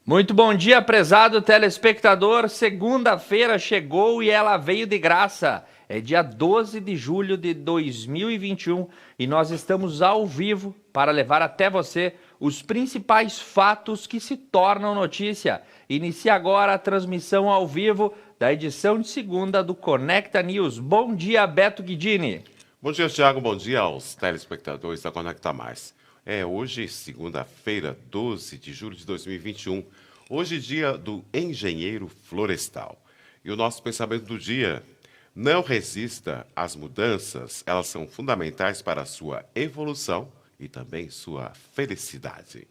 Muito bom dia, prezado telespectador. Segunda-feira chegou e ela veio de graça. É dia 12 de julho de 2021 e nós estamos ao vivo para levar até você os principais fatos que se tornam notícia. Inicia agora a transmissão ao vivo da edição de segunda do Conecta News. Bom dia, Beto Guidini. Bom dia, Thiago. Bom dia aos telespectadores da Conecta Mais. Hoje, segunda-feira, 12 de julho de 2021. Hoje, dia do engenheiro florestal. E o nosso pensamento do dia: não resista às mudanças, elas são fundamentais para a sua evolução e também sua felicidade.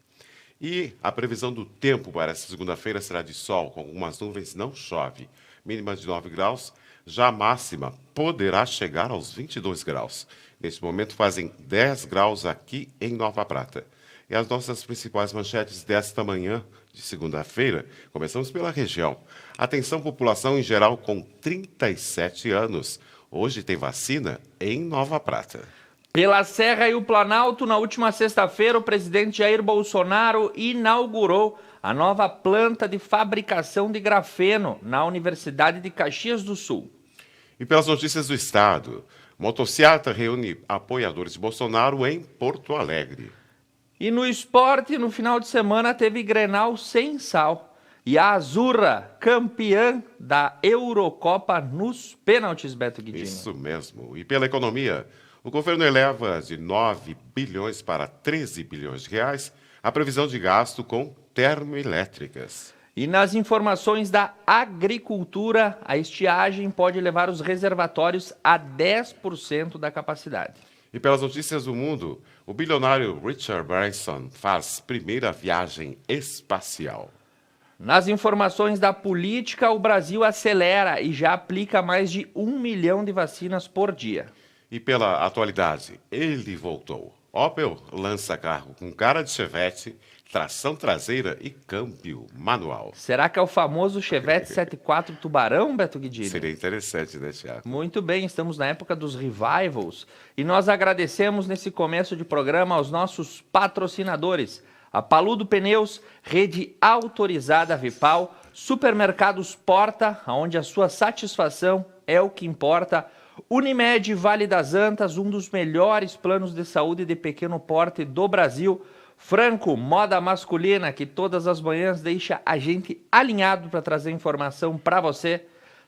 E a previsão do tempo para essa segunda-feira será de sol, com algumas nuvens, não chove. Mínima de 9 graus, já a máxima poderá chegar aos 22 graus. Neste momento fazem 10 graus aqui em Nova Prata. E as nossas principais manchetes desta manhã de segunda-feira, começamos pela região. Atenção, população em geral com 37 anos. Hoje tem vacina em Nova Prata. Pela Serra e o Planalto, na última sexta-feira, o presidente Jair Bolsonaro inaugurou a nova planta de fabricação de grafeno na Universidade de Caxias do Sul. E pelas notícias do estado, motociata reúne apoiadores de Bolsonaro em Porto Alegre. E no esporte, no final de semana, teve Grenal sem sal. E a Azurra, campeã da Eurocopa nos pênaltis, Beto Guidini. Isso mesmo. E pela economia, o governo eleva de 9 bilhões para 13 bilhões de reais a previsão de gasto com termoelétricas. E nas informações da agricultura, a estiagem pode levar os reservatórios a 10% da capacidade. E pelas notícias do mundo, o bilionário Richard Branson faz primeira viagem espacial. Nas informações da política, o Brasil acelera e já aplica mais de 1 milhão de vacinas por dia. E pela atualidade, ele voltou. Opel lança carro com cara de Chevette, tração traseira e câmbio manual. Será que é o famoso Chevette 74 Tubarão, Beto Guidini? Seria interessante, né, Thiago? Muito bem, estamos na época dos revivals e nós agradecemos nesse começo de programa aos nossos patrocinadores. A Paludo Pneus, rede autorizada Vipal, Supermercados Porta, onde a sua satisfação é o que importa. Unimed Vale das Antas, um dos melhores planos de saúde de pequeno porte do Brasil. Franco, moda masculina, que todas as manhãs deixa a gente alinhado para trazer informação para você.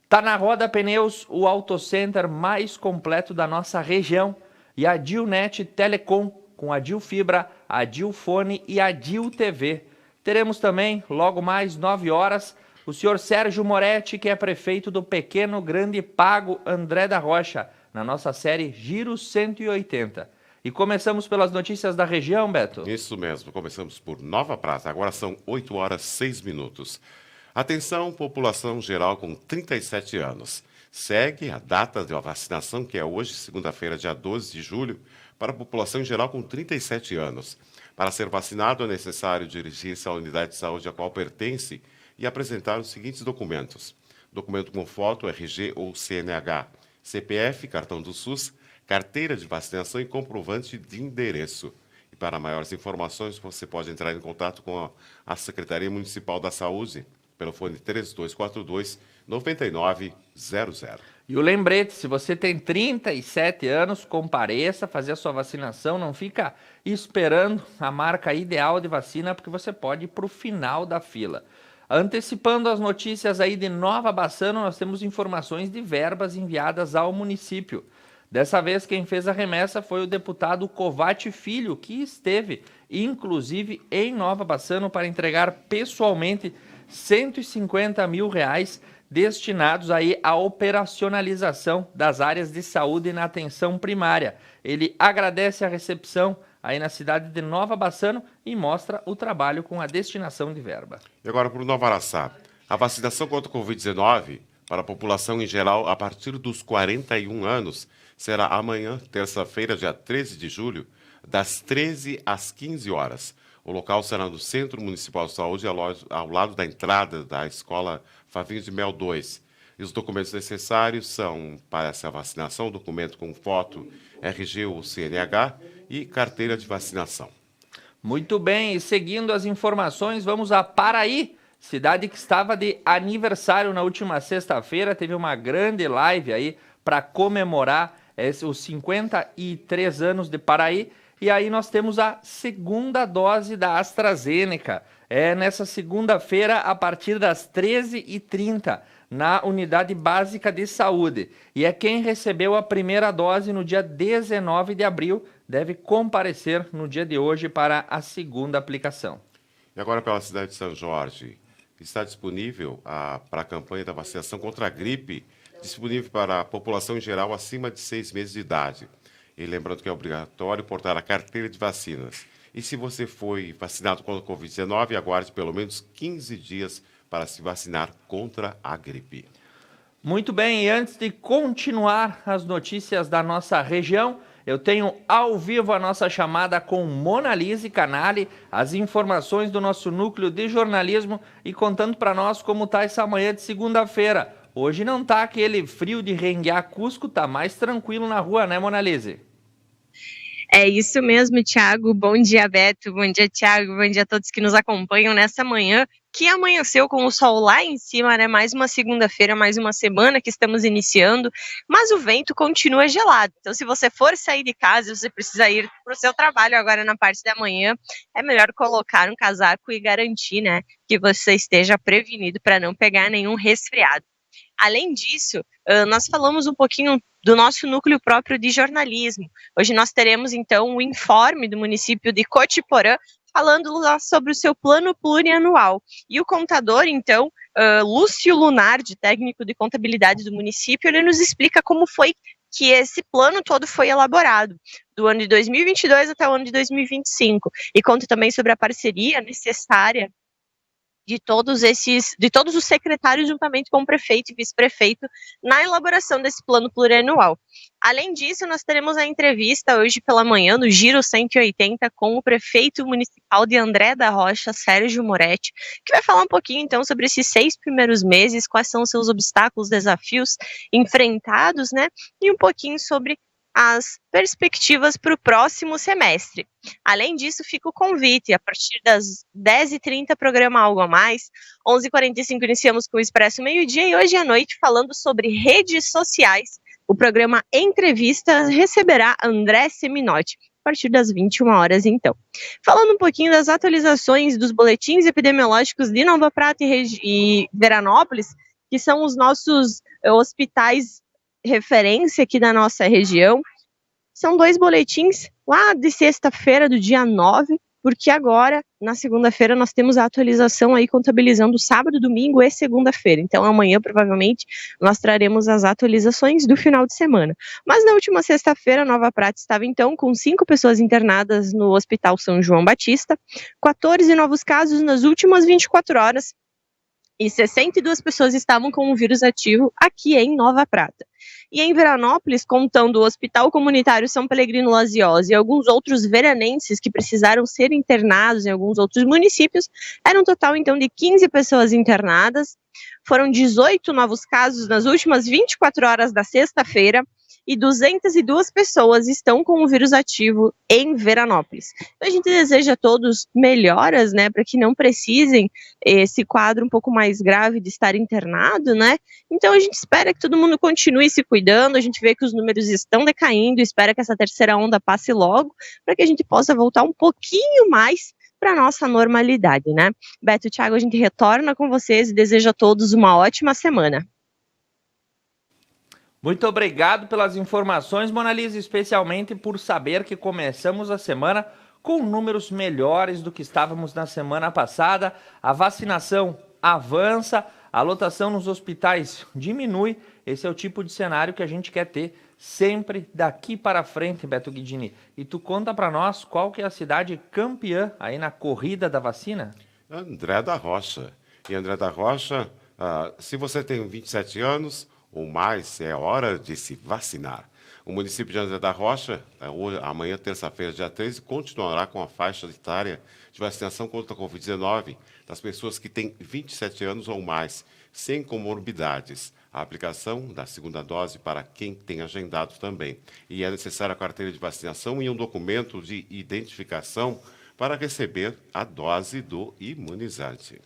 Tá na Roda Pneus, o autocenter mais completo da nossa região. E a Dilnet Telecom, com a Dil Fibra, a Dil Fone e a Dil TV. Teremos também, logo mais 9 horas, o senhor Sérgio Moretti, que é prefeito do Pequeno Grande Pago André da Rocha, na nossa série Giro 180. E começamos pelas notícias da região, Beto? Isso mesmo, começamos por Nova Prata, agora são 8 horas 6 minutos. Atenção, população geral com 37 anos. Segue a data de vacinação, que é hoje, segunda-feira, dia 12 de julho, para a população em geral com 37 anos. Para ser vacinado, é necessário dirigir-se à unidade de saúde a qual pertence e apresentar os seguintes documentos: documento com foto, RG ou CNH, CPF, cartão do SUS, carteira de vacinação e comprovante de endereço. E para maiores informações, você pode entrar em contato com a Secretaria Municipal da Saúde pelo fone 3242-9900. E o lembrete, se você tem 37 anos, compareça, fazer a sua vacinação, não fica esperando a marca ideal de vacina, porque você pode ir para o final da fila. Antecipando as notícias aí de Nova Bassano, nós temos informações de verbas enviadas ao município. Dessa vez, quem fez a remessa foi o deputado Covatti Filho, que esteve, inclusive, em Nova Bassano para entregar pessoalmente R$150 mil destinados aí à operacionalização das áreas de saúde na atenção primária. Ele agradece a recepção aí na cidade de Nova Bassano e mostra o trabalho com a destinação de verba. E agora para o Nova Araçá. A vacinação contra o Covid-19 para a população em geral a partir dos 41 anos será amanhã, terça-feira, dia 13 de julho, das 13 às 15 horas. O local será no Centro Municipal de Saúde, ao lado da entrada da Escola Favinho de Mel 2. E os documentos necessários são, para essa vacinação, documento com foto, RG ou CNH e carteira de vacinação. Muito bem, e seguindo as informações, vamos a Paraí, cidade que estava de aniversário na última sexta-feira, teve uma grande live aí para comemorar os 53 anos de Paraí. E aí nós temos a segunda dose da AstraZeneca. É nessa segunda-feira, a partir das 13h30, na Unidade Básica de Saúde. E é quem recebeu a primeira dose no dia 19 de abril, deve comparecer no dia de hoje para a segunda aplicação. E agora pela cidade de São Jorge, está disponível para a campanha da vacinação contra a gripe, disponível para a população em geral acima de 6 meses de idade. E lembrando que é obrigatório portar a carteira de vacinas. E se você foi vacinado contra a Covid-19, aguarde pelo menos 15 dias para se vacinar contra a gripe. Muito bem, e antes de continuar as notícias da nossa região, eu tenho ao vivo a nossa chamada com Monalise Canali, as informações do nosso núcleo de jornalismo e contando para nós como está essa manhã de segunda-feira. Hoje não tá aquele frio de renguear Cusco, tá mais tranquilo na rua, né, Monalise? É isso mesmo, Thiago. Bom dia, Beto. Bom dia, Thiago. Bom dia a todos que nos acompanham nessa manhã, que amanheceu com o sol lá em cima, né? Mais uma segunda-feira, mais uma semana que estamos iniciando, mas o vento continua gelado. Então, se você for sair de casa, você precisa ir para o seu trabalho agora na parte da manhã, é melhor colocar um casaco e garantir, né, que você esteja prevenido para não pegar nenhum resfriado. Além disso, nós falamos um pouquinho do nosso núcleo próprio de jornalismo. Hoje nós teremos, então, o informe do município de Cotiporã, falando lá sobre o seu plano plurianual. E o contador, então, Lúcio Lunardi, técnico de contabilidade do município, ele nos explica como foi que esse plano todo foi elaborado, do ano de 2022 até o ano de 2025. E conta também sobre a parceria necessária de todos os secretários juntamente com o prefeito e vice-prefeito na elaboração desse plano plurianual. Além disso, nós teremos a entrevista hoje pela manhã no Giro 180 com o prefeito municipal de André da Rocha, Sérgio Moretti, que vai falar um pouquinho então sobre esses 6 primeiros meses, quais são os seus obstáculos, desafios enfrentados, né? E um pouquinho sobre as perspectivas para o próximo semestre. Além disso, fica o convite, a partir das 10h30, programa Algo a Mais, 11h45 iniciamos com o Expresso Meio-Dia e hoje à noite, falando sobre redes sociais, o programa Entrevista receberá André Seminotti, a partir das 21h, então. Falando um pouquinho das atualizações dos boletins epidemiológicos de Nova Prata e Veranópolis, que são os nossos hospitais referência aqui da nossa região, são 2 boletins lá de sexta-feira do dia 9, porque agora, na segunda-feira, nós temos a atualização aí contabilizando sábado, domingo e segunda-feira. Então, amanhã, provavelmente, nós traremos as atualizações do final de semana. Mas na última sexta-feira, Nova Prata estava, então, com 5 pessoas internadas no Hospital São João Batista, 14 novos casos nas últimas 24 horas, e 62 pessoas estavam com o vírus ativo aqui em Nova Prata. E em Veranópolis, contando o Hospital Comunitário São Pelegrino Laziose e alguns outros veranenses que precisaram ser internados em alguns outros municípios, era um total, então, de 15 pessoas internadas. Foram 18 novos casos nas últimas 24 horas da sexta-feira, e 202 pessoas estão com o vírus ativo em Veranópolis. Então, a gente deseja a todos melhoras, né, para que não precisem esse quadro um pouco mais grave de estar internado, né? Então, a gente espera que todo mundo continue se cuidando, a gente vê que os números estão decaindo, espera que essa terceira onda passe logo, para que a gente possa voltar um pouquinho mais para a nossa normalidade, né? Beto e Thiago, a gente retorna com vocês e deseja a todos uma ótima semana. Muito obrigado pelas informações, Monalise, especialmente por saber que começamos a semana com números melhores do que estávamos na semana passada. A vacinação avança, a lotação nos hospitais diminui. Esse é o tipo de cenário que a gente quer ter sempre daqui para frente, Beto Guidini. E tu conta para nós qual que é a cidade campeã aí na corrida da vacina? André da Rocha. E André da Rocha, se você tem 27 anos ou mais, é hora de se vacinar. O município de André da Rocha, amanhã, terça-feira, dia 13, continuará com a faixa etária de vacinação contra a Covid-19 das pessoas que têm 27 anos ou mais, sem comorbidades. A aplicação da segunda dose para quem tem agendado também. E é necessária a carteira de vacinação e um documento de identificação para receber a dose do imunizante.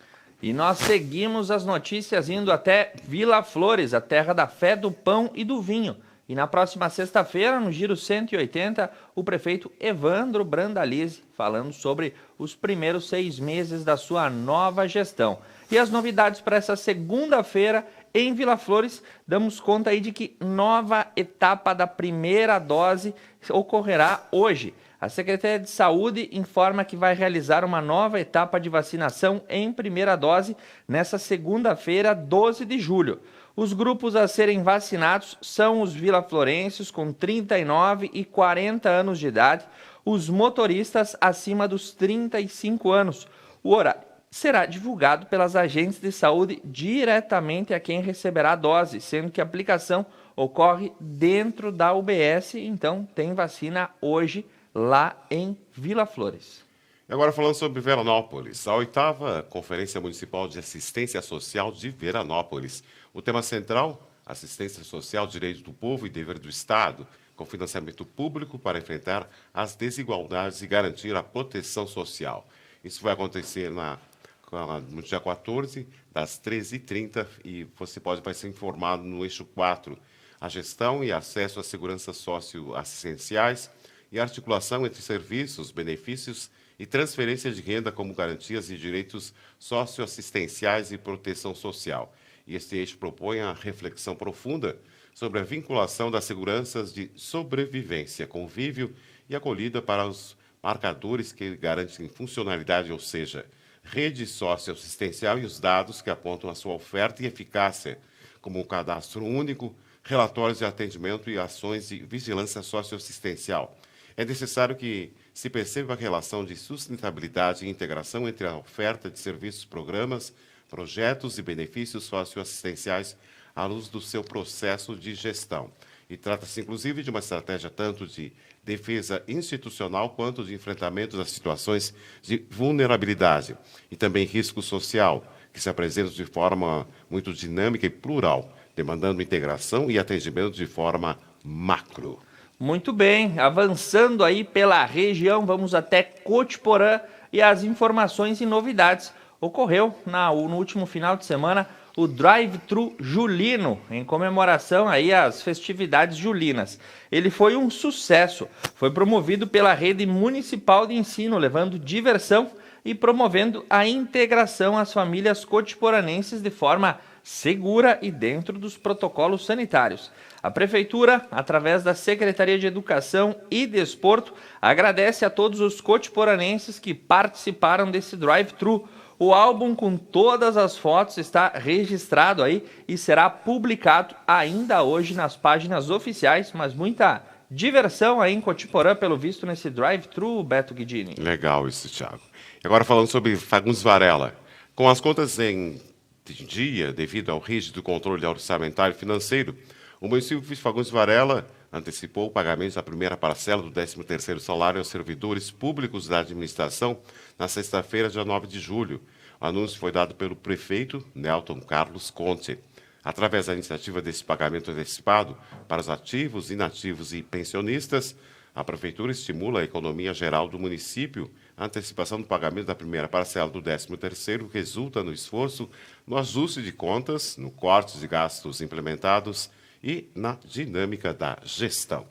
E nós seguimos as notícias indo até Vila Flores, a terra da fé, do pão e do vinho. E na próxima sexta-feira, no Giro 180, o prefeito Evandro Brandalize falando sobre os primeiros 6 meses da sua nova gestão. E as novidades para essa segunda-feira em Vila Flores, damos conta aí de que nova etapa da primeira dose ocorrerá hoje. A Secretaria de Saúde informa que vai realizar uma nova etapa de vacinação em primeira dose nessa segunda-feira, 12 de julho. Os grupos a serem vacinados são os vilaflorenses com 39 e 40 anos de idade, os motoristas acima dos 35 anos. O horário será divulgado pelas agentes de saúde diretamente a quem receberá a dose, sendo que a aplicação ocorre dentro da UBS, então tem vacina hoje lá em Vila Flores. E agora falando sobre Veranópolis, a 8ª Conferência Municipal de Assistência Social de Veranópolis. O tema central, assistência social, direito do povo e dever do Estado, com financiamento público para enfrentar as desigualdades e garantir a proteção social. Isso vai acontecer no dia 14, das 13h30, e você vai ser informado no eixo 4, a gestão e acesso às seguranças socioassistenciais e articulação entre serviços, benefícios e transferência de renda como garantias e direitos socioassistenciais e proteção social. E este eixo propõe a reflexão profunda sobre a vinculação das seguranças de sobrevivência, convívio e acolhida para os marcadores que garantem funcionalidade, ou seja, rede socioassistencial e os dados que apontam a sua oferta e eficácia, como o cadastro único, relatórios de atendimento e ações de vigilância socioassistencial. É necessário que se perceba a relação de sustentabilidade e integração entre a oferta de serviços, programas, projetos e benefícios socioassistenciais à luz do seu processo de gestão. E trata-se, inclusive, de uma estratégia tanto de defesa institucional quanto de enfrentamento das situações de vulnerabilidade e também risco social, que se apresentam de forma muito dinâmica e plural, demandando integração e atendimento de forma macro. Muito bem, avançando aí pela região, vamos até Cotiporã e as informações e novidades. Ocorreu no último final de semana o Drive-Thru Julino, em comemoração aí às festividades julinas. Ele foi um sucesso, foi promovido pela Rede Municipal de Ensino, levando diversão e promovendo a integração às famílias cotiporanenses de forma segura e dentro dos protocolos sanitários. A Prefeitura, através da Secretaria de Educação e Desporto, agradece a todos os cotiporanenses que participaram desse drive-thru. O álbum com todas as fotos está registrado aí e será publicado ainda hoje nas páginas oficiais, mas muita diversão aí em Cotiporã, pelo visto, nesse drive-thru, Beto Guidini. Legal isso, Thiago. E agora falando sobre Fagundes Varela. Com as contas em dia, devido ao rígido controle orçamentário e financeiro, o município de Fagundes Varela antecipou o pagamento da primeira parcela do 13º salário aos servidores públicos da administração na sexta-feira, dia 9 de julho. O anúncio foi dado pelo prefeito Nelton Carlos Conte. Através da iniciativa desse pagamento antecipado para os ativos, inativos e pensionistas, a Prefeitura estimula a economia geral do município. A antecipação do pagamento da primeira parcela do 13º resulta no esforço, no ajuste de contas, no corte de gastos implementados e na dinâmica da gestão.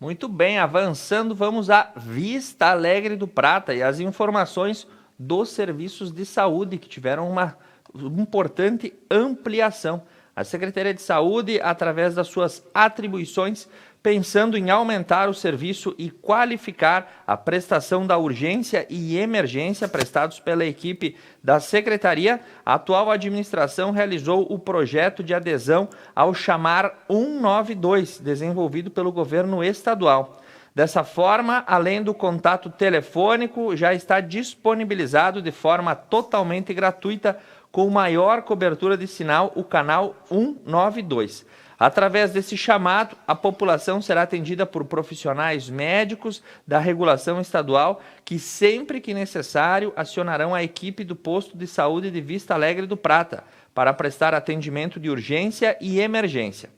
Muito bem, avançando, vamos a Vista Alegre do Prata e as informações dos serviços de saúde que tiveram uma importante ampliação. A Secretaria de Saúde, através das suas atribuições, pensando em aumentar o serviço e qualificar a prestação da urgência e emergência prestados pela equipe da Secretaria, a atual administração realizou o projeto de adesão ao chamar 192, desenvolvido pelo governo estadual. Dessa forma, além do contato telefônico, já está disponibilizado de forma totalmente gratuita, com maior cobertura de sinal, o canal 192. Através desse chamado, a população será atendida por profissionais médicos da regulação estadual que, sempre que necessário, acionarão a equipe do posto de saúde de Vista Alegre do Prata para prestar atendimento de urgência e emergência.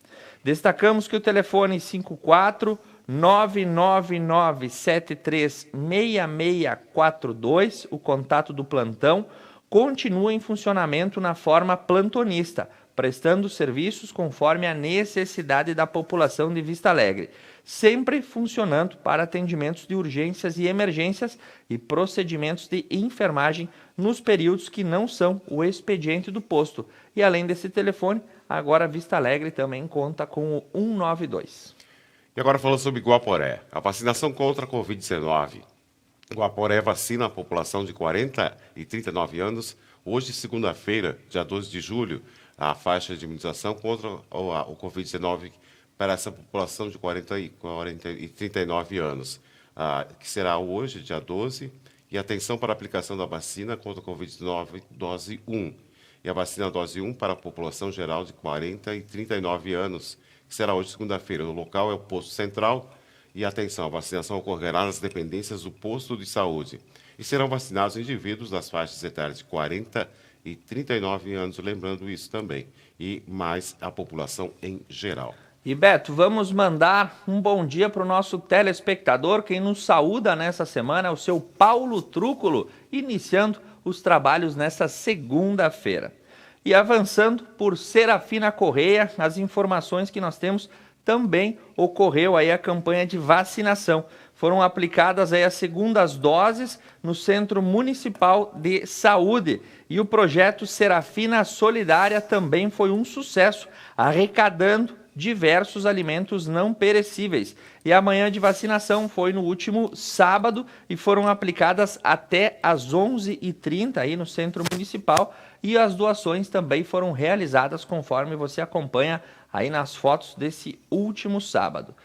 Destacamos que o telefone 54-99973-6642, o contato do plantão, continua em funcionamento na forma plantonista, prestando serviços conforme a necessidade da população de Vista Alegre, sempre funcionando para atendimentos de urgências e emergências e procedimentos de enfermagem nos períodos que não são o expediente do posto. E além desse telefone, agora Vista Alegre também conta com o 192. E agora falando sobre Guaporé, a vacinação contra a Covid-19. Guaporé vacina a população de 40 e 39 anos, hoje, segunda-feira, dia 12 de julho, a faixa de imunização contra o Covid-19 para essa população de 40 e 39 anos, que será hoje, dia 12, e atenção para a aplicação da vacina contra a Covid-19, dose 1, e a vacina dose 1 para a população geral de 40 e 39 anos, que será hoje, segunda-feira. O local é o posto central. E atenção, a vacinação ocorrerá nas dependências do posto de saúde. E serão vacinados indivíduos das faixas etárias de 40 e 39 anos, lembrando isso também. E mais a população em geral. E Beto, vamos mandar um bom dia para o nosso telespectador. Quem nos saúda nessa semana é o seu Paulo Trúculo, iniciando os trabalhos nessa segunda-feira. E avançando por Serafina Correia, as informações que nós temos também ocorreu aí a campanha de vacinação. Foram aplicadas aí as segundas doses no Centro Municipal de Saúde. E o projeto Serafina Solidária também foi um sucesso, arrecadando diversos alimentos não perecíveis. E a manhã de vacinação foi no último sábado e foram aplicadas até às 11h30 aí no Centro Municipal. E as doações também foram realizadas conforme você acompanha aí nas fotos desse último sábado.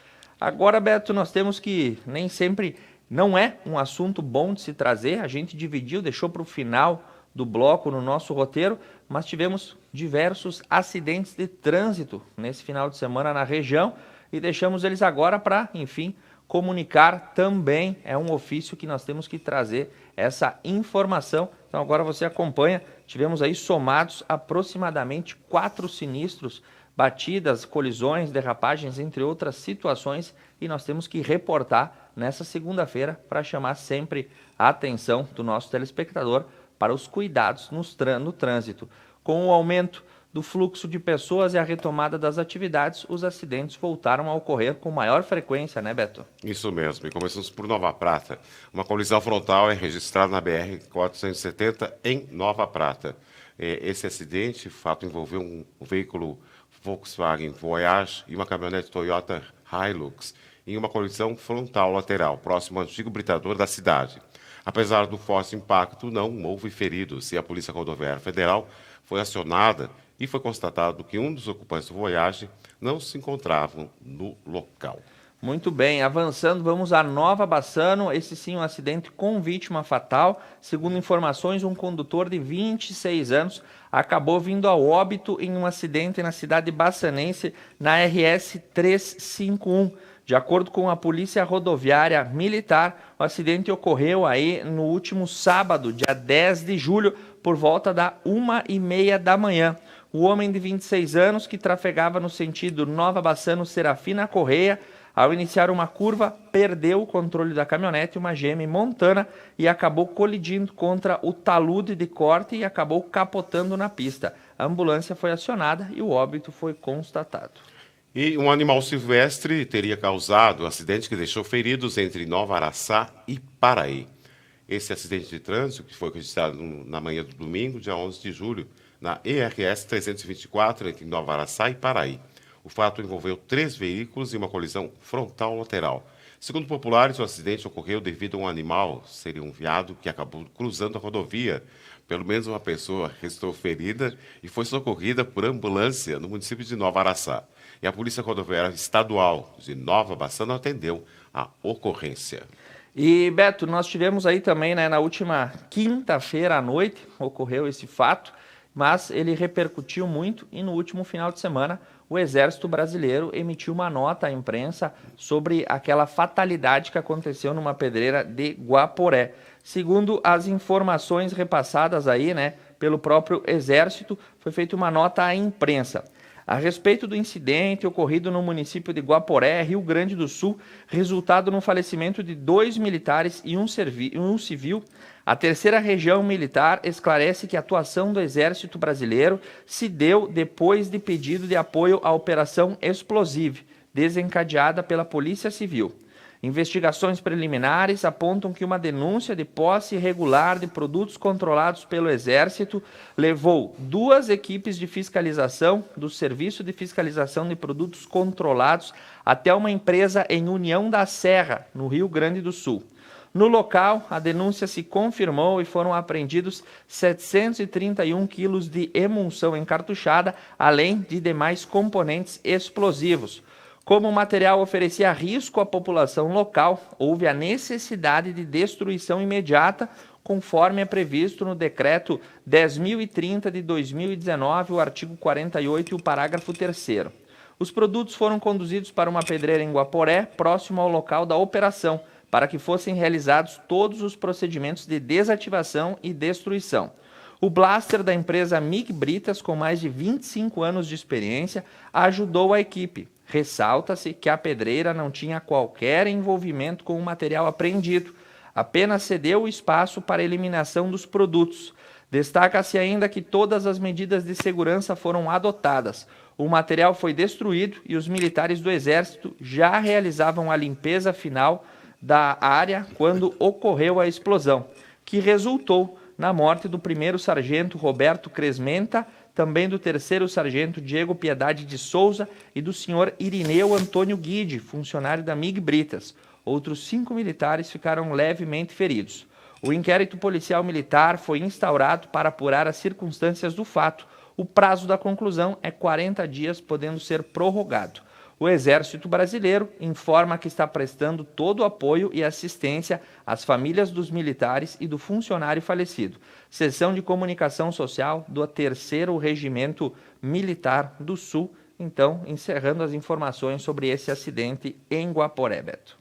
Agora, Beto, nós temos que nem sempre não é um assunto bom de se trazer, a gente dividiu, deixou para o final do bloco no nosso roteiro, mas tivemos diversos acidentes de trânsito nesse final de semana na região e deixamos eles agora para, enfim, comunicar também. É um ofício que nós temos que trazer essa informação. Então agora você acompanha, tivemos aí somados aproximadamente 4 sinistros, batidas, colisões, derrapagens, entre outras situações, e nós temos que reportar nessa segunda-feira para chamar sempre a atenção do nosso telespectador para os cuidados no trânsito. Com o aumento do fluxo de pessoas e a retomada das atividades, os acidentes voltaram a ocorrer com maior frequência, né, Beto? Isso mesmo, e começamos por Nova Prata. Uma colisão frontal é registrada na BR-470 em Nova Prata. Esse acidente, fato, envolveu um veículo Volkswagen Voyage e uma caminhonete Toyota Hilux em uma colisão frontal lateral, próximo ao antigo britador da cidade. Apesar do forte impacto, não houve feridos e a Polícia Rodoviária Federal foi acionada e foi constatado que um dos ocupantes do Voyage não se encontrava no local. Muito bem, avançando, vamos a Nova Bassano. Esse sim, um acidente com vítima fatal. Segundo informações, um condutor de 26 anos acabou vindo a óbito em um acidente na cidade bassanense, na RS 351. De acordo com a Polícia Rodoviária Militar, o acidente ocorreu aí no último sábado, dia 10 de julho, por volta da 1h30 da manhã. O homem de 26 anos, que trafegava no sentido Nova Bassano Serafina Correia, ao iniciar uma curva, perdeu o controle da caminhonete, uma GM Montana, e acabou colidindo contra o talude de corte e acabou capotando na pista. A ambulância foi acionada e o óbito foi constatado. E um animal silvestre teria causado o acidente que deixou feridos entre Nova Araçá e Paraí. Esse acidente de trânsito, que foi registrado na manhã do domingo, dia 11 de julho, na ERS 324, entre Nova Araçá e Paraí. O fato envolveu 3 veículos e uma colisão frontal lateral. Segundo populares, o acidente ocorreu devido a um animal, seria um veado, que acabou cruzando a rodovia. Pelo menos uma pessoa restou ferida e foi socorrida por ambulância no município de Nova Araçá. E a Polícia Rodoviária Estadual de Nova Bassano atendeu a ocorrência. E, Beto, nós tivemos aí também, né, na última quinta-feira à noite, ocorreu esse fato, mas ele repercutiu muito e no último final de semana o Exército Brasileiro emitiu uma nota à imprensa sobre aquela fatalidade que aconteceu numa pedreira de Guaporé. Segundo as informações repassadas aí, né, pelo próprio Exército, foi feita uma nota à imprensa a respeito do incidente ocorrido no município de Guaporé, Rio Grande do Sul, resultado no falecimento de 2 militares e um civil. A 3ª Região Militar esclarece que a atuação do Exército Brasileiro se deu depois de pedido de apoio à Operação Explosive, desencadeada pela Polícia Civil. Investigações preliminares apontam que uma denúncia de posse irregular de produtos controlados pelo Exército levou 2 equipes de fiscalização do Serviço de Fiscalização de Produtos Controlados até uma empresa em União da Serra, no Rio Grande do Sul. No local, a denúncia se confirmou e foram apreendidos 731 quilos de emulsão encartuchada, além de demais componentes explosivos. Como o material oferecia risco à população local, houve a necessidade de destruição imediata, conforme é previsto no Decreto 10.030 de 2019, o artigo 48 e o parágrafo 3º. Os produtos foram conduzidos para uma pedreira em Guaporé, próximo ao local da operação, para que fossem realizados todos os procedimentos de desativação e destruição. O blaster da empresa MIG Britas, com mais de 25 anos de experiência, ajudou a equipe. Ressalta-se que a pedreira não tinha qualquer envolvimento com o material apreendido, apenas cedeu o espaço para a eliminação dos produtos. Destaca-se ainda que todas as medidas de segurança foram adotadas. O material foi destruído e os militares do Exército já realizavam a limpeza final da área quando ocorreu a explosão, que resultou na morte do 1º sargento Roberto Cresmenta, também do 3º sargento Diego Piedade de Souza e do senhor Irineu Antônio Guide, funcionário da MIG Britas. Outros 5 militares ficaram levemente feridos. O inquérito policial militar foi instaurado para apurar as circunstâncias do fato. O prazo da conclusão é 40 dias, podendo ser prorrogado. O Exército Brasileiro informa que está prestando todo o apoio e assistência às famílias dos militares e do funcionário falecido. Seção de Comunicação Social do 3º Regimento Militar do Sul. Então, encerrando as informações sobre esse acidente em Guaporé, Beto.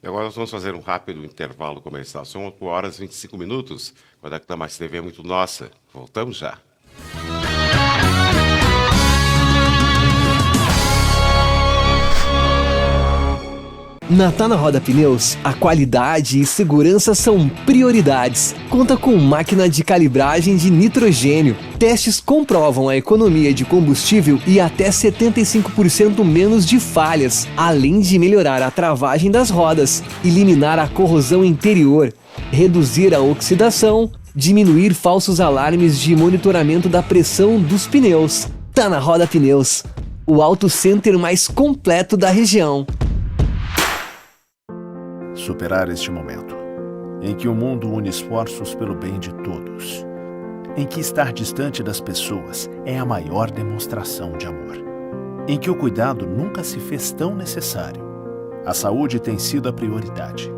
E agora nós vamos fazer um rápido intervalo comercial. São 8 horas e 25 minutos. Conecta Mais TV é muito nossa. Voltamos já. Na Tá na Roda Pneus, a qualidade e segurança são prioridades. Conta com máquina de calibragem de nitrogênio. Testes comprovam a economia de combustível e até 75% menos de falhas, além de melhorar a travagem das rodas, eliminar a corrosão interior, reduzir a oxidação, diminuir falsos alarmes de monitoramento da pressão dos pneus. Tá na Roda Pneus, o auto center mais completo da região. Superar este momento, em que o mundo une esforços pelo bem de todos, em que estar distante das pessoas é a maior demonstração de amor, em que o cuidado nunca se fez tão necessário. A saúde tem sido a prioridade.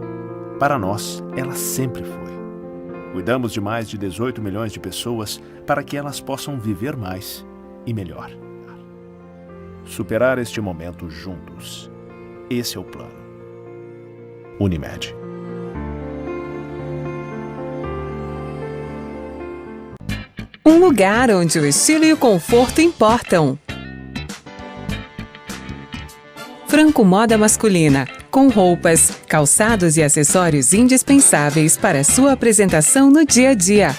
Para nós, ela sempre foi. Cuidamos de mais de 18 milhões de pessoas para que elas possam viver mais e melhor. Superar este momento juntos. Esse é o plano. Unimed. Um lugar onde o estilo e o conforto importam. Franco Moda Masculina, com roupas, calçados e acessórios indispensáveis para sua apresentação no dia a dia.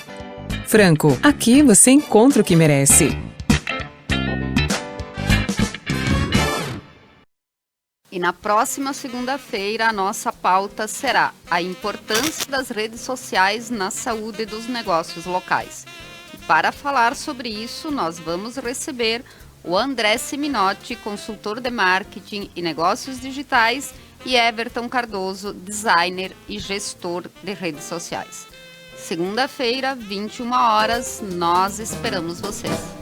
Franco, aqui você encontra o que merece. E na próxima segunda-feira, a nossa pauta será a importância das redes sociais na saúde dos negócios locais. E para falar sobre isso, nós vamos receber o André Seminotti, consultor de marketing e negócios digitais, e Everton Cardoso, designer e gestor de redes sociais. Segunda-feira, 21 horas, nós esperamos vocês.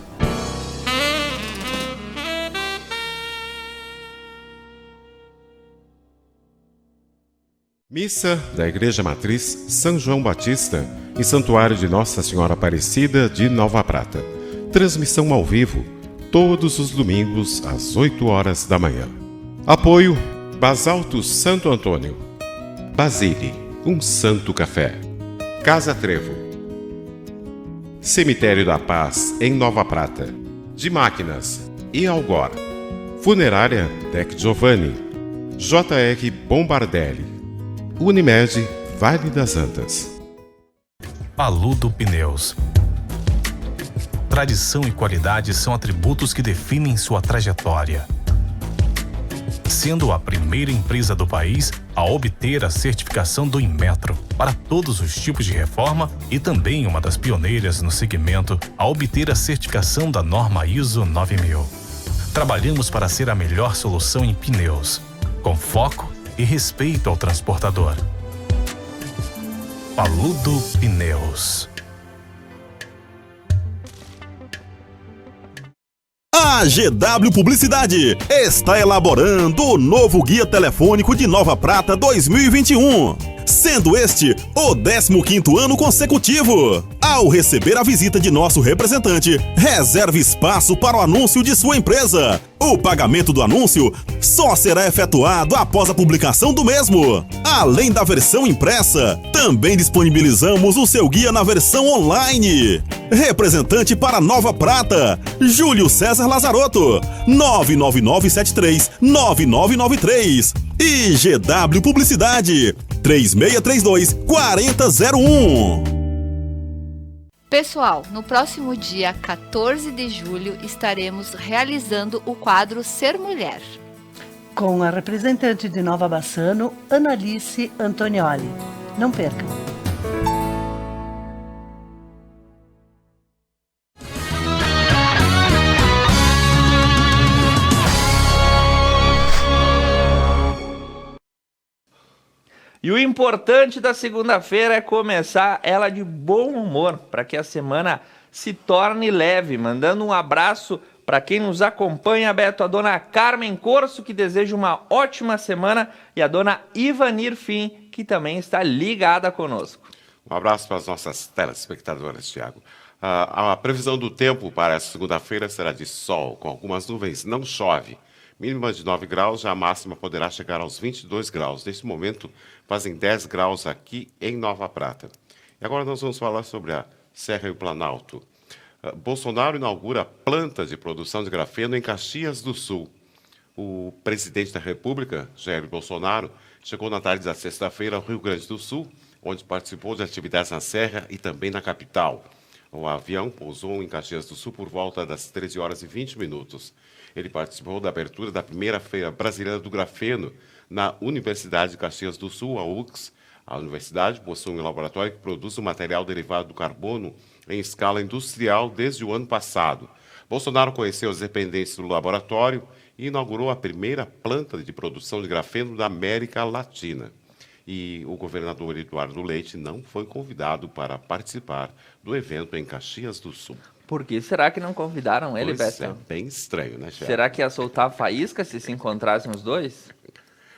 Missa da Igreja Matriz São João Batista e Santuário de Nossa Senhora Aparecida de Nova Prata. Transmissão ao vivo, todos os domingos às 8 horas da manhã. Apoio Basalto Santo Antônio, Basile, um santo café, Casa Trevo, Cemitério da Paz em Nova Prata, de Máquinas e Algor, Funerária Tec Giovanni, JR Bombardelli, Unimed Vale das Antas. Paludo Pneus. Tradição e qualidade são atributos que definem sua trajetória. Sendo a primeira empresa do país a obter a certificação do Inmetro para todos os tipos de reforma e também uma das pioneiras no segmento a obter a certificação da norma ISO 9000. Trabalhamos para ser a melhor solução em pneus, com foco e respeito ao transportador. Paludo Pneus. A GW Publicidade está elaborando o novo Guia Telefônico de Nova Prata 2021, sendo este o 15º ano consecutivo. Ao receber a visita de nosso representante, reserve espaço para o anúncio de sua empresa. O pagamento do anúncio só será efetuado após a publicação do mesmo. Além da versão impressa, também disponibilizamos o seu guia na versão online. Representante para Nova Prata, Júlio César Lazarotto, 99973-9993. E GW Publicidade, 3632-4001. Pessoal, no próximo dia 14 de julho estaremos realizando o quadro Ser Mulher, com a representante de Nova Bassano, Analice Antonioli. Não percam! E o importante da segunda-feira é começar ela de bom humor, para que a semana se torne leve. Mandando um abraço para quem nos acompanha, Beto, a dona Carmen Corso, que deseja uma ótima semana, e a dona Ivanir Fim, que também está ligada conosco. Um abraço para as nossas telespectadoras, Tiago. A previsão do tempo para essa segunda-feira será de sol, com algumas nuvens, não chove. Mínima de 9 graus, já a máxima poderá chegar aos 22 graus. Neste momento, fazem 10 graus aqui em Nova Prata. E agora nós vamos falar sobre a Serra e o Planalto. Bolsonaro inaugura a planta de produção de grafeno em Caxias do Sul. O presidente da República, Jair Bolsonaro, chegou na tarde da sexta-feira ao Rio Grande do Sul, onde participou de atividades na Serra e também na capital. O avião pousou em Caxias do Sul por volta das 13 horas e 20 minutos. Ele participou da abertura da primeira Feira Brasileira do Grafeno na Universidade de Caxias do Sul, a UX. A universidade possui um laboratório que produz o material derivado do carbono em escala industrial desde o ano passado. Bolsonaro conheceu os dependentes do laboratório e inaugurou a primeira planta de produção de grafeno da América Latina. E o governador Eduardo Leite não foi convidado para participar do evento em Caxias do Sul. Por que será que não convidaram ele, Beto? É bem estranho, né, chefe? Será que ia soltar a faísca se encontrassem os dois?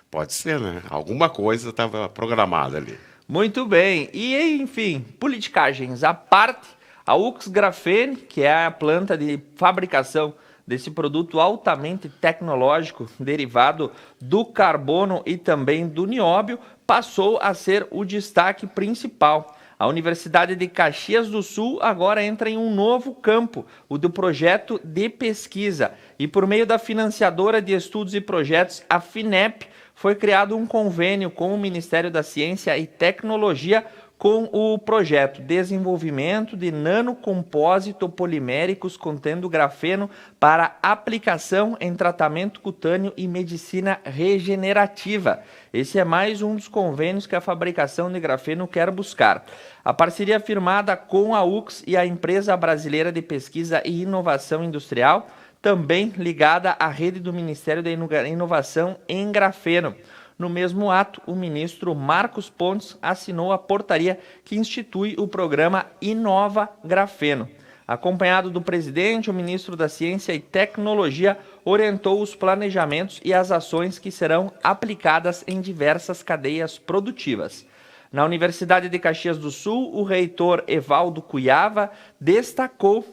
Pode ser, né? Alguma coisa estava programada ali. Muito bem. E, enfim, politicagens à parte, a UX Grafene, que é a planta de fabricação desse produto altamente tecnológico, derivado do carbono e também do nióbio, passou a ser o destaque principal. A Universidade de Caxias do Sul agora entra em um novo campo, o do projeto de pesquisa. E por meio da financiadora de estudos e projetos, a FINEP, foi criado um convênio com o Ministério da Ciência e Tecnologia com o projeto Desenvolvimento de Nanocompósito Poliméricos contendo grafeno para aplicação em tratamento cutâneo e medicina regenerativa. Esse é mais um dos convênios que a fabricação de grafeno quer buscar. A parceria firmada com a UX e a Empresa Brasileira de Pesquisa e Inovação Industrial, também ligada à rede do Ministério da Inovação em Grafeno. No mesmo ato, o ministro Marcos Pontes assinou a portaria que institui o programa Inova Grafeno. Acompanhado do presidente, o ministro da Ciência e Tecnologia orientou os planejamentos e as ações que serão aplicadas em diversas cadeias produtivas. Na Universidade de Caxias do Sul, o reitor Evaldo Cuiava destacou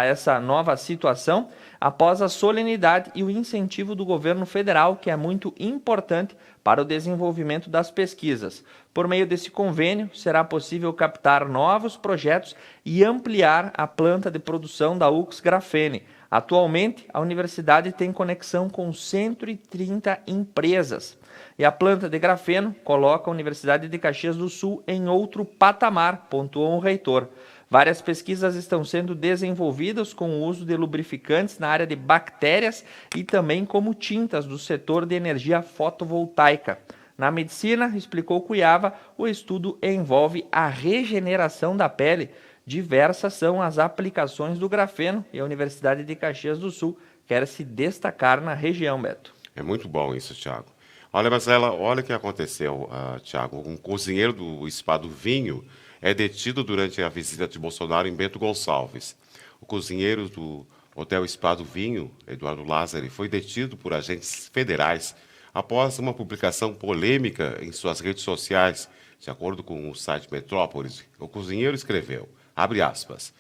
essa nova situação após a solenidade e o incentivo do governo federal, que é muito importante para o desenvolvimento das pesquisas. Por meio desse convênio, será possível captar novos projetos e ampliar a planta de produção da UX Grafene. Atualmente, a universidade tem conexão com 130 empresas. E a planta de grafeno coloca a Universidade de Caxias do Sul em outro patamar, pontuou o reitor. Várias pesquisas estão sendo desenvolvidas com o uso de lubrificantes na área de bactérias e também como tintas do setor de energia fotovoltaica. Na medicina, explicou Cuiava, o estudo envolve a regeneração da pele. Diversas são as aplicações do grafeno e a Universidade de Caxias do Sul quer se destacar na região, Beto. É muito bom isso, Thiago. Olha, Marcela, olha o que aconteceu, Thiago. Um cozinheiro do Spa do Vinho é detido durante a visita de Bolsonaro em Bento Gonçalves. O cozinheiro do Hotel Spa do Vinho, Eduardo Lázari, foi detido por agentes federais após uma publicação polêmica em suas redes sociais. De acordo com o site Metrópolis, o cozinheiro escreveu, abre aspas,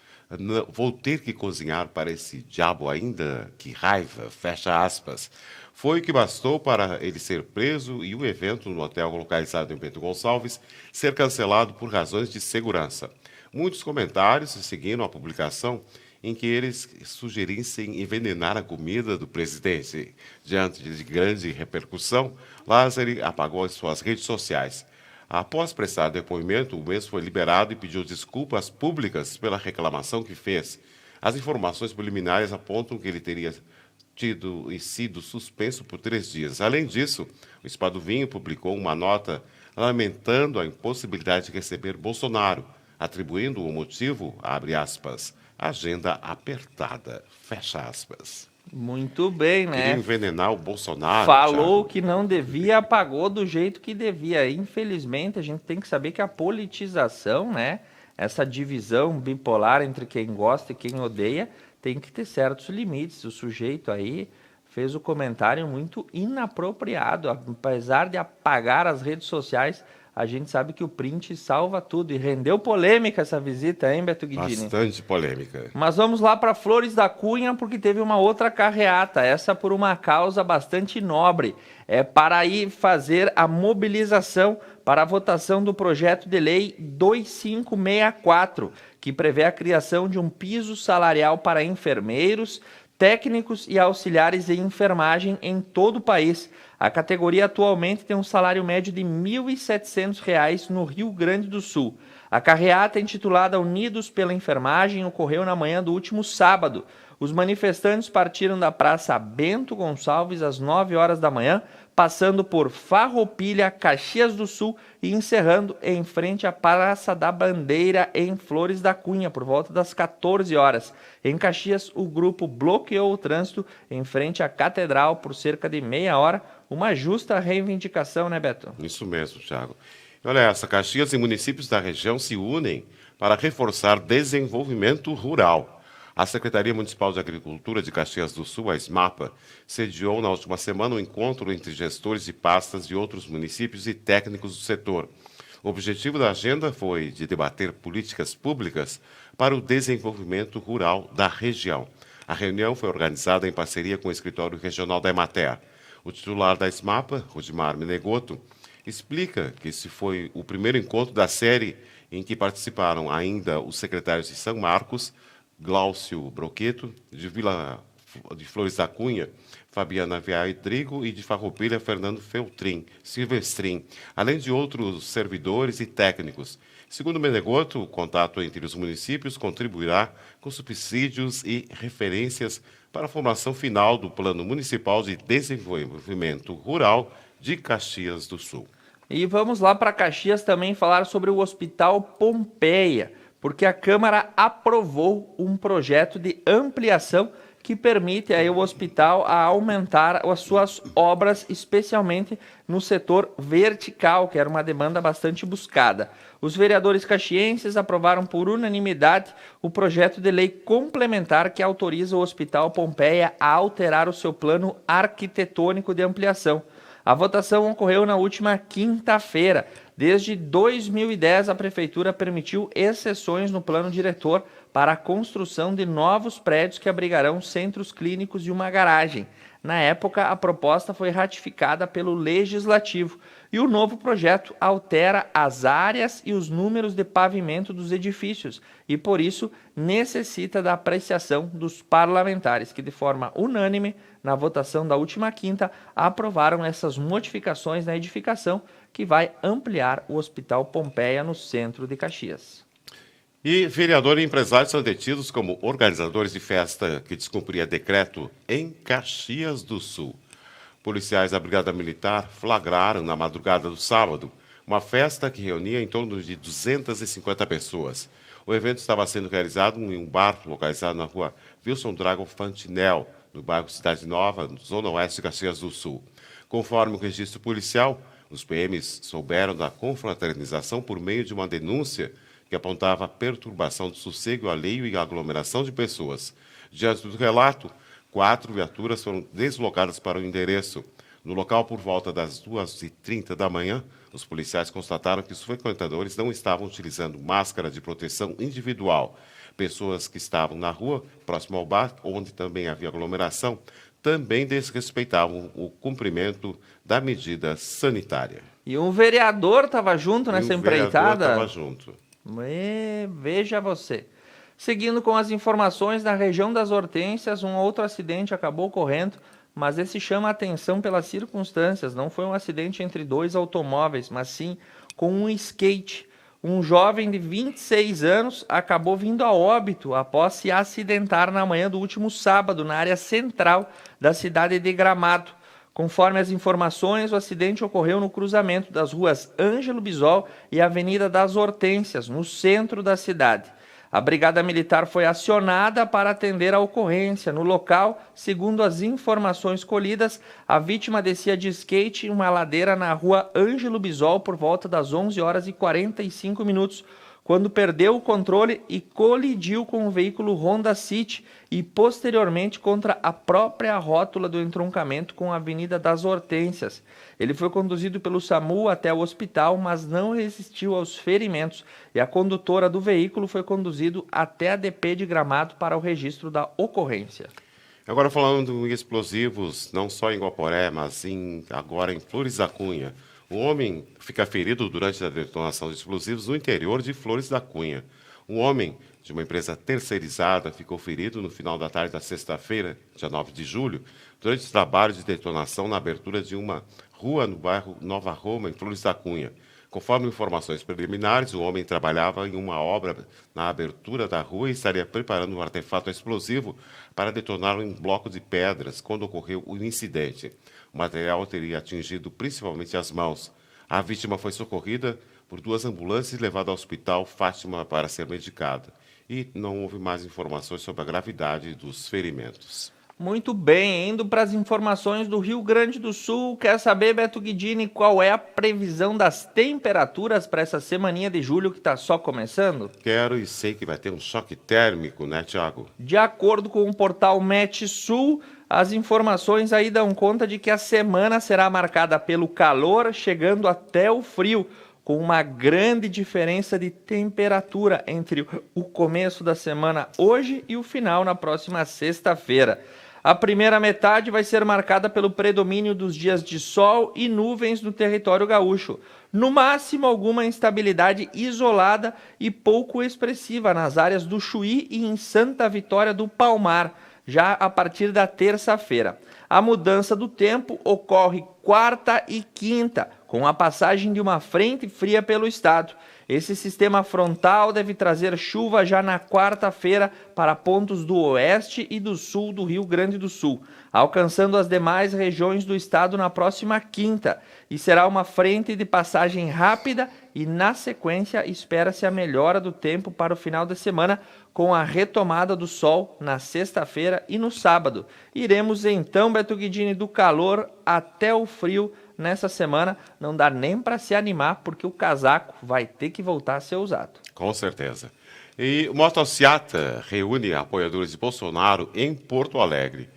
vou ter que cozinhar para esse diabo ainda, que raiva, fecha aspas. Foi o que bastou para ele ser preso e o evento no hotel localizado em Bento Gonçalves ser cancelado por razões de segurança. Muitos comentários seguiram a publicação em que eles sugerissem envenenar a comida do presidente. Diante de grande repercussão, Lázari apagou as suas redes sociais. Após prestar depoimento, o mesmo foi liberado e pediu desculpas públicas pela reclamação que fez. As informações preliminares apontam que ele teria tido e sido suspenso por 3 dias. Além disso, o Spa do Vinho publicou uma nota lamentando a impossibilidade de receber Bolsonaro, atribuindo o motivo, abre aspas, agenda apertada, fecha aspas. Muito bem, né? Queria envenenar o Bolsonaro. Falou Thiago. que não devia, apagou do jeito que devia. Infelizmente, a gente tem que saber que a politização, né? Essa divisão bipolar entre quem gosta e quem odeia, tem que ter certos limites. O sujeito aí fez o comentário muito inapropriado. Apesar de apagar as redes sociais, a gente sabe que o print salva tudo. E rendeu polêmica essa visita, hein, Beto Guidini? Bastante polêmica. Mas vamos lá para Flores da Cunha, porque teve uma outra carreata, essa por uma causa bastante nobre. É para ir fazer a mobilização para a votação do projeto de lei 2564, que prevê a criação de um piso salarial para enfermeiros, técnicos e auxiliares de enfermagem em todo o país. A categoria atualmente tem um salário médio de R$ 1.700 no Rio Grande do Sul. A carreata, intitulada Unidos pela Enfermagem, ocorreu na manhã do último sábado. Os manifestantes partiram da Praça Bento Gonçalves às 9 horas da manhã, passando por Farroupilha, Caxias do Sul e encerrando em frente à Praça da Bandeira, em Flores da Cunha, por volta das 14 horas. Em Caxias, o grupo bloqueou o trânsito em frente à Catedral por cerca de meia hora. Uma justa reivindicação, né, Beto? Isso mesmo, Thiago. Olha essa, Caxias e municípios da região se unem para reforçar desenvolvimento rural. A Secretaria Municipal de Agricultura de Caxias do Sul, a SMAPA, sediou na última semana um encontro entre gestores de pastas de outros municípios e técnicos do setor. O objetivo da agenda foi de debater políticas públicas para o desenvolvimento rural da região. A reunião foi organizada em parceria com o Escritório Regional da Emater. O titular da SMAPA, Rudimar Menegoto, explica que esse foi o primeiro encontro da série em que participaram ainda os secretários de São Marcos, Glaucio Broqueto, de Flores da Cunha, Fabiana Viadrigo e de Farroupilha, Fernando Silvestrin, além de outros servidores e técnicos. Segundo Menegoto, o contato entre os municípios contribuirá com subsídios e referências para a formação final do Plano Municipal de Desenvolvimento Rural de Caxias do Sul. E vamos lá para Caxias também falar sobre o Hospital Pompeia, porque a Câmara aprovou um projeto de ampliação que permite aí o hospital a aumentar as suas obras, especialmente no setor vertical, que era uma demanda bastante buscada. Os vereadores caxienses aprovaram por unanimidade o projeto de lei complementar que autoriza o Hospital Pompeia a alterar o seu plano arquitetônico de ampliação. A votação ocorreu na última quinta-feira. Desde 2010, a Prefeitura permitiu exceções no plano diretor para a construção de novos prédios que abrigarão centros clínicos e uma garagem. Na época, a proposta foi ratificada pelo Legislativo e o novo projeto altera as áreas e os números de pavimento dos edifícios e, por isso, necessita da apreciação dos parlamentares, que de forma unânime, na votação da última quinta, aprovaram essas modificações na edificação que vai ampliar o Hospital Pompeia no centro de Caxias. E vereador e empresários são detidos como organizadores de festa que descumpria decreto em Caxias do Sul. Policiais da Brigada Militar flagraram na madrugada do sábado uma festa que reunia em torno de 250 pessoas. O evento estava sendo realizado em um bar localizado na rua Wilson Drago Fantinel, no bairro Cidade Nova, zona oeste de Caxias do Sul. Conforme o registro policial, os PMs souberam da confraternização por meio de uma denúncia que apontava perturbação do sossego alheio e aglomeração de pessoas. Diante do relato, 4 viaturas foram deslocadas para o endereço. No local, por volta das 2h30 da manhã, os policiais constataram que os frequentadores não estavam utilizando máscara de proteção individual. Pessoas que estavam na rua, próximo ao bar, onde também havia aglomeração, também desrespeitavam o cumprimento da medida sanitária. E um vereador estava junto nessa empreitada? Estava junto. Veja você. Seguindo com as informações, na região das Hortênsias, um outro acidente acabou ocorrendo, mas esse chama a atenção pelas circunstâncias. Não foi um acidente entre 2 automóveis, mas sim com um skate. Um jovem de 26 anos acabou vindo a óbito após se acidentar na manhã do último sábado, na área central da cidade de Gramado. Conforme as informações, o acidente ocorreu no cruzamento das ruas Ângelo Bisol e Avenida das Hortênsias, no centro da cidade. A Brigada Militar foi acionada para atender a ocorrência. No local, segundo as informações colhidas, a vítima descia de skate em uma ladeira na rua Ângelo Bisol por volta das 11h45, quando perdeu o controle e colidiu com o veículo Honda City e, posteriormente, contra a própria rótula do entroncamento com a Avenida das Hortênsias. Ele foi conduzido pelo SAMU até o hospital, mas não resistiu aos ferimentos, e a condutora do veículo foi conduzida até a DP de Gramado para o registro da ocorrência. Agora falando em explosivos, não só em Guaporé, mas agora em Flores da Cunha. Um homem fica ferido durante a detonação de explosivos no interior de Flores da Cunha. Um homem de uma empresa terceirizada ficou ferido no final da tarde da sexta-feira, dia 9 de julho, durante os trabalhos de detonação na abertura de uma rua no bairro Nova Roma, em Flores da Cunha. Conforme informações preliminares, o homem trabalhava em uma obra na abertura da rua e estaria preparando um artefato explosivo para detonar um bloco de pedras quando ocorreu o incidente. O material teria atingido principalmente as mãos. A vítima foi socorrida por 2 ambulâncias e levada ao hospital Fátima para ser medicada. E não houve mais informações sobre a gravidade dos ferimentos. Muito bem, indo para as informações do Rio Grande do Sul, quer saber, Beto Guidini, qual é a previsão das temperaturas para essa semaninha de julho que está só começando? Quero e sei que vai ter um choque térmico, né, Thiago? De acordo com o portal MetSul, as informações aí dão conta de que a semana será marcada pelo calor, chegando até o frio, com uma grande diferença de temperatura entre o começo da semana hoje e o final na próxima sexta-feira. A primeira metade vai ser marcada pelo predomínio dos dias de sol e nuvens no território gaúcho. No máximo, alguma instabilidade isolada e pouco expressiva nas áreas do Chuí e em Santa Vitória do Palmar, já a partir da terça-feira. A mudança do tempo ocorre quarta e quinta, com a passagem de uma frente fria pelo estado. Esse sistema frontal deve trazer chuva já na quarta-feira para pontos do oeste e do sul do Rio Grande do Sul, alcançando as demais regiões do estado na próxima quinta. E será uma frente de passagem rápida e, na sequência, espera-se a melhora do tempo para o final da semana, com a retomada do sol na sexta-feira e no sábado. Iremos então, Beto Guidini, do calor até o frio nessa semana. Não dá nem para se animar, porque o casaco vai ter que voltar a ser usado. Com certeza. E o Motociata reúne apoiadores de Bolsonaro em Porto Alegre.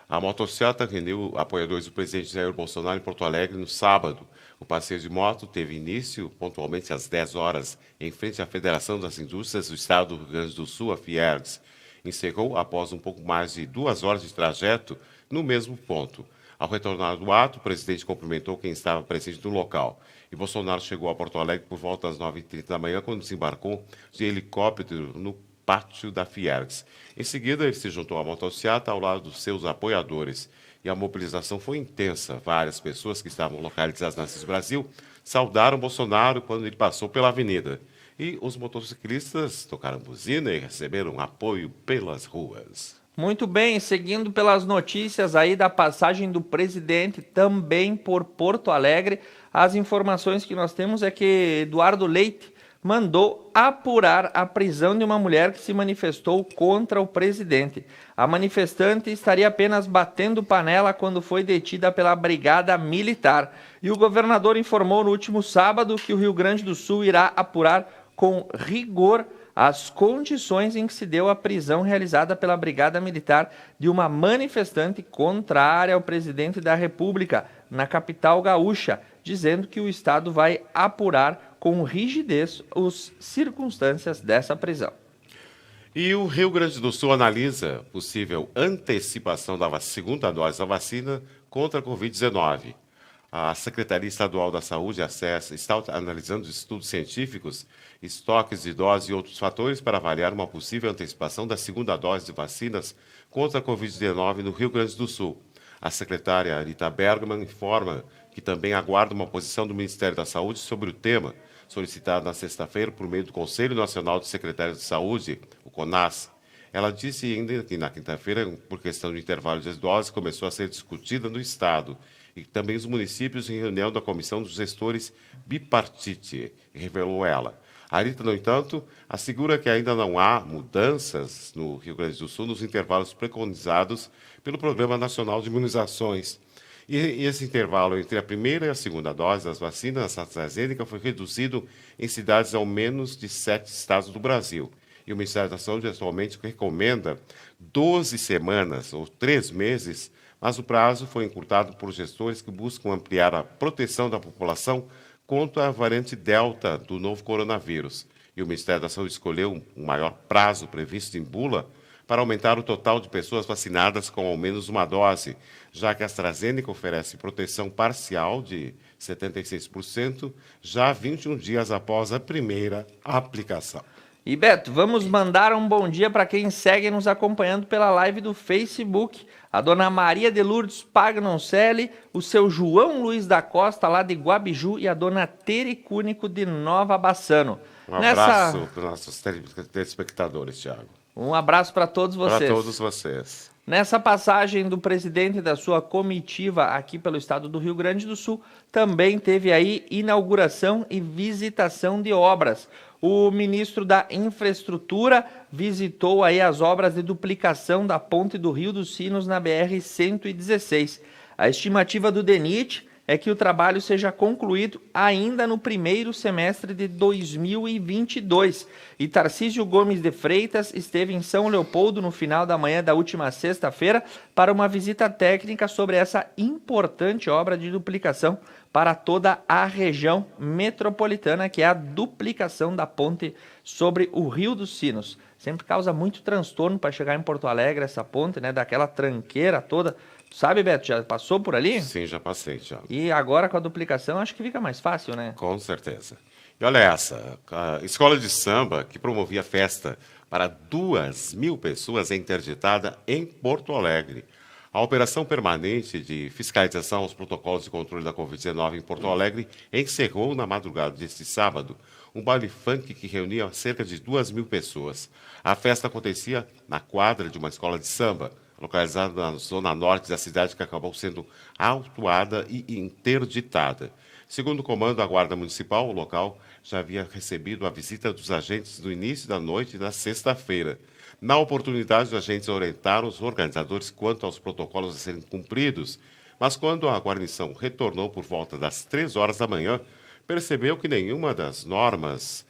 A Motociata reuniu apoiadores do presidente Jair Bolsonaro em Porto Alegre no sábado. O passeio de moto teve início pontualmente às 10 horas, em frente à Federação das Indústrias do Estado do Rio Grande do Sul, a Fiergs. encerrou após um pouco mais de 2 horas de trajeto no mesmo ponto. Ao retornar do ato, o presidente cumprimentou quem estava presente no local. E Bolsonaro chegou a Porto Alegre por volta das 9h30 da manhã, quando desembarcou de helicóptero no pátio da Fiergs. Em seguida, ele se juntou à motociata ao lado dos seus apoiadores. E a mobilização foi intensa. Várias pessoas que estavam localizadas na Assis Brasil saudaram Bolsonaro quando ele passou pela avenida. E os motociclistas tocaram buzina e receberam apoio pelas ruas. Muito bem, seguindo pelas notícias aí da passagem do presidente também por Porto Alegre, as informações que nós temos é que Eduardo Leite mandou apurar a prisão de uma mulher que se manifestou contra o presidente. A manifestante estaria apenas batendo panela quando foi detida pela Brigada Militar. E o governador informou no último sábado que o Rio Grande do Sul irá apurar com rigor as condições em que se deu a prisão realizada pela Brigada Militar de uma manifestante contrária ao presidente da República na capital gaúcha, dizendo que o Estado vai apurar com rigidez as circunstâncias dessa prisão. E o Rio Grande do Sul analisa possível antecipação da segunda dose da vacina contra a Covid-19. A Secretaria Estadual da Saúde, a SES, está analisando estudos científicos, estoques de doses e outros fatores para avaliar uma possível antecipação da segunda dose de vacinas contra a Covid-19 no Rio Grande do Sul. A secretária Rita Bergman informa que também aguarda uma posição do Ministério da Saúde sobre o tema, solicitado na sexta-feira por meio do Conselho Nacional de Secretários de Saúde, o CONAS. Ela disse ainda que na quinta-feira, por questão de intervalo de doses, começou a ser discutida no Estado e também os municípios em reunião da Comissão dos Gestores Bipartite, revelou ela. A Rita, no entanto, assegura que ainda não há mudanças no Rio Grande do Sul nos intervalos preconizados pelo Programa Nacional de Imunizações. E esse intervalo entre a primeira e a segunda dose das vacinas AstraZeneca foi reduzido em cidades ao menos de 7 estados do Brasil. E o Ministério da Saúde atualmente recomenda 12 semanas ou 3 meses, mas o prazo foi encurtado por gestores que buscam ampliar a proteção da população contra a variante Delta do novo coronavírus. E o Ministério da Saúde escolheu um maior prazo previsto em bula para aumentar o total de pessoas vacinadas com ao menos uma dose, já que a AstraZeneca oferece proteção parcial de 76%, já 21 dias após a primeira aplicação. E Beto, vamos mandar um bom dia para quem segue nos acompanhando pela live do Facebook. A dona Maria de Lourdes Pagnoncelli, o seu João Luiz da Costa, lá de Guabiju, e a dona Tere Cúnico, de Nova Bassano. Um abraço para os nossos telespectadores, Thiago. Um abraço para todos vocês. Para todos vocês. Nessa passagem do presidente da sua comitiva aqui pelo estado do Rio Grande do Sul, também teve aí inauguração e visitação de obras. O ministro da Infraestrutura visitou aí as obras de duplicação da ponte do Rio dos Sinos na BR-116. A estimativa do DENIT é que o trabalho seja concluído ainda no primeiro semestre de 2022. E Tarcísio Gomes de Freitas esteve em São Leopoldo no final da manhã da última sexta-feira para uma visita técnica sobre essa importante obra de duplicação para toda a região metropolitana, que é a duplicação da ponte sobre o Rio dos Sinos. Sempre causa muito transtorno para chegar em Porto Alegre essa ponte, né? Daquela tranqueira toda. Sabe, Beto, já passou por ali? Sim, já passei, já. E agora com a duplicação acho que fica mais fácil, né? Com certeza. E olha essa, a escola de samba que promovia festa para 2.000 pessoas é interditada em Porto Alegre. A operação permanente de fiscalização aos protocolos de controle da Covid-19 em Porto Alegre encerrou na madrugada deste sábado um baile funk que reunia cerca de 2.000 pessoas. A festa acontecia na quadra de uma escola de samba, localizada na zona norte da cidade, que acabou sendo autuada e interditada. Segundo o comando da Guarda Municipal, o local já havia recebido a visita dos agentes no início da noite na sexta-feira. Na oportunidade, os agentes orientaram os organizadores quanto aos protocolos a serem cumpridos, mas quando a guarnição retornou por volta das 3 horas da manhã, percebeu que nenhuma das normas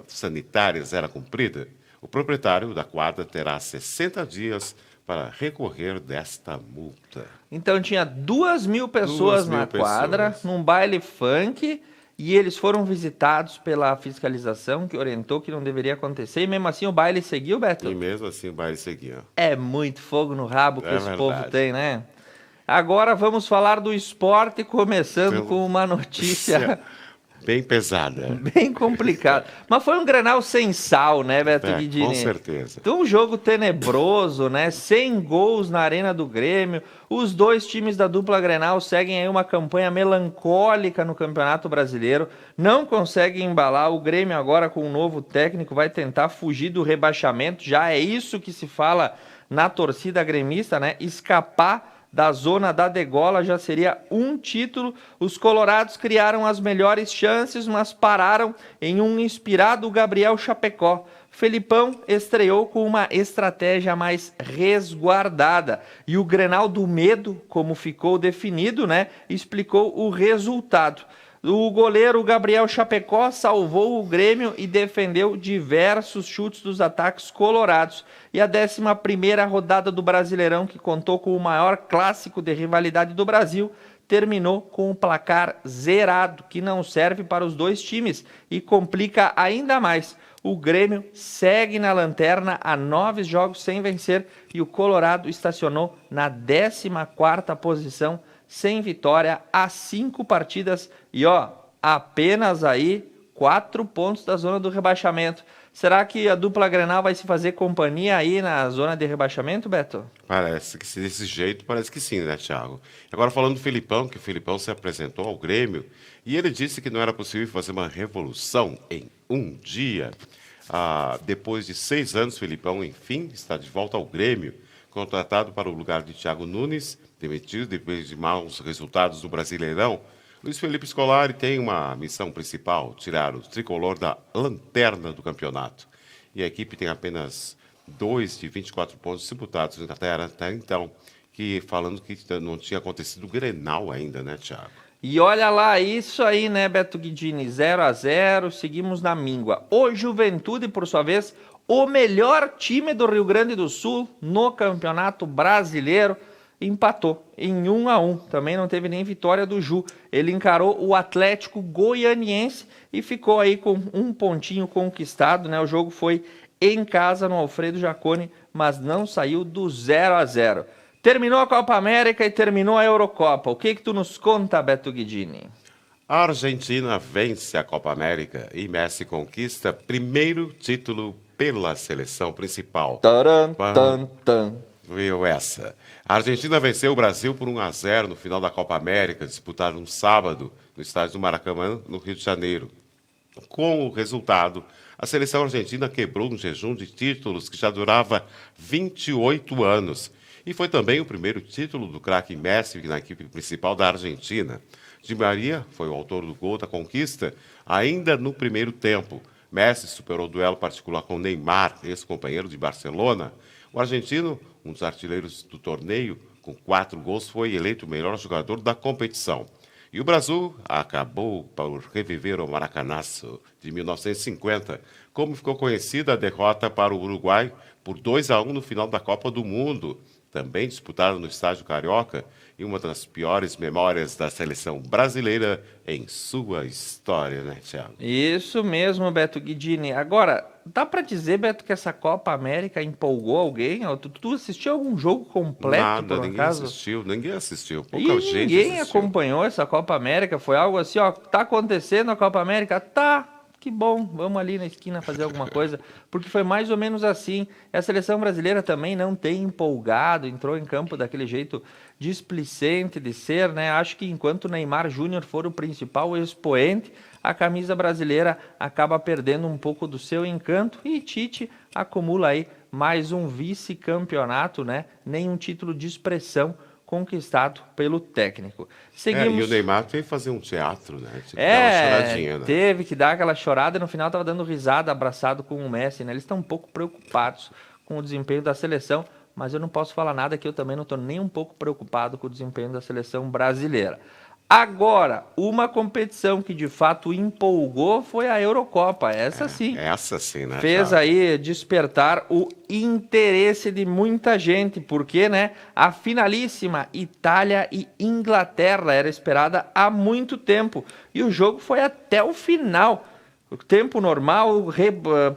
sanitárias era cumprida. O proprietário da quadra terá 60 dias para recorrer desta multa. Então tinha 2.000 pessoas na quadra, num baile funk, e eles foram visitados pela fiscalização que orientou que não deveria acontecer, e mesmo assim o baile seguiu, Beto? E mesmo assim o baile seguia. É muito fogo no rabo que É esse verdade. povo tem, né? Agora vamos falar do esporte, começando com uma notícia Bem pesada. bem complicada. Mas foi um Grenal sem sal, né, Beto Guidini? Com certeza. Então, um jogo tenebroso, né? 100 gols na Arena do Grêmio. Os dois times da dupla Grenal seguem aí uma campanha melancólica no Campeonato Brasileiro. Não conseguem embalar. O Grêmio agora com um novo técnico vai tentar fugir do rebaixamento. Já é isso que se fala na torcida gremista, né? Escapar da zona da degola já seria um título. Os colorados criaram as melhores chances, mas pararam em um inspirado Gabriel Chapecó. Felipão estreou com uma estratégia mais resguardada. E o Grenal do medo, como ficou definido, né, explicou o resultado. O goleiro Gabriel Chapecó salvou o Grêmio e defendeu diversos chutes dos ataques colorados. E a 11ª rodada do Brasileirão, que contou com o maior clássico de rivalidade do Brasil, terminou com o placar zerado, que não serve para os dois times e complica ainda mais. O Grêmio segue na lanterna a 9 jogos sem vencer e o Colorado estacionou na 14ª posição, sem vitória há 5 partidas e apenas aí 4 pontos da zona do rebaixamento. Será que a dupla Grenal vai se fazer companhia aí na zona de rebaixamento, Beto? Parece que desse jeito, parece que sim, né, Thiago? Agora falando do Felipão, que o Felipão se apresentou ao Grêmio e ele disse que não era possível fazer uma revolução em um dia. Depois de 6 anos, Felipão, enfim, está de volta ao Grêmio, contratado para o lugar de Thiago Nunes, demitido depois de maus resultados do Brasileirão. Luiz Felipe Scolari tem uma missão principal, tirar o tricolor da lanterna do campeonato. E a equipe tem apenas 2 de 24 pontos disputados até então, falando que não tinha acontecido o Grenal ainda, né, Thiago? E olha lá, isso aí, né, Beto Guidini, 0-0, seguimos na míngua. O Juventude, por sua vez, o melhor time do Rio Grande do Sul no Campeonato Brasileiro, empatou em 1-1, também não teve nem vitória do Ju. Ele encarou o Atlético Goianiense e ficou aí com um pontinho conquistado, né? O jogo foi em casa no Alfredo Jaconi, mas não saiu do 0-0. Terminou a Copa América e terminou a Eurocopa. O que tu nos conta, Beto Guidini? A Argentina vence a Copa América e Messi conquista primeiro título pela seleção principal. Taran, tan, tan. Viu essa? A Argentina venceu o Brasil por 1-0 no final da Copa América, disputado no sábado no estádio do Maracanã, no Rio de Janeiro. Com o resultado, a seleção argentina quebrou um jejum de títulos que já durava 28 anos. E foi também o primeiro título do craque Messi na equipe principal da Argentina. Di Maria foi o autor do gol da conquista ainda no primeiro tempo. Messi superou o duelo particular com Neymar, ex-companheiro de Barcelona. O argentino, um dos artilheiros do torneio, com 4 gols, foi eleito o melhor jogador da competição. E o Brasil acabou por reviver o Maracanazo de 1950, como ficou conhecida a derrota para o Uruguai por 2-1 no final da Copa do Mundo, também disputada no estádio Carioca, e uma das piores memórias da seleção brasileira em sua história, né, Thiago? Isso mesmo, Beto Guidini. Agora, dá pra dizer, Beto, que essa Copa América empolgou alguém? Tu assistiu algum jogo completo, Nada, por ninguém acaso? assistiu. Pouca E gente ninguém assistiu. acompanhou essa Copa América? Foi algo assim, tá acontecendo a Copa América? Tá, que bom, vamos ali na esquina fazer alguma coisa, porque foi mais ou menos assim. A seleção brasileira também não tem empolgado, entrou em campo daquele jeito displicente de ser, né? Acho que enquanto o Neymar Júnior for o principal expoente, a camisa brasileira acaba perdendo um pouco do seu encanto e Tite acumula aí mais um vice-campeonato, né? Nenhum título de expressão conquistado pelo técnico. Seguimos... E o Neymar teve que fazer um teatro, né? Tinha que dar uma choradinha, né? Teve que dar aquela chorada e no final estava dando risada, abraçado com o Messi, né? Eles estão um pouco preocupados com o desempenho da seleção, mas eu não posso falar nada que eu também não estou nem um pouco preocupado com o desempenho da seleção brasileira. Agora, uma competição que de fato empolgou foi a Eurocopa. Essa sim. Essa sim, né? Fez aí despertar o interesse de muita gente, porque, né, a finalíssima Itália e Inglaterra era esperada há muito tempo. E o jogo foi até o final. O tempo normal,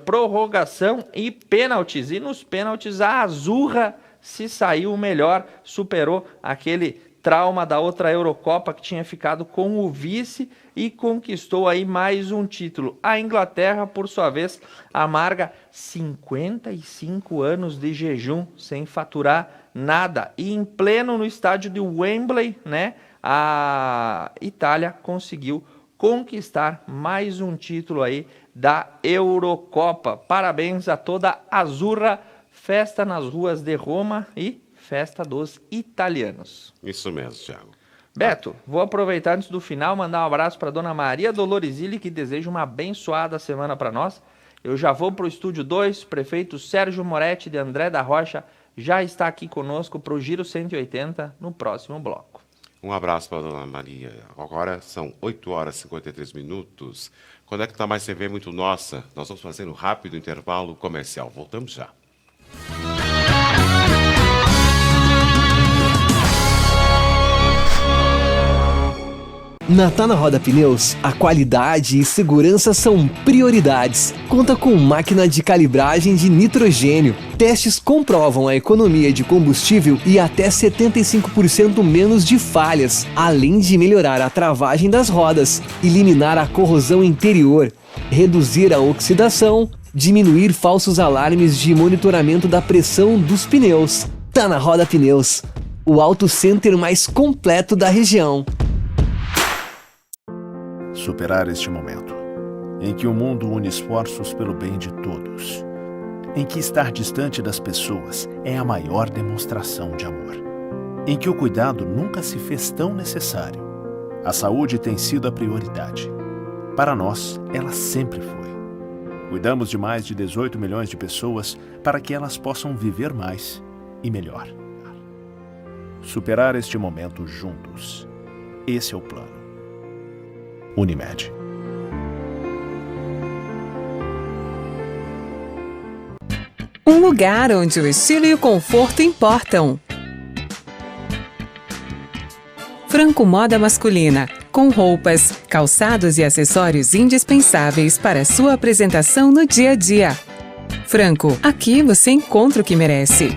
prorrogação e pênaltis. E nos pênaltis a Azurra se saiu melhor, superou aquele trauma da outra Eurocopa que tinha ficado com o vice e conquistou aí mais um título. A Inglaterra, por sua vez, amarga 55 anos de jejum sem faturar nada. E em pleno no estádio de Wembley, né, a Itália conseguiu conquistar mais um título aí da Eurocopa. Parabéns a toda a Azurra, festa nas ruas de Roma e festa dos italianos. Isso mesmo, Thiago. Beto, vou aproveitar antes do final, mandar um abraço para dona Maria Doloresile, que deseja uma abençoada semana para nós. Eu já vou para o Estúdio 2, prefeito Sérgio Moretti de André da Rocha já está aqui conosco para o Giro 180 no próximo bloco. Um abraço para a dona Maria. Agora são 8 horas e 53 minutos. Conecta Mais TV muito nossa. Nós vamos fazer um rápido intervalo comercial. Voltamos já. Na Tá na Roda Pneus, a qualidade e segurança são prioridades. Conta com máquina de calibragem de nitrogênio. Testes comprovam a economia de combustível e até 75% menos de falhas, além de melhorar a travagem das rodas, eliminar a corrosão interior, reduzir a oxidação, diminuir falsos alarmes de monitoramento da pressão dos pneus. Tá na Roda Pneus, o auto center mais completo da região. Superar este momento, em que o mundo une esforços pelo bem de todos, em que estar distante das pessoas é a maior demonstração de amor, em que o cuidado nunca se fez tão necessário. A saúde tem sido a prioridade. Para nós, ela sempre foi. Cuidamos de mais de 18 milhões de pessoas para que elas possam viver mais e melhor. Superar este momento juntos. Esse é o plano. Unimed. Um lugar onde o estilo e o conforto importam. Franco Moda Masculina, com roupas, calçados e acessórios indispensáveis para sua apresentação no dia a dia. Franco, aqui você encontra o que merece.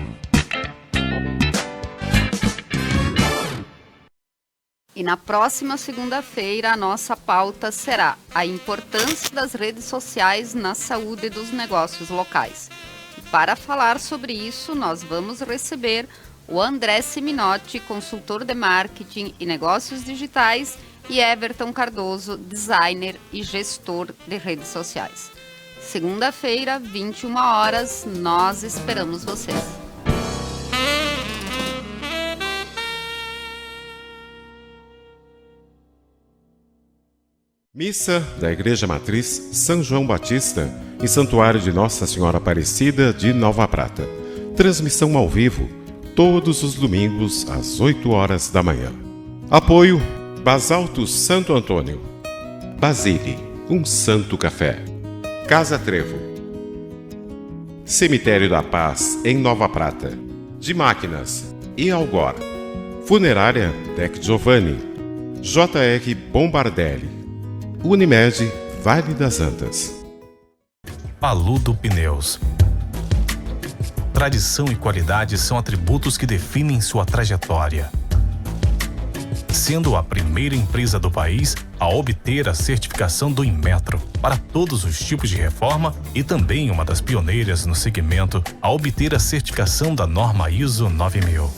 E na próxima segunda-feira, a nossa pauta será a importância das redes sociais na saúde dos negócios locais. E para falar sobre isso, nós vamos receber o André Seminotti, consultor de marketing e negócios digitais, e Everton Cardoso, designer e gestor de redes sociais. Segunda-feira, 21 horas, nós esperamos vocês. Missa da Igreja Matriz São João Batista, em Santuário de Nossa Senhora Aparecida de Nova Prata. Transmissão ao vivo, todos os domingos às 8 horas da manhã. Apoio Basalto Santo Antônio, Basile, um santo café. Casa Trevo, Cemitério da Paz em Nova Prata, de Máquinas e Algor, Funerária Dec Giovanni, JR Bombardelli, Unimed Vale das Antas. Paludo Pneus. Tradição e qualidade são atributos que definem sua trajetória. Sendo a primeira empresa do país a obter a certificação do Inmetro para todos os tipos de reforma e também uma das pioneiras no segmento a obter a certificação da norma ISO 9000.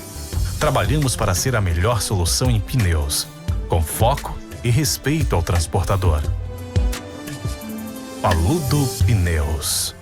Trabalhamos para ser a melhor solução em pneus, com foco e respeito ao transportador. Paludo Pneus.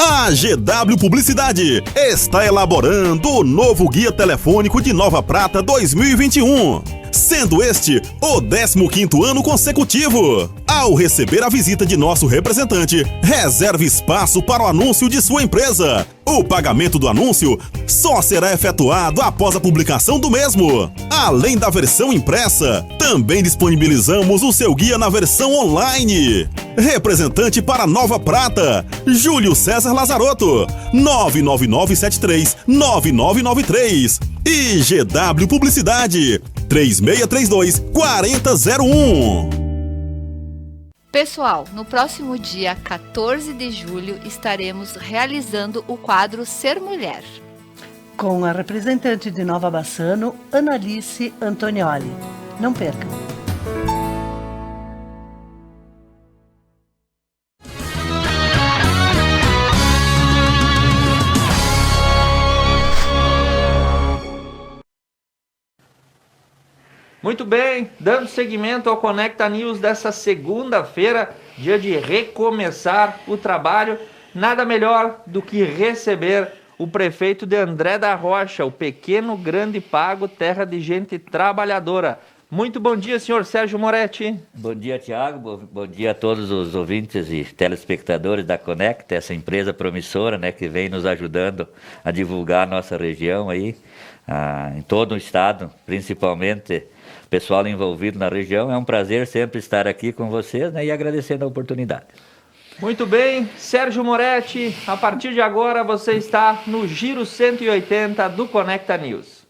A GW Publicidade está elaborando o novo Guia Telefônico de Nova Prata 2021, sendo este o 15º ano consecutivo. Ao receber a visita de nosso representante, reserve espaço para o anúncio de sua empresa. O pagamento do anúncio só será efetuado após a publicação do mesmo. Além da versão impressa, também disponibilizamos o seu guia na versão online. Representante para Nova Prata, Júlio César Lazarotto, 99973-9993. E GW Publicidade, 3632-4001. Pessoal, no próximo dia 14 de julho estaremos realizando o quadro Ser Mulher. Com a representante de Nova Bassano, Analice Antonioli. Não percam! Muito bem, dando seguimento ao Conecta News dessa segunda-feira, dia de recomeçar o trabalho, nada melhor do que receber o prefeito de André da Rocha, o pequeno grande pago, terra de gente trabalhadora. Muito bom dia, senhor Sérgio Moretti. Bom dia, Tiago. Bom dia a todos os ouvintes e telespectadores da Conecta, essa empresa promissora, né, que vem nos ajudando a divulgar a nossa região aí, em todo o estado, principalmente o pessoal envolvido na região. É um prazer sempre estar aqui com vocês, né, e agradecendo a oportunidade. Muito bem, Sérgio Moretti, a partir de agora você está no Giro 180 do Conecta News.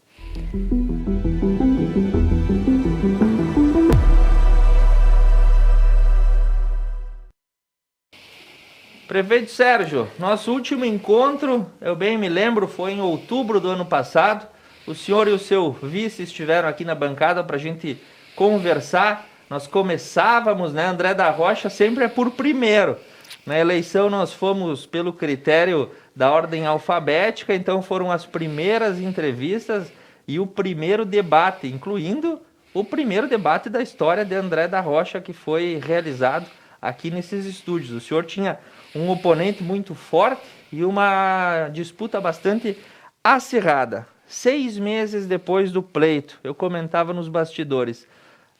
Prefeito Sérgio, nosso último encontro, eu bem me lembro, foi em outubro do ano passado. O senhor e o seu vice estiveram aqui na bancada para a gente conversar. Nós começávamos, né? André da Rocha sempre é por primeiro. Na eleição nós fomos pelo critério da ordem alfabética, então foram as primeiras entrevistas e o primeiro debate, incluindo o primeiro debate da história de André da Rocha, que foi realizado aqui nesses estúdios. O senhor tinha um oponente muito forte e uma disputa bastante acirrada. 6 meses depois do pleito, eu comentava nos bastidores,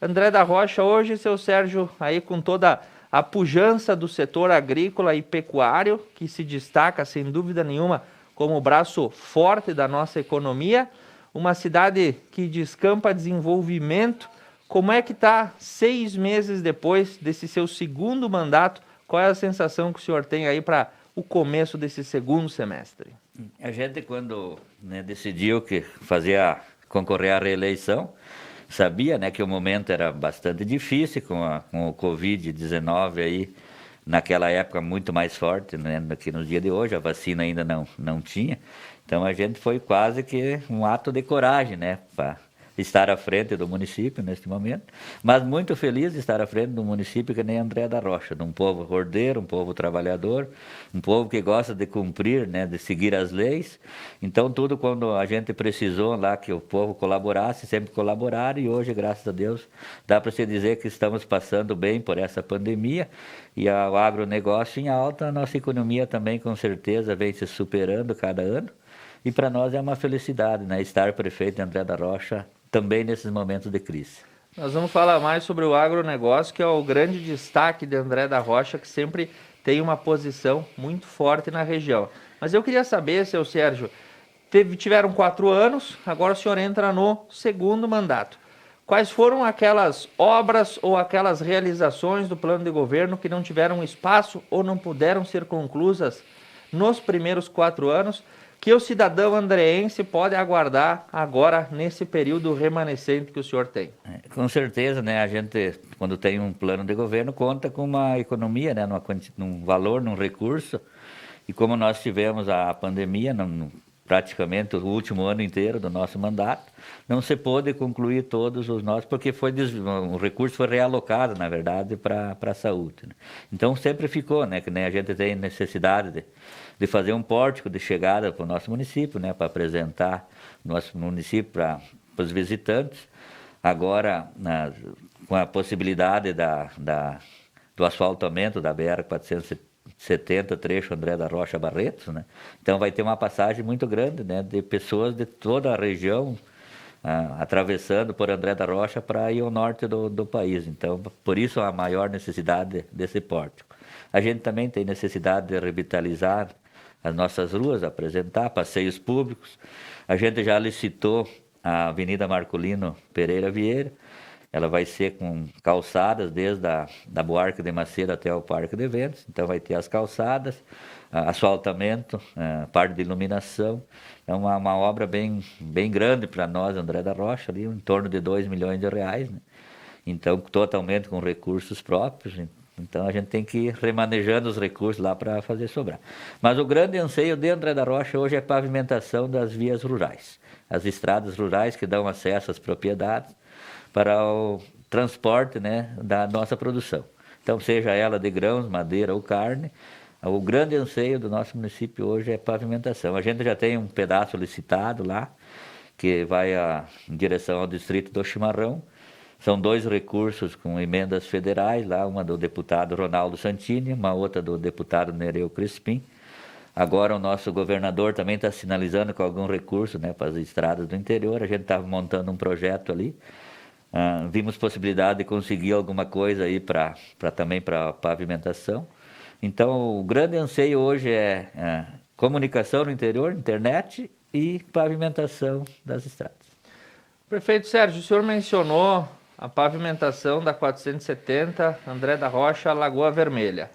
André da Rocha hoje, seu Sérgio, aí com toda a pujança do setor agrícola e pecuário, que se destaca sem dúvida nenhuma como o braço forte da nossa economia, uma cidade que descampa desenvolvimento. Como é que está 6 meses depois desse seu segundo mandato? Qual é a sensação que o senhor tem aí para o começo desse segundo semestre? A gente, quando, né, decidiu que concorrer à reeleição, sabia, né, que o momento era bastante difícil com o Covid-19 aí, naquela época muito mais forte, né, do que nos dias de hoje. A vacina ainda não tinha. Então a gente foi quase que um ato de coragem, né, para estar à frente do município neste momento, mas muito feliz de estar à frente de um município que nem André da Rocha, de um povo ordeiro, um povo trabalhador, um povo que gosta de cumprir, né, de seguir as leis. Então tudo, quando a gente precisou lá que o povo colaborasse, sempre colaboraram, e hoje, graças a Deus, dá para se dizer que estamos passando bem por essa pandemia, e o agronegócio em alta, a nossa economia também com certeza vem se superando cada ano, e para nós é uma felicidade, né, estar prefeito de André da Rocha também nesses momentos de crise. Nós vamos falar mais sobre o agronegócio, que é o grande destaque de André da Rocha, que sempre tem uma posição muito forte na região. Mas eu queria saber, seu Sérgio, tiveram 4 anos, agora o senhor entra no segundo mandato. Quais foram aquelas obras ou aquelas realizações do plano de governo que não tiveram espaço ou não puderam ser conclusas nos primeiros 4 anos, que o cidadão andreense pode aguardar agora nesse período remanescente que o senhor tem? Com certeza, né? A gente, quando tem um plano de governo, conta com uma economia, né? Num valor, num recurso. E como nós tivemos a pandemia, praticamente o último ano inteiro do nosso mandato, não se pôde concluir todos os nossos, porque o recurso foi realocado, na verdade, para a saúde, né? Então sempre ficou, né? Que nem a gente tem necessidade de fazer um pórtico de chegada para o nosso município, né, para apresentar nosso município para os visitantes. Agora, com a possibilidade do asfaltamento da BR-470, trecho André da Rocha Barretos, né, então vai ter uma passagem muito grande, né, de pessoas de toda a região, atravessando por André da Rocha para ir ao norte do país. Então, por isso a maior necessidade desse pórtico. A gente também tem necessidade de revitalizar as nossas ruas, apresentar passeios públicos. A gente já licitou a Avenida Marcolino Pereira Vieira. Ela vai ser com calçadas desde da Buarque de Macedo até o Parque de Eventos. Então vai ter as calçadas, asfaltamento, parte de iluminação. É uma obra bem grande para nós, André da Rocha, ali, em torno de R$2 milhões, né? Então, totalmente com recursos próprios. Então, a gente tem que ir remanejando os recursos lá para fazer sobrar. Mas o grande anseio de André da Rocha hoje é a pavimentação das vias rurais. As estradas rurais que dão acesso às propriedades para o transporte, né, da nossa produção. Então, seja ela de grãos, madeira ou carne, o grande anseio do nosso município hoje é pavimentação. A gente já tem um pedaço licitado lá, que vai em direção ao distrito do Chimarrão. São 2 recursos com emendas federais, lá uma do deputado Ronaldo Santini, uma outra do deputado Nereu Crispim. Agora o nosso governador também está sinalizando com algum recurso, né, para as estradas do interior. A gente estava montando um projeto ali. Vimos possibilidade de conseguir alguma coisa aí também para pavimentação. Então, o grande anseio hoje é comunicação no interior, internet e pavimentação das estradas. Prefeito Sérgio, o senhor mencionou a pavimentação da 470 André da Rocha, Lagoa Vermelha.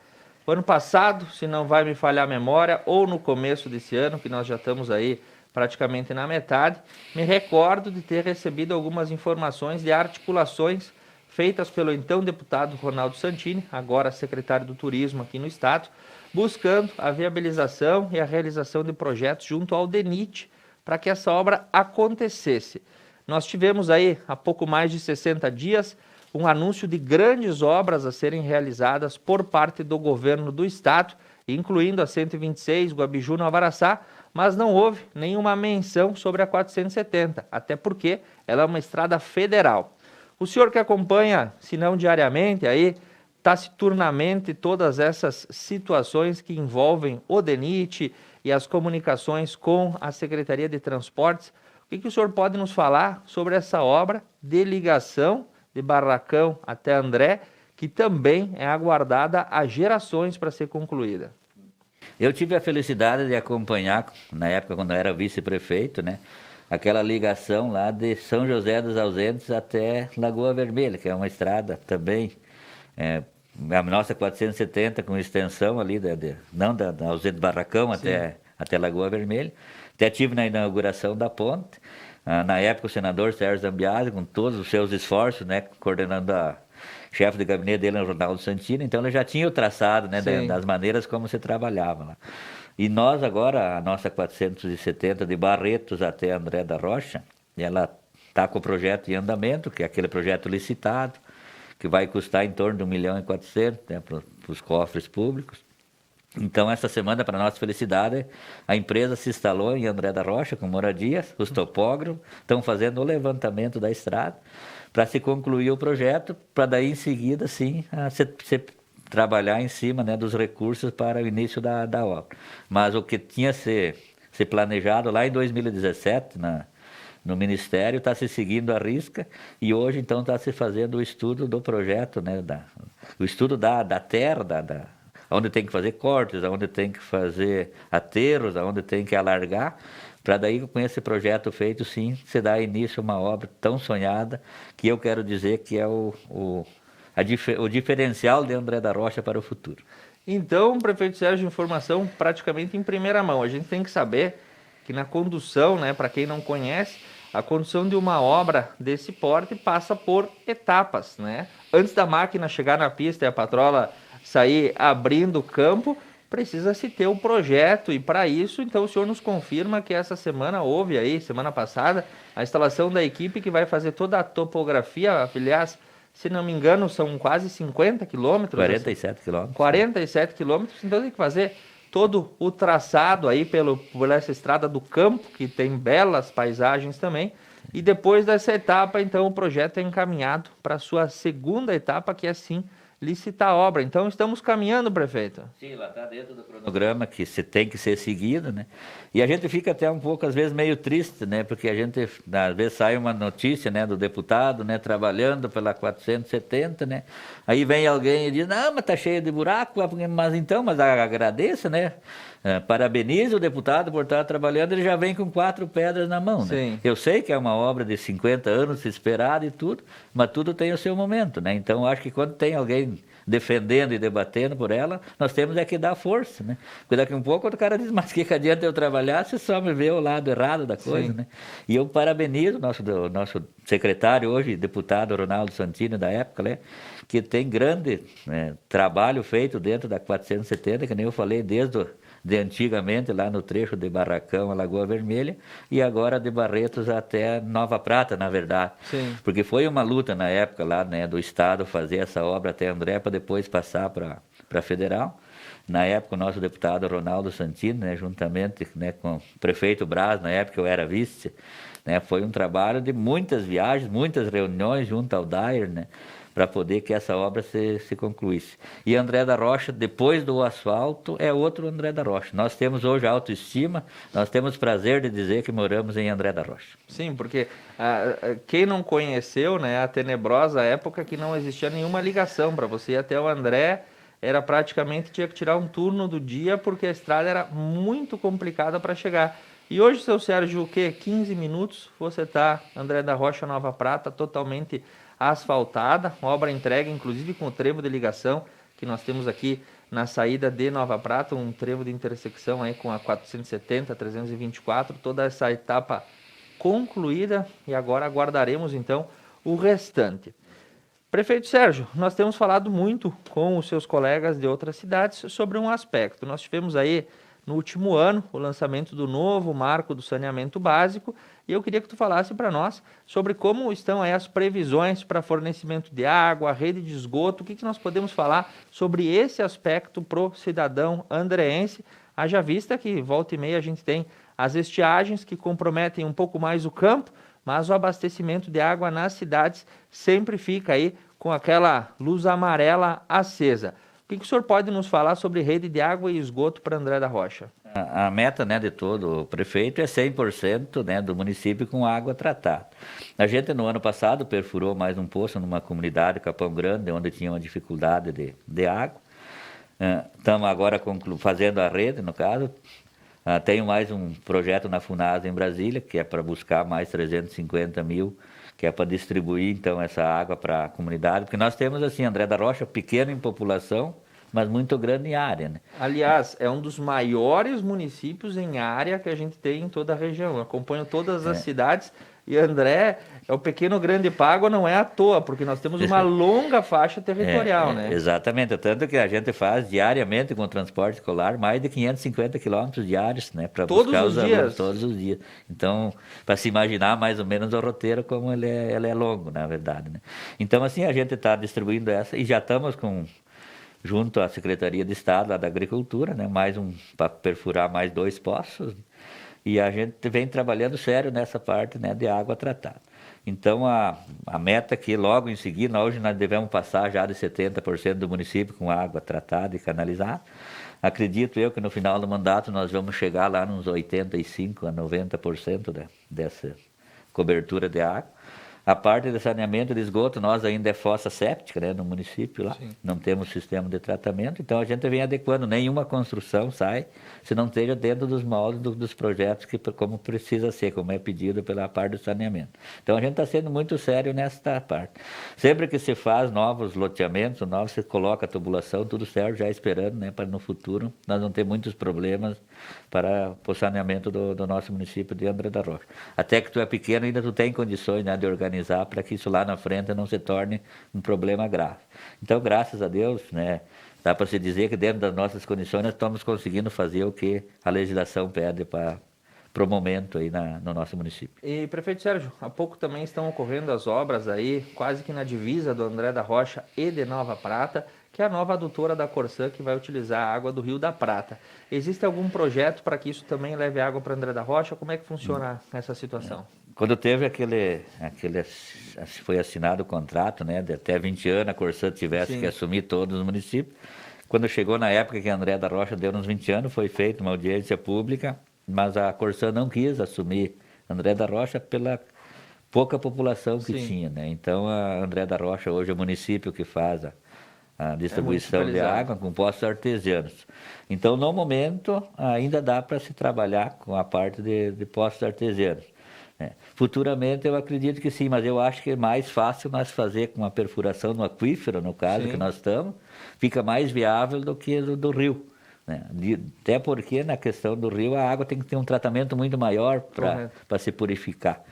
O ano passado, se não vai me falhar a memória, ou no começo desse ano, que nós já estamos aí praticamente na metade, me recordo de ter recebido algumas informações de articulações feitas pelo então deputado Ronaldo Santini, agora secretário do Turismo aqui no estado, buscando a viabilização e a realização de projetos junto ao DENIT para que essa obra acontecesse. Nós tivemos aí, há pouco mais de 60 dias, um anúncio de grandes obras a serem realizadas por parte do governo do estado, incluindo a 126, Guabiju-Nova Araçá, mas não houve nenhuma menção sobre a 470, até porque ela é uma estrada federal. O senhor que acompanha, se não diariamente, aí, taciturnamente, todas essas situações que envolvem o DENIT e as comunicações com a Secretaria de Transportes, o que o senhor pode nos falar sobre essa obra de ligação de Barracão até André, que também é aguardada há gerações para ser concluída? Eu tive a felicidade de acompanhar, na época quando eu era vice-prefeito, né, aquela ligação lá de São José dos Ausentes até Lagoa Vermelha, que é uma estrada também, a nossa 470 com extensão ali, não da Ausente Barracão até Lagoa Vermelha. Até tive na inauguração da ponte, na época o senador Sérgio Zambiase, com todos os seus esforços, né, coordenando a chefe de gabinete dele, o Ronaldo Santini, então ele já tinha o traçado, né, das maneiras como se trabalhava lá. E nós agora, a nossa 470 de Barretos até André da Rocha, ela está com o projeto em andamento, que é aquele projeto licitado, que vai custar em torno de 1.400.000, né, para os cofres públicos. Então, essa semana, para nossa felicidade, a empresa se instalou em André da Rocha, com moradias, os topógrafos estão fazendo o levantamento da estrada, para se concluir o projeto, para daí em seguida, sim, se trabalhar em cima, né, dos recursos para o início da obra. Mas o que tinha se planejado lá em 2017, no Ministério, está se seguindo à risca, e hoje, então, está se fazendo o estudo do projeto, né, o estudo da terra, onde tem que fazer cortes, onde tem que fazer aterros, onde tem que alargar, para daí, com esse projeto feito, sim, se dar início a uma obra tão sonhada, que eu quero dizer que é o diferencial de André da Rocha para o futuro. Então, prefeito Sérgio, informação praticamente em primeira mão. A gente tem que saber que na condução, né, para quem não conhece, a condução de uma obra desse porte passa por etapas, né? Antes da máquina chegar na pista e a patrola sair abrindo o campo, precisa-se ter o projeto, e para isso, então, o senhor nos confirma que essa semana houve aí, semana passada, a instalação da equipe que vai fazer toda a topografia. Aliás, se não me engano, são quase 50 quilômetros. 47 quilômetros. 47 quilômetros, então tem que fazer todo o traçado aí por essa estrada do campo, que tem belas paisagens também, e depois dessa etapa, então, o projeto é encaminhado para a sua segunda etapa, que é sim licitar a obra. Então, estamos caminhando, prefeito. Sim, lá está dentro do cronograma que tem que ser seguido, né? E a gente fica até um pouco, às vezes, meio triste, né? Porque a gente, às vezes, sai uma notícia, né, do deputado, né, trabalhando pela 470, né? Aí vem alguém e diz, não, mas tá cheio de buraco, mas agradeça, né? Parabenizo o deputado por estar trabalhando, ele já vem com 4 pedras na mão, né? Sim. Eu sei que é uma obra de 50 anos esperada e tudo, mas tudo tem o seu momento, né? Então, acho que quando tem alguém defendendo e debatendo por ela, nós temos que dar força, né? Porque daqui a um pouco o cara diz, mas que adianta eu trabalhar se só me vê o lado errado da coisa, Sim. né? E eu parabenizo o nosso secretário hoje, deputado Ronaldo Santini, da época, né? Que tem grande trabalho feito dentro da 470, que nem eu falei, de antigamente, lá no trecho de Barracão a Lagoa Vermelha, e agora de Barretos até Nova Prata, na verdade. Sim. Porque foi uma luta na época lá, né, do Estado fazer essa obra até André, para depois passar para Federal. Na época, o nosso deputado Ronaldo Santini, né, juntamente, né, com o prefeito Braz, na época eu era vice, né, foi um trabalho de muitas viagens, muitas reuniões junto ao Dair, né, para poder que essa obra se concluísse. E André da Rocha, depois do asfalto, é outro André da Rocha. Nós temos hoje autoestima, nós temos prazer de dizer que moramos em André da Rocha. Sim, porque quem não conheceu, né, a tenebrosa época que não existia nenhuma ligação para você ir até o André, era praticamente, tinha que tirar um turno do dia, porque a estrada era muito complicada para chegar. E hoje, seu Sérgio, o quê? 15 minutos, você está André da Rocha, Nova Prata, totalmente asfaltada, obra entregue, inclusive com o trevo de ligação que nós temos aqui na saída de Nova Prata, um trevo de intersecção aí com a 470, 324, toda essa etapa concluída, e agora aguardaremos então o restante. Prefeito Sérgio, nós temos falado muito com os seus colegas de outras cidades sobre um aspecto. Nós tivemos aí no último ano o lançamento do novo marco do saneamento básico, e eu queria que tu falasse para nós sobre como estão aí as previsões para fornecimento de água, rede de esgoto, o que nós podemos falar sobre esse aspecto para o cidadão andreense, haja vista que volta e meia a gente tem as estiagens que comprometem um pouco mais o campo, mas o abastecimento de água nas cidades sempre fica aí com aquela luz amarela acesa. O que o senhor pode nos falar sobre rede de água e esgoto para André da Rocha? A meta, né, de todo o prefeito é 100%, né, do município com água tratada. A gente, no ano passado, perfurou mais um poço numa comunidade, Capão Grande, onde tinha uma dificuldade de água. Estamos agora fazendo a rede, no caso. Tenho mais um projeto na FUNASA em Brasília, que é para buscar mais 350 mil, que é para distribuir, então, essa água para a comunidade. Porque nós temos, assim, André da Rocha, pequeno em população, mas muito grande em área, né? Aliás, é um dos maiores municípios em área que a gente tem em toda a região. Eu acompanho todas as cidades e André é o pequeno grande Págua, não é à toa, porque nós temos uma longa faixa territorial, né? Exatamente, tanto que a gente faz diariamente com o transporte escolar mais de 550 quilômetros diários, né? Para buscar os alunos todos os dias. Então, para se imaginar mais ou menos o roteiro como ele é longo, na verdade, né? Então, assim, a gente está distribuindo essa e já estamos junto à Secretaria de Estado lá da Agricultura, né, para perfurar mais 2 poços, e a gente vem trabalhando sério nessa parte, né, de água tratada. Então, a meta é que logo em seguida, hoje nós devemos passar já de 70% do município com água tratada e canalizada. Acredito eu que no final do mandato nós vamos chegar lá nos 85% a 90% dessa cobertura de água. A parte de saneamento de esgoto, nós ainda é fossa séptica, né, no município lá. Sim. Não temos sistema de tratamento, então a gente vem adequando. Nenhuma construção sai se não esteja dentro dos moldes dos projetos, como precisa ser, como é pedido pela parte do saneamento. Então a gente está sendo muito sério nesta parte. Sempre que se faz novos loteamentos, se coloca a tubulação, tudo certo, já esperando, né, para no futuro nós não ter muitos problemas para o saneamento do nosso município de André da Rocha. Até que tu é pequeno, ainda tu tem condições, né, de organizar para que isso lá na frente não se torne um problema grave. Então, graças a Deus, né, dá para se dizer que dentro das nossas condições nós estamos conseguindo fazer o que a legislação pede para o momento aí no nosso município. E, prefeito Sérgio, há pouco também estão ocorrendo as obras aí, quase que na divisa do André da Rocha e de Nova Prata, que é a nova adutora da Corsã, que vai utilizar a água do Rio da Prata. Existe algum projeto para que isso também leve água para André da Rocha? Como é que funciona essa situação? Quando teve foi assinado o contrato, né, de até 20 anos, a Corsã tivesse que assumir todos os municípios. Quando chegou na época que André da Rocha deu nos 20 anos, foi feita uma audiência pública, mas a Corsã não quis assumir André da Rocha pela pouca população que tinha, né? Então, a André da Rocha hoje é o município que faz a distribuição de água com poços artesianos. Então, no momento, ainda dá para se trabalhar com a parte de poços artesianos. Futuramente, eu acredito que sim, mas eu acho que é mais fácil nós fazer com uma perfuração no aquífero, no caso que nós estamos, fica mais viável do que do rio. Né? Até porque na questão do rio a água tem que ter um tratamento muito maior para se purificar.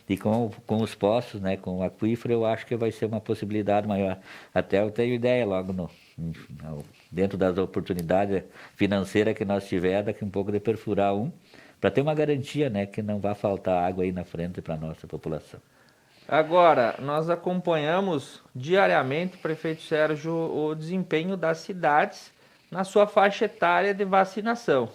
E com os poços, né, com o aquífero, eu acho que vai ser uma possibilidade maior. Até eu tenho ideia logo dentro das oportunidades financeiras que nós tivermos, daqui um pouco de perfurar para ter uma garantia, né, que não vai faltar água aí na frente para a nossa população. Agora, nós acompanhamos diariamente, prefeito Sérgio, o desempenho das cidades na sua faixa etária de vacinação.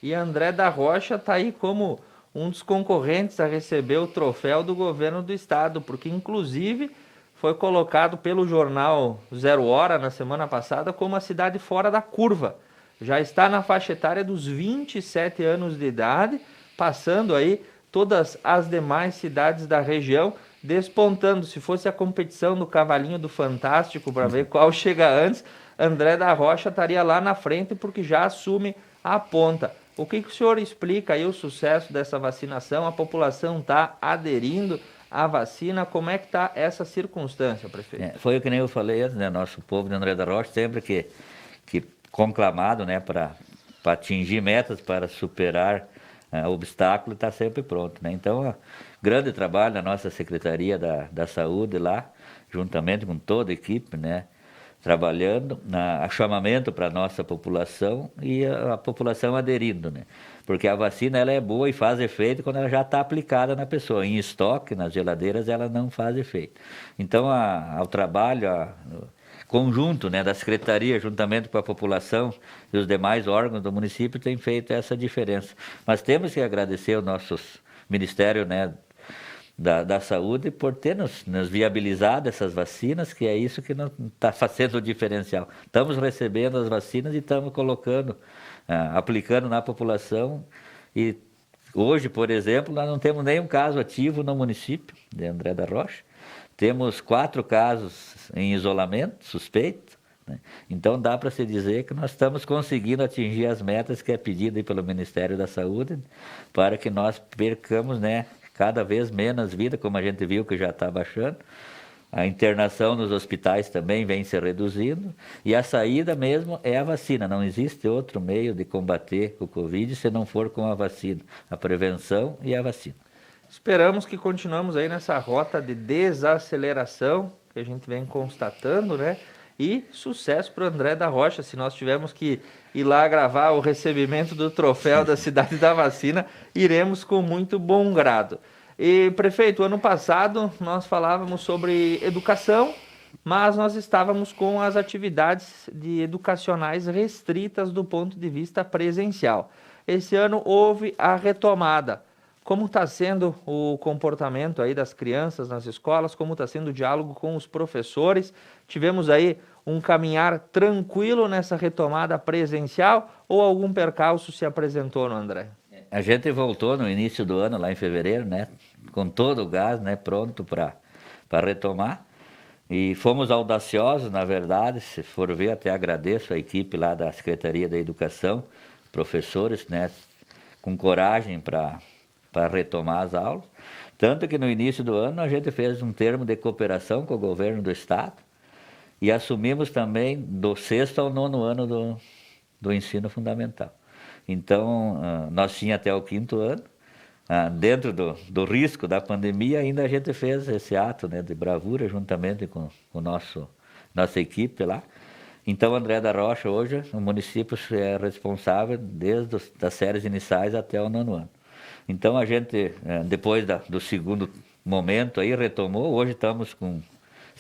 E André da Rocha está aí como um dos concorrentes a receber o troféu do governo do estado, porque inclusive foi colocado pelo jornal Zero Hora na semana passada como a cidade fora da curva. Já está na faixa etária dos 27 anos de idade, passando aí todas as demais cidades da região, despontando. Se fosse a competição do cavalinho do Fantástico para ver qual chega antes, André da Rocha estaria lá na frente porque já assume a ponta. O que o senhor explica aí o sucesso dessa vacinação? A população está aderindo à vacina? Como é que está essa circunstância, prefeito? Foi o que nem eu falei antes, né? Nosso povo de André da Rocha, sempre que conclamado, né, para atingir metas, para superar obstáculos, está sempre pronto, né? Então, grande trabalho da nossa Secretaria da Saúde lá, juntamente com toda a equipe, né, trabalhando a chamamento para a nossa população e a população aderindo, né? Porque a vacina ela é boa e faz efeito quando ela já está aplicada na pessoa. Em estoque, nas geladeiras, ela não faz efeito. Então, ao trabalho conjunto, né, da Secretaria, juntamente com a população e os demais órgãos do município, tem feito essa diferença. Mas temos que agradecer ao nosso Ministério, né, da Saúde por ter nos viabilizado essas vacinas, que é isso que está fazendo o diferencial. Estamos recebendo as vacinas e estamos colocando, aplicando na população. E hoje, por exemplo, nós não temos nenhum caso ativo no município de André da Rocha. Temos 4 casos em isolamento, suspeito, né? Então dá para se dizer que nós estamos conseguindo atingir as metas que é pedido pelo Ministério da Saúde, para que nós percamos, né, cada vez menos vida, como a gente viu que já está baixando. A internação nos hospitais também vem se reduzindo e a saída mesmo é a vacina. Não existe outro meio de combater o Covid se não for com a vacina, a prevenção e a vacina. Esperamos que continuemos aí nessa rota de desaceleração que a gente vem constatando, né? E sucesso para o André da Rocha. Se nós tivermos que ir lá gravar o recebimento do troféu da Cidade da Vacina, iremos com muito bom grado. E, prefeito, ano passado nós falávamos sobre educação, mas nós estávamos com as atividades educacionais restritas do ponto de vista presencial. Esse ano houve a retomada. Como está sendo o comportamento aí das crianças nas escolas? Como está sendo o diálogo com os professores? Tivemos aí um caminhar tranquilo nessa retomada presencial ou algum percalço se apresentou, André? A gente voltou no início do ano, lá em fevereiro, né, com todo o gás, né, pronto para retomar. E fomos audaciosos, na verdade, se for ver, até agradeço a equipe lá da Secretaria da Educação, professores, né, com coragem para retomar as aulas. Tanto que no início do ano a gente fez um termo de cooperação com o governo do estado e assumimos também do 6º ao 9º ano do ensino fundamental. Então, nós tínhamos até o 5º ano. Dentro do risco da pandemia, ainda a gente fez esse ato, né, de bravura juntamente com nossa equipe lá. Então, André da Rocha, hoje, o município é responsável desde das séries iniciais até o 9º ano. Então, a gente, depois do segundo momento, aí retomou. Hoje estamos com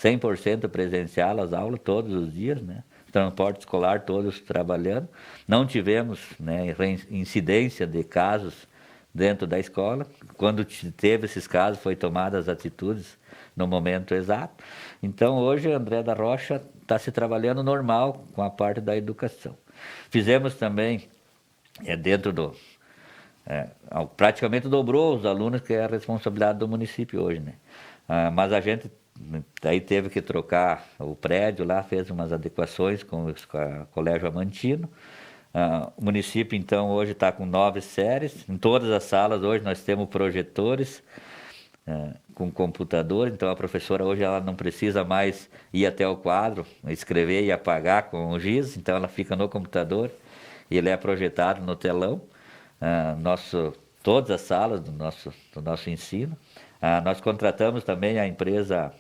100% presencial as aulas todos os dias, né? transporte escolar todos trabalhando. Não tivemos, né, incidência de casos dentro da escola. Quando teve esses casos, foi tomadas atitudes no momento exato. Então, hoje, André da Rocha está se trabalhando normal com a parte da educação. Fizemos também, praticamente dobrou os alunos, que é a responsabilidade do município hoje, né? Mas a gente aí teve que trocar o prédio lá, fez umas adequações com o Colégio Amantino. O município, então, hoje está com 9 séries. Em todas as salas, hoje, nós temos projetores com computador. Então, a professora, hoje, ela não precisa mais ir até o quadro, escrever e apagar com o giz. Então, ela fica no computador e ele é projetado no telão. Todas as salas do nosso ensino. Nós contratamos também a empresa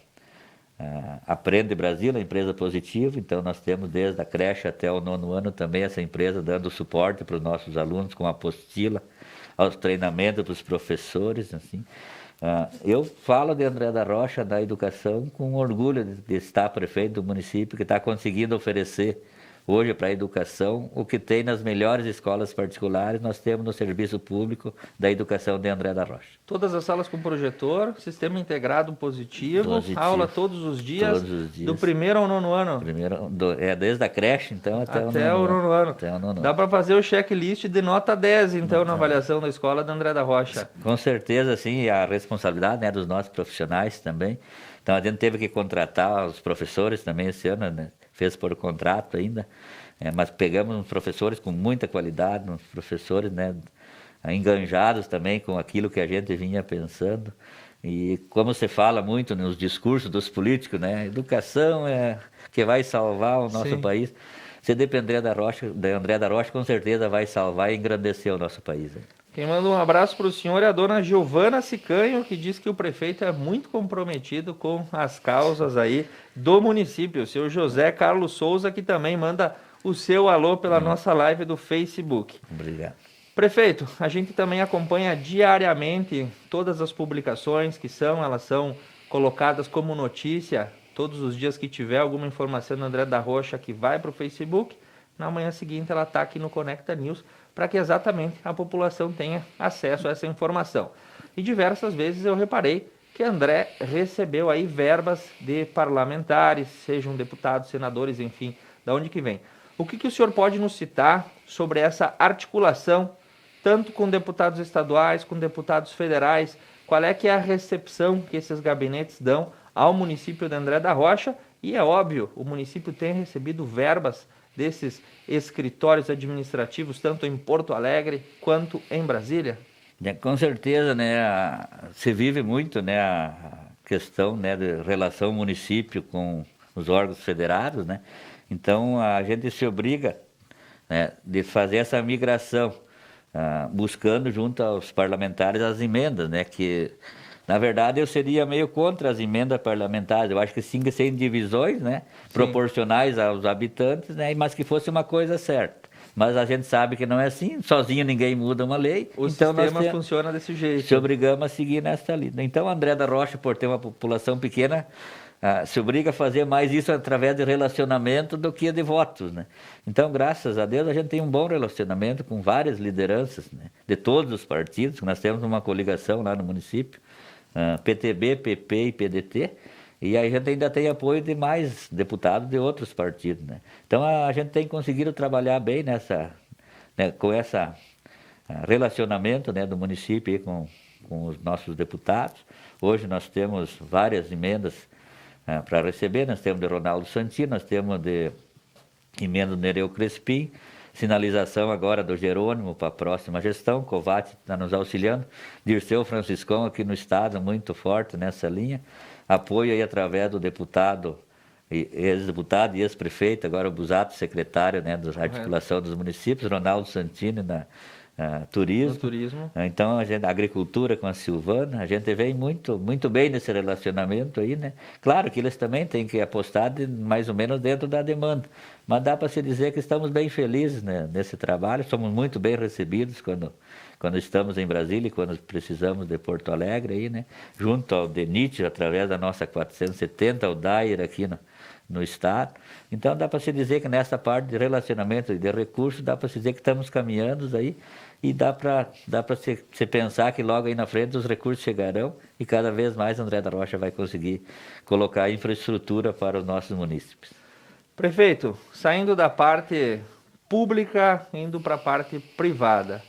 Aprende Brasil, a empresa positiva. Então, nós temos desde a creche até o 9º ano também essa empresa dando suporte para os nossos alunos, com apostila, aos treinamentos para os professores. Assim. Eu falo de André da Rocha da educação com orgulho de estar prefeito do município, que está conseguindo oferecer hoje para a educação o que tem nas melhores escolas particulares, nós temos no serviço público da educação de André da Rocha. Todas as salas com projetor, sistema integrado positivo. Aula todos os dias, do 1º ao 9º ano. Desde a creche, então, até o 9º ano. Dá para fazer o checklist de nota 10, então, na avaliação da escola de André da Rocha. Com certeza, sim, a responsabilidade, né, dos nossos profissionais também. Então, a gente teve que contratar os professores também esse ano, né? Fez por contrato ainda, mas pegamos uns professores com muita qualidade, uns professores, né, enganjados também com aquilo que a gente vinha pensando. E como se fala muito nos discursos dos políticos, né, educação é que vai salvar o nosso país. Se depender de André da Rocha, com certeza vai salvar e engrandecer o nosso país. Quem manda um abraço para o senhor é a dona Giovana Cicanho, que diz que o prefeito é muito comprometido com as causas aí do município. O seu José Carlos Souza, que também manda o seu alô pela nossa live do Facebook. Obrigado. Prefeito, a gente também acompanha diariamente todas as publicações elas são colocadas como notícia. Todos os dias que tiver alguma informação do André da Rocha que vai para o Facebook, na manhã seguinte ela está aqui no Conecta News, para que exatamente a população tenha acesso a essa informação. E diversas vezes eu reparei que André recebeu aí verbas de parlamentares, sejam deputados, senadores, enfim, da onde que vem. O que o senhor pode nos citar sobre essa articulação, tanto com deputados estaduais, com deputados federais? Qual é que é a recepção que esses gabinetes dão ao município de André da Rocha? E é óbvio, o município tem recebido verbas desses escritórios administrativos, tanto em Porto Alegre quanto em Brasília? Com certeza, né, se vive muito, né, a questão, né, de relação município com os órgãos federados, né? Então a gente se obriga, né, de fazer essa migração, buscando junto aos parlamentares as emendas, né, que na verdade, eu seria meio contra as emendas parlamentares. Eu acho que sim, que sem divisões, né, proporcionais aos habitantes, né, mas que fosse uma coisa certa. Mas a gente sabe que não é assim, sozinho ninguém muda uma lei. O sistema funciona desse jeito. Se obrigamos a seguir nessa linha. Então, André da Rocha, por ter uma população pequena, se obriga a fazer mais isso através de relacionamento do que de votos, né? Então, graças a Deus, a gente tem um bom relacionamento com várias lideranças, né, de todos os partidos. Nós temos uma coligação lá no município, PTB, PP e PDT, e aí a gente ainda tem apoio de mais deputados de outros partidos, né? Então a gente tem conseguido trabalhar bem com esse relacionamento, né, do município aí com os nossos deputados. Hoje nós temos várias emendas para receber. Nós temos de Ronaldo Santini, nós temos de emenda do Nereu Crespim, sinalização agora do Jerônimo para a próxima gestão. Covate está nos auxiliando. Dirceu Franciscão aqui no estado, muito forte nessa linha. Apoio aí através do deputado, ex-deputado e ex-prefeito, agora o Busato, secretário, né, da articulação dos municípios, Ronaldo Santini na turismo. Então, a agricultura com a Silvana, a gente vem muito, muito bem nesse relacionamento aí, né? Claro que eles também têm que apostar mais ou menos dentro da demanda, mas dá para se dizer que estamos bem felizes, né, nesse trabalho, somos muito bem recebidos quando estamos em Brasília e quando precisamos de Porto Alegre aí, né? Junto ao DENIT, através da nossa 470, o DAIR aqui no Estado. Então, dá para se dizer que nessa parte de relacionamento e de recursos, dá para se dizer que estamos caminhando aí e dá para se pensar que logo aí na frente os recursos chegarão e cada vez mais André da Rocha vai conseguir colocar infraestrutura para os nossos munícipes. Prefeito, saindo da parte pública, indo para a parte privada.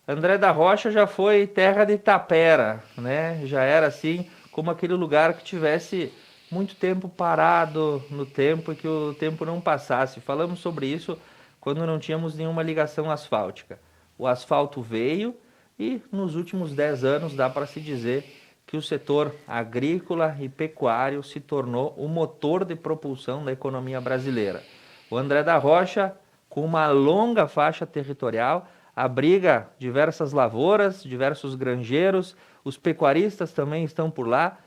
André da Rocha já foi terra de tapera, né? Já era assim como aquele lugar que tivesse muito tempo parado no tempo e que o tempo não passasse. Falamos sobre isso quando não tínhamos nenhuma ligação asfáltica. O asfalto veio e nos últimos 10 anos dá para se dizer que o setor agrícola e pecuário se tornou o motor de propulsão da economia brasileira. O André da Rocha, com uma longa faixa territorial, abriga diversas lavouras, diversos granjeiros, os pecuaristas também estão por lá,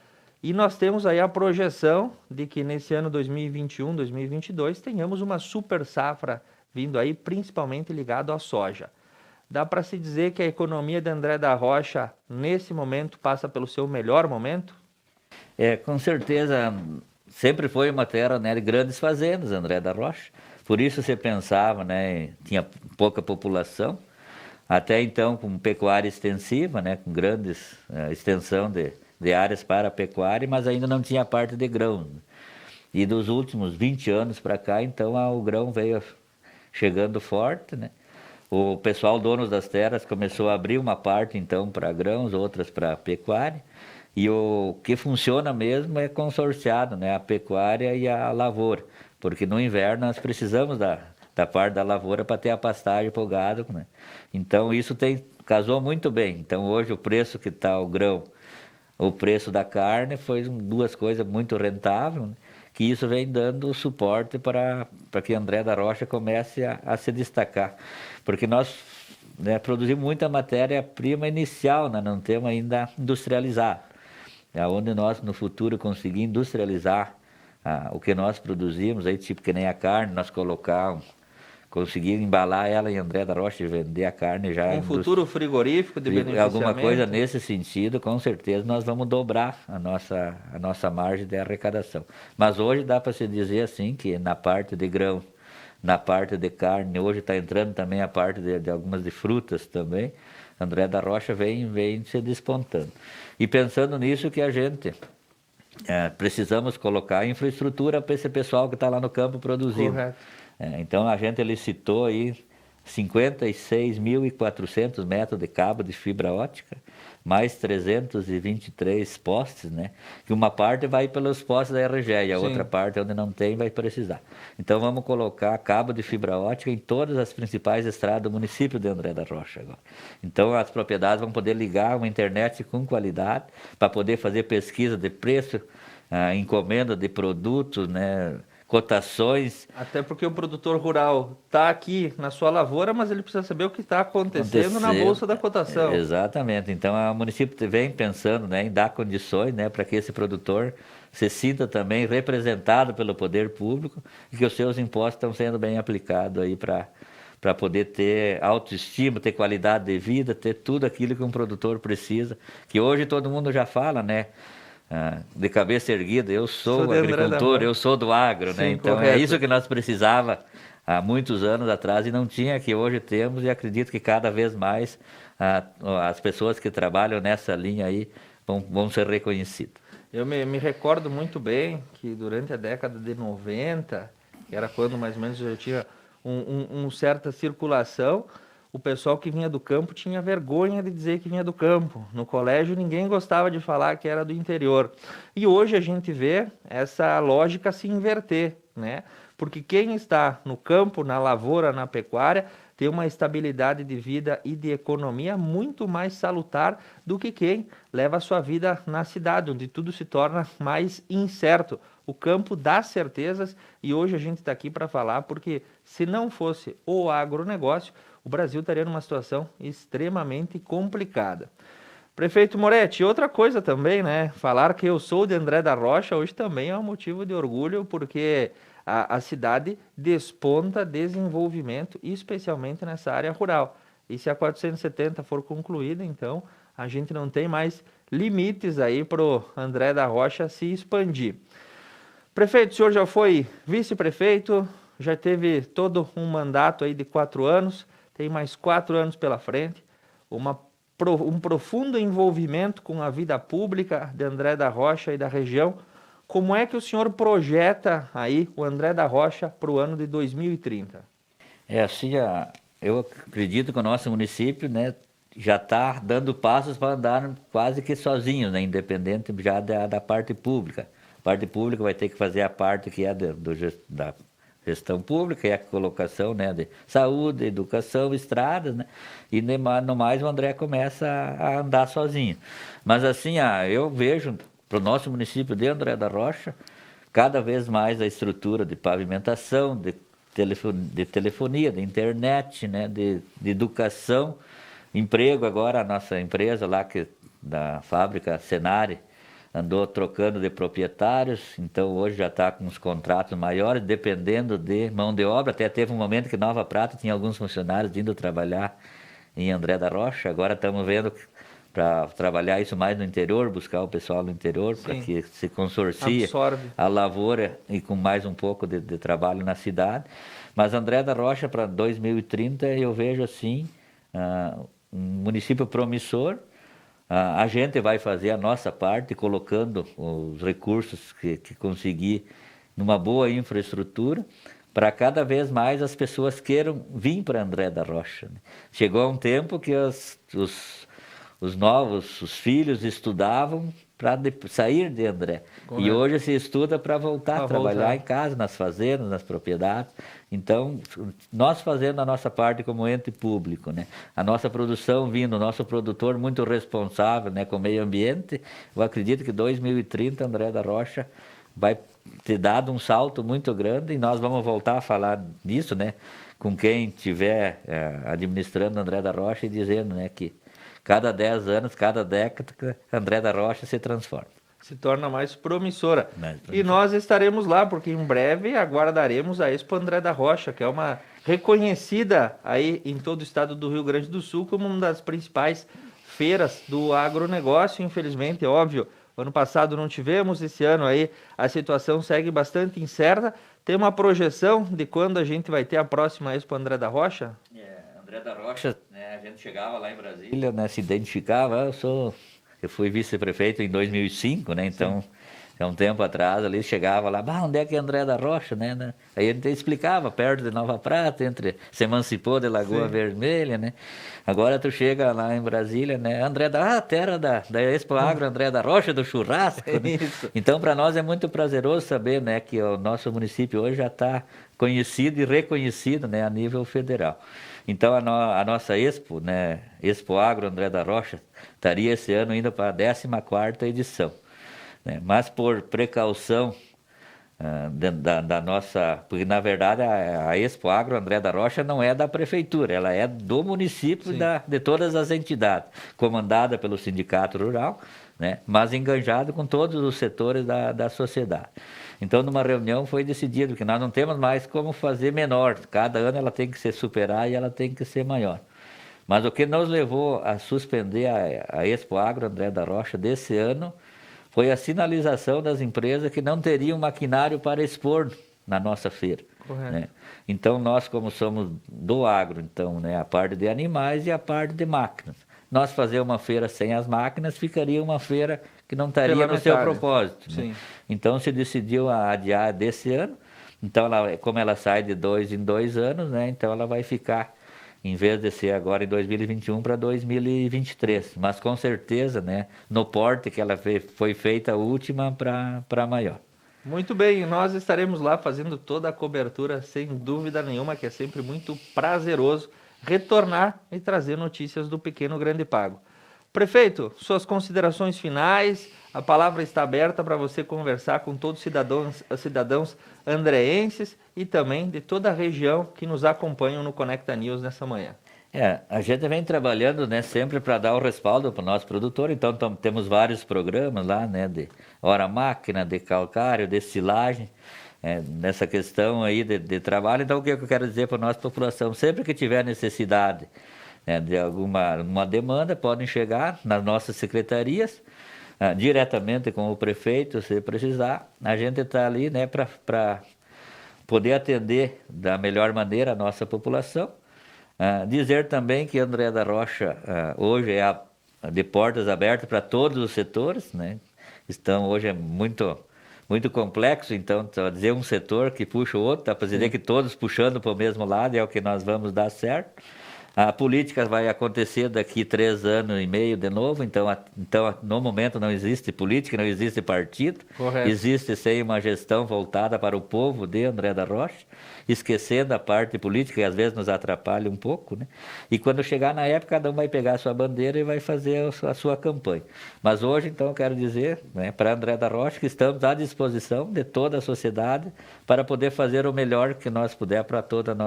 e nós temos aí a projeção de que nesse ano 2021, 2022, tenhamos uma super safra vindo aí, principalmente ligado à soja. Dá para se dizer que a economia de André da Rocha, nesse momento, passa pelo seu melhor momento? Com certeza, sempre foi uma terra, né, de grandes fazendas, André da Rocha. Por isso você pensava, né, tinha pouca população, até então com pecuária extensiva, né, com grandes extensão de áreas para a pecuária, mas ainda não tinha a parte de grão. E dos últimos 20 anos para cá, então, o grão veio chegando forte, né? O pessoal, donos das terras, começou a abrir uma parte, então, para grãos, outras para pecuária. E o que funciona mesmo é consorciado, né? A pecuária e a lavoura. Porque no inverno nós precisamos da parte da lavoura para ter a pastagem para o gado, né? Então, isso casou muito bem. Então, hoje, o preço que está o grão, o preço da carne, foi duas coisas muito rentáveis, né? Que isso vem dando suporte para que André da Rocha comece a se destacar. Porque nós, né, produzimos muita matéria-prima inicial, né, não temos ainda industrializado. É onde nós, no futuro, conseguimos industrializar o que nós produzimos, aí, tipo que nem a carne, nós conseguimos embalar ela em André da Rocha e vender a carne já. Um futuro frigorífico de beneficiamento? Alguma coisa nesse sentido, com certeza nós vamos dobrar a nossa margem de arrecadação. Mas hoje dá para se dizer assim que na parte de grão, na parte de carne, hoje está entrando também a parte de algumas de frutas também, André da Rocha vem se despontando. E pensando nisso que a gente precisamos colocar infraestrutura para esse pessoal que está lá no campo produzindo. Correto. Então a gente licitou aí 56.400 metros de cabo de fibra ótica, mais 323 postes, né? Que uma parte vai pelos postes da RGE e a outra parte, onde não tem, vai precisar. Então vamos colocar cabo de fibra ótica em todas as principais estradas do município de André da Rocha agora. Então as propriedades vão poder ligar uma internet com qualidade para poder fazer pesquisa de preço, encomenda de produtos, né? Cotações. Até porque o produtor rural está aqui na sua lavoura, mas ele precisa saber o que está acontecendo na bolsa da cotação. Exatamente. Então, o município vem pensando, né, em dar condições, né, para que esse produtor se sinta também representado pelo poder público e que os seus impostos estão sendo bem aplicados aí para poder ter autoestima, ter qualidade de vida, ter tudo aquilo que um produtor precisa, que hoje todo mundo já fala, né? De cabeça erguida, eu sou agricultor, eu sou do agro, né? Então correto. É isso que nós precisava há muitos anos atrás e não tinha, que hoje temos, e acredito que cada vez mais as pessoas que trabalham nessa linha aí vão ser reconhecidas. Eu me recordo muito bem que durante a década de 90, que era quando mais ou menos já tinha uma certa circulação, o pessoal que vinha do campo tinha vergonha de dizer que vinha do campo. No colégio ninguém gostava de falar que era do interior. E hoje a gente vê essa lógica se inverter, né? Porque quem está no campo, na lavoura, na pecuária, tem uma estabilidade de vida e de economia muito mais salutar do que quem leva a sua vida na cidade, onde tudo se torna mais incerto. O campo dá certezas e hoje a gente está aqui para falar porque se não fosse o agronegócio, o Brasil estaria numa situação extremamente complicada. Prefeito Moretti, outra coisa também, né? Falar que eu sou de André da Rocha hoje também é um motivo de orgulho, porque a cidade desponta desenvolvimento, especialmente nessa área rural. E se a 470 for concluída, então a gente não tem mais limites aí para o André da Rocha se expandir. Prefeito, o senhor já foi vice-prefeito, já teve todo um mandato aí de 4 anos, tem mais 4 anos pela frente, um profundo envolvimento com a vida pública de André da Rocha e da região. Como é que o senhor projeta aí o André da Rocha para o ano de 2030? Eu acredito que o nosso município, né, já está dando passos para andar quase que sozinho, né, independente já da parte pública. A parte pública vai ter que fazer a parte que é da gestão pública, é a colocação, né, de saúde, educação, estradas, né, e no mais o André começa a andar sozinho. Mas assim, eu vejo para o nosso município de André da Rocha cada vez mais a estrutura de pavimentação, de telefonia, de internet, né, de educação, emprego. Agora a nossa empresa lá da fábrica Senari andou trocando de proprietários, então hoje já está com os contratos maiores, dependendo de mão de obra. Até teve um momento que Nova Prata tinha alguns funcionários indo trabalhar em André da Rocha. Agora estamos vendo para trabalhar isso mais no interior, buscar o pessoal no interior, para que se consorcie a lavoura e com mais um pouco de trabalho na cidade. Mas André da Rocha para 2030 eu vejo assim, um município promissor. A gente vai fazer a nossa parte, colocando os recursos que conseguir numa boa infraestrutura, para cada vez mais as pessoas queiram vir para André da Rocha, né? Chegou um tempo que os filhos estudavam para sair de André. Correto. E hoje se estuda para voltar a trabalhar em casa, nas fazendas, nas propriedades. Então, nós fazendo a nossa parte como ente público, né? A nossa produção vindo, o nosso produtor muito responsável, né, com o meio ambiente, eu acredito que 2030 André da Rocha vai ter dado um salto muito grande, e nós vamos voltar a falar disso, né, com quem estiver administrando André da Rocha, e dizendo, né, que cada 10 anos, cada década, André da Rocha se transforma. Se torna mais promissora. E nós estaremos lá, porque em breve aguardaremos a Expo André da Rocha, que é uma reconhecida aí em todo o estado do Rio Grande do Sul como uma das principais feiras do agronegócio. Infelizmente, é óbvio, ano passado não tivemos, esse ano aí a situação segue bastante incerta. Tem uma projeção de quando a gente vai ter a próxima Expo André da Rocha? André da Rocha, né, a gente chegava lá em Brasília, né, se identificava, eu fui vice-prefeito em 2005, né, então, há um tempo atrás, ali chegava lá, onde é que é André da Rocha, né? Aí a gente explicava, perto de Nova Prata, se emancipou de Lagoa Vermelha, né? Agora tu chega lá em Brasília, né, terra da Expo Agro André da Rocha, do churrasco, né? Então, para nós é muito prazeroso saber, né, que o nosso município hoje já está conhecido e reconhecido, né, a nível federal. Então, a nossa Expo, né, Expo Agro André da Rocha, estaria esse ano indo para a 14ª edição, né? Mas por precaução da nossa... Porque, na verdade, a Expo Agro André da Rocha não é da prefeitura, ela é do município, de todas as entidades, comandada pelo Sindicato Rural, né, mas enganjado com todos os setores da sociedade. Então, numa reunião foi decidido que nós não temos mais como fazer menor. Cada ano ela tem que se superar e ela tem que ser maior. Mas o que nos levou a suspender a Expo Agro André da Rocha desse ano foi a sinalização das empresas que não teriam maquinário para expor na nossa feira. Correto. Né? Então, nós, como somos do agro, então, né, a parte de animais e a parte de máquinas. Nós fazer uma feira sem as máquinas ficaria uma feira que não estaria no seu propósito. Né? Então se decidiu a adiar desse ano. Então, como ela sai de 2 em 2 anos, né? Então ela vai ficar, em vez de ser agora em 2021, para 2023. Mas com certeza, né, no porte que ela foi feita a última para maior. Muito bem, nós estaremos lá fazendo toda a cobertura, sem dúvida nenhuma, que é sempre muito prazeroso retornar e trazer notícias do Pequeno Grande Pago. Prefeito, suas considerações finais, a palavra está aberta para você conversar com todos os cidadãos andreenses e também de toda a região que nos acompanham no Conecta News nessa manhã. A gente vem trabalhando, né, sempre para dar o respaldo para o nosso produtor, então temos vários programas lá, né, de hora máquina, de calcário, de silagem, nessa questão aí de trabalho. Então, o que eu quero dizer para a nossa população? Sempre que tiver necessidade, né, de uma demanda, podem chegar nas nossas secretarias. diretamente com o prefeito, se precisar. A gente está ali, né, para poder atender da melhor maneira a nossa população. Dizer também que André da Rocha hoje é de portas abertas para todos os setores, né? Hoje é muito complexo, então, para dizer um setor que puxa o outro, dá para dizer que todos puxando para o mesmo lado é o que nós vamos dar certo. A política vai acontecer daqui 3 anos e meio de novo, então no momento não existe política, não existe partido. Correto. Existe sim uma gestão voltada para o povo de André da Rocha, esquecendo a parte política, que às vezes nos atrapalha um pouco, né? E quando chegar na época, cada um vai pegar a sua bandeira e vai fazer a sua campanha. Mas hoje, então, eu quero dizer, né, para André da Rocha, que estamos à disposição de toda a sociedade para poder fazer o melhor que nós puder para todos os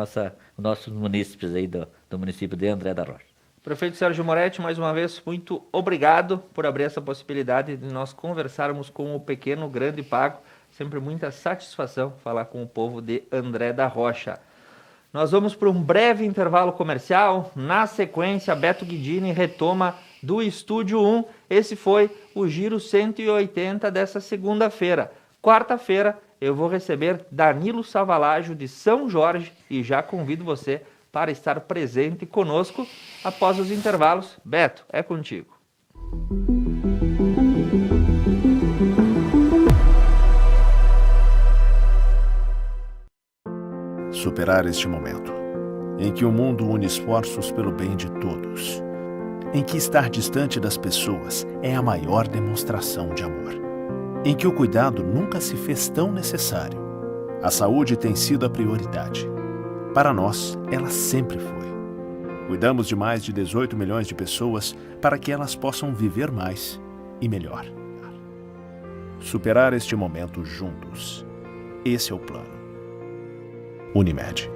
nossos munícipes aí do município de André da Rocha. Prefeito Sérgio Moretti, mais uma vez, muito obrigado por abrir essa possibilidade de nós conversarmos com o pequeno, grande Pago. Sempre muita satisfação falar com o povo de André da Rocha. Nós vamos para um breve intervalo comercial. Na sequência, Beto Guidini retoma do Estúdio 1. Esse foi o Giro 180 dessa segunda-feira. Quarta-feira, eu vou receber Danilo Savalaggio de São Jorge e já convido você para estar presente conosco após os intervalos. Beto, é contigo. Superar este momento, em que o mundo une esforços pelo bem de todos, em que estar distante das pessoas é a maior demonstração de amor, em que o cuidado nunca se fez tão necessário. A saúde tem sido a prioridade. Para nós, ela sempre foi. Cuidamos de mais de 18 milhões de pessoas para que elas possam viver mais e melhor. Superar este momento juntos. Esse é o plano. Unimed.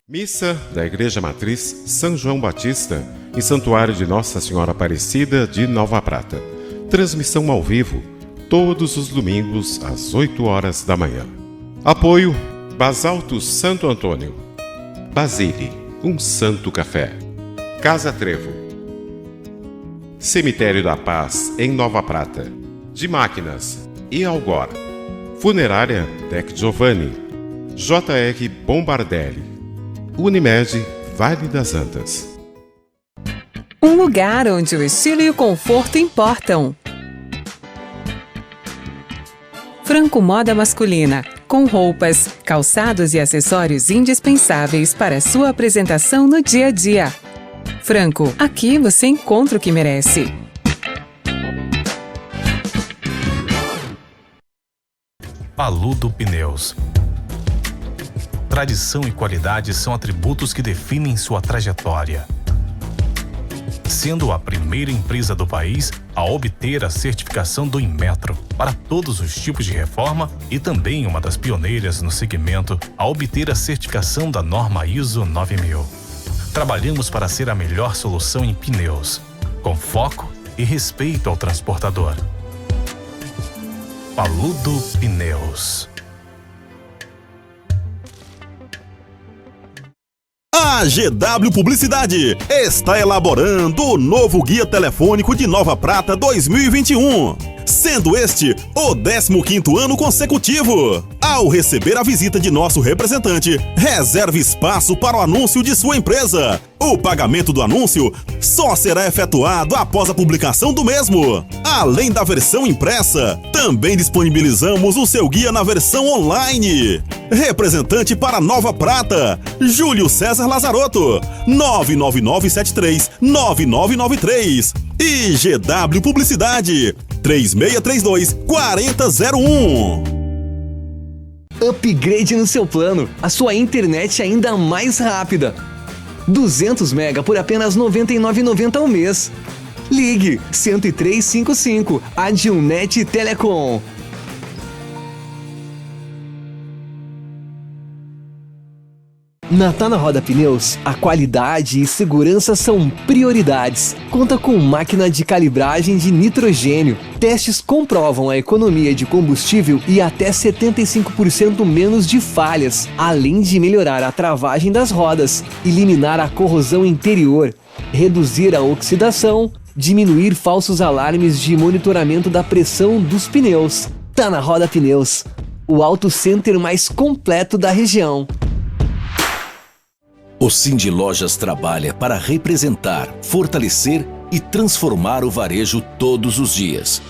Missa da Igreja Matriz São João Batista, em Santuário de Nossa Senhora Aparecida de Nova Prata. Transmissão ao vivo, todos os domingos às 8 horas da manhã. Apoio Basalto Santo Antônio, Basile, um santo café, Casa Trevo, Cemitério da Paz em Nova Prata, de Máquinas e Algor, Funerária Tec Giovanni, JR Bombardelli, Unimed Vale das Antas. Um lugar onde o estilo e o conforto importam. Franco Moda Masculina, com roupas, calçados e acessórios indispensáveis para sua apresentação no dia a dia. Franco, aqui você encontra o que merece. Paludo Pneus. Tradição e qualidade são atributos que definem sua trajetória. Sendo a primeira empresa do país a obter a certificação do Inmetro para todos os tipos de reforma e também uma das pioneiras no segmento a obter a certificação da norma ISO 9000. Trabalhamos para ser a melhor solução em pneus, com foco e respeito ao transportador. Paludo Pneus. A GW Publicidade está elaborando o novo Guia Telefônico de Nova Prata 2021, sendo este o 15º ano consecutivo. Ao receber a visita de nosso representante, reserve espaço para o anúncio de sua empresa. O pagamento do anúncio só será efetuado após a publicação do mesmo. Além da versão impressa, também disponibilizamos o seu guia na versão online. Representante para Nova Prata, Júlio César Lazarotto, 99973-9993. E GW Publicidade, 3632-4001. Upgrade no seu plano, a sua internet ainda mais rápida. 200 MB por apenas R$ 99,90 ao mês. Ligue 10355, Adilnet Telecom. Na Tá na Roda Pneus, a qualidade e segurança são prioridades. Conta com máquina de calibragem de nitrogênio. Testes comprovam a economia de combustível e até 75% menos de falhas, além de melhorar a travagem das rodas, eliminar a corrosão interior, reduzir a oxidação, diminuir falsos alarmes de monitoramento da pressão dos pneus. Tá na Roda Pneus, o auto center mais completo da região. O Cindy Lojas trabalha para representar, fortalecer e transformar o varejo todos os dias.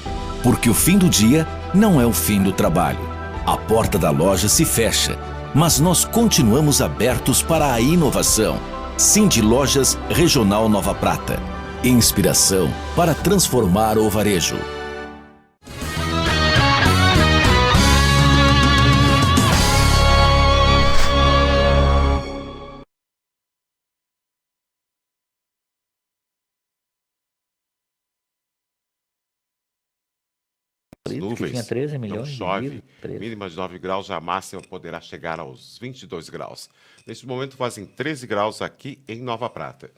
Porque o fim do dia não é o fim do trabalho. A porta da loja se fecha, mas nós continuamos abertos para a inovação. Cindy Lojas Regional Nova Prata. Inspiração para transformar o varejo. Nuvens, tinha 13 milhões não de chove, litros, 13. mínima de 9 graus, já a máxima poderá chegar aos 22 graus. Neste momento fazem 13 graus aqui em Nova Prata.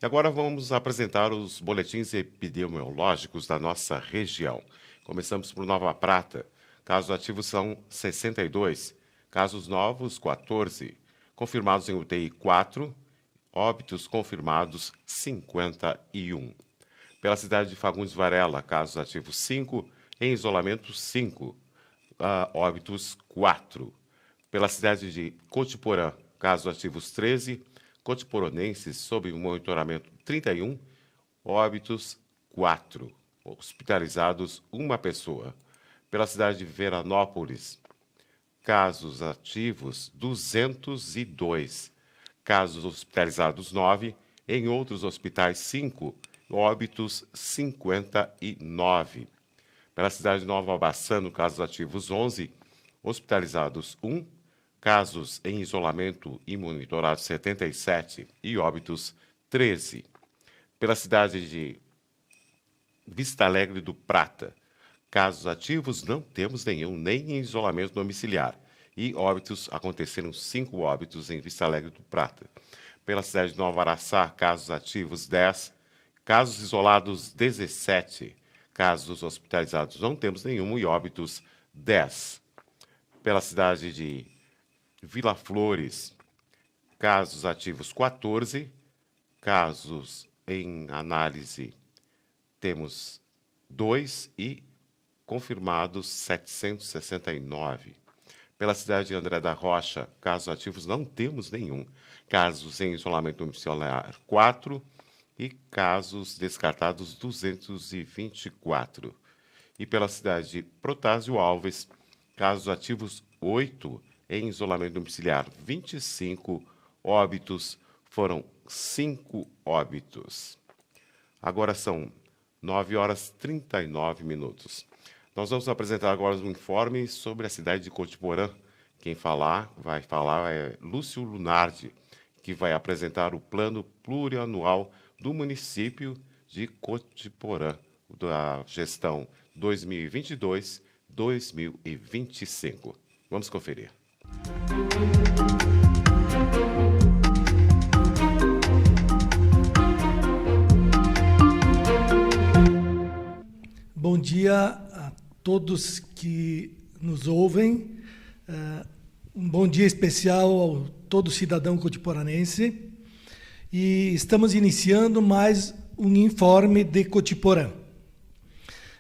E agora vamos apresentar os boletins epidemiológicos da nossa região. Começamos por Nova Prata. Casos ativos são 62, casos novos 14, confirmados em UTI 4, óbitos confirmados 51. Pela cidade de Fagundes Varela, casos ativos 5, em isolamento 5, óbitos 4. Pela cidade de Cotiporã, casos ativos 13, cotiporonenses sob monitoramento 31, óbitos 4, hospitalizados 1 pessoa. Pela cidade de Veranópolis, casos ativos 202, casos hospitalizados 9, em outros hospitais 5, óbitos 59. Pela cidade de Nova Bassano, casos ativos 11, hospitalizados 1, casos em isolamento e monitorados 77 e óbitos 13. Pela cidade de Vista Alegre do Prata, casos ativos não temos nenhum, nem em isolamento domiciliar. E óbitos, aconteceram 5 óbitos em Vista Alegre do Prata. Pela cidade de Nova Araçá, casos ativos 10, casos isolados 17. Casos hospitalizados não temos nenhum e óbitos 10. Pela cidade de Vila Flores, casos ativos 14, casos em análise temos 2 e confirmados 769. Pela cidade de André da Rocha, casos ativos não temos nenhum, casos em isolamento domiciliar 4 e casos descartados 224. E pela cidade de Protásio Alves, casos ativos 8, em isolamento domiciliar 25, óbitos foram 5 óbitos. Agora são 9h39. Nós vamos apresentar agora um informe sobre a cidade de Cotiporã. Quem vai falar é Lúcio Lunardi, que vai apresentar o plano plurianual do município de Cotiporã, da gestão 2022-2025. Vamos conferir. Bom dia a todos que nos ouvem. Um bom dia especial a todo cidadão cotiporanense. E estamos iniciando mais um informe de Cotiporã.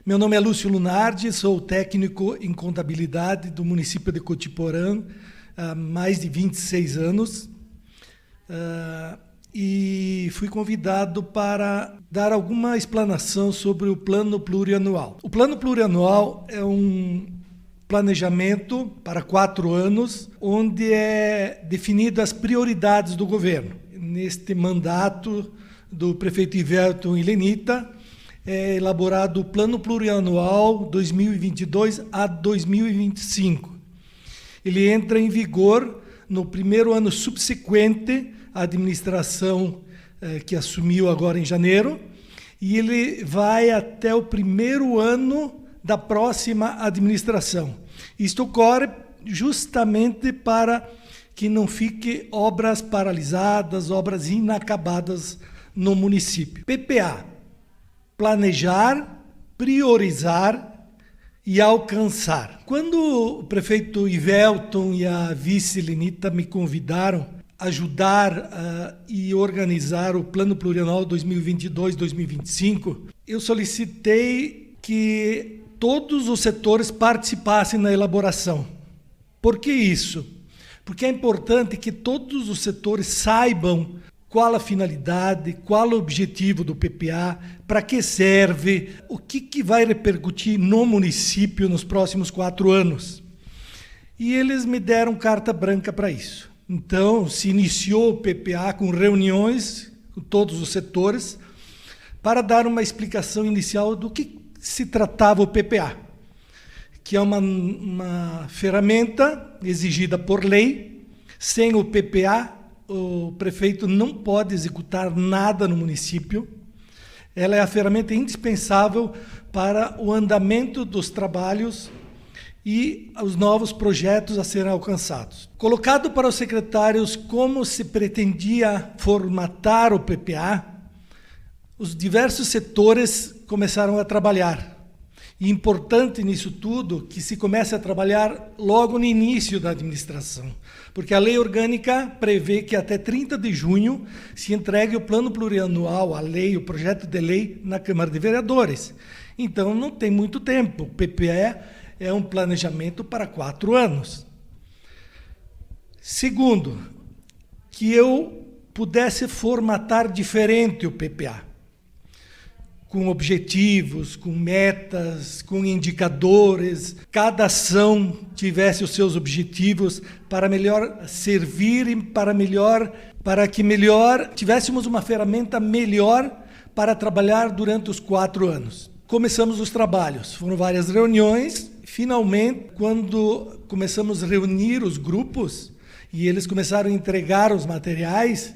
Meu nome é Lúcio Lunardi, sou técnico em contabilidade do município de Cotiporã há mais de 26 anos. E fui convidado para dar alguma explanação sobre o plano plurianual. O plano plurianual é um planejamento para 4 anos, onde é definido as prioridades do governo. Neste mandato do prefeito Ivelton Ilenita, é elaborado o Plano Plurianual 2022 a 2025. Ele entra em vigor no primeiro ano subsequente à administração que assumiu agora em janeiro, e ele vai até o primeiro ano da próxima administração. Isto ocorre justamente para que não fiquem obras paralisadas, obras inacabadas no município. PPA, planejar, priorizar e alcançar. Quando o prefeito Ivelton e a vice Lenita me convidaram ajudar e organizar o Plano Plurianual 2022-2025, eu solicitei que todos os setores participassem na elaboração. Por que isso? Porque é importante que todos os setores saibam qual a finalidade, qual o objetivo do PPA, para que serve, o que vai repercutir no município nos próximos 4 anos. E eles me deram carta branca para isso. Então, se iniciou o PPA com reuniões com todos os setores para dar uma explicação inicial do que se tratava o PPA, que é uma ferramenta exigida por lei. Sem o PPA, o prefeito não pode executar nada no município. Ela é a ferramenta indispensável para o andamento dos trabalhos e os novos projetos a serem alcançados. Colocado para os secretários como se pretendia formatar o PPA, os diversos setores começaram a trabalhar. E importante nisso tudo que se comece a trabalhar logo no início da administração, porque a lei orgânica prevê que até 30 de junho se entregue o plano plurianual, a lei, o projeto de lei na Câmara de Vereadores. Então não tem muito tempo. O PPE é um planejamento para 4 anos. Segundo, que eu pudesse formatar diferente o PPA, com objetivos, com metas, com indicadores, cada ação tivesse os seus objetivos para melhor servir e para que tivéssemos uma ferramenta melhor para trabalhar durante os 4 anos. Começamos os trabalhos, foram várias reuniões. Finalmente, quando começamos a reunir os grupos e eles começaram a entregar os materiais,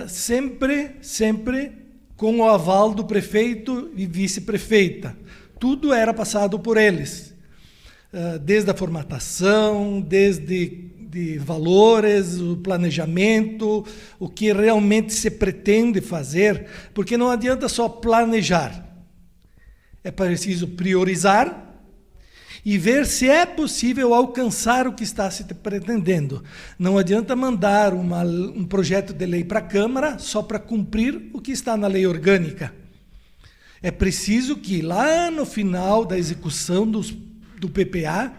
sempre com o aval do prefeito e vice-prefeita. Tudo era passado por eles, desde a formatação, desde valores, o planejamento, o que realmente se pretende fazer, porque não adianta só planejar. É preciso priorizar e ver se é possível alcançar o que está se pretendendo. Não adianta mandar um projeto de lei para a Câmara só para cumprir o que está na lei orgânica. É preciso que lá no final da execução do PPA,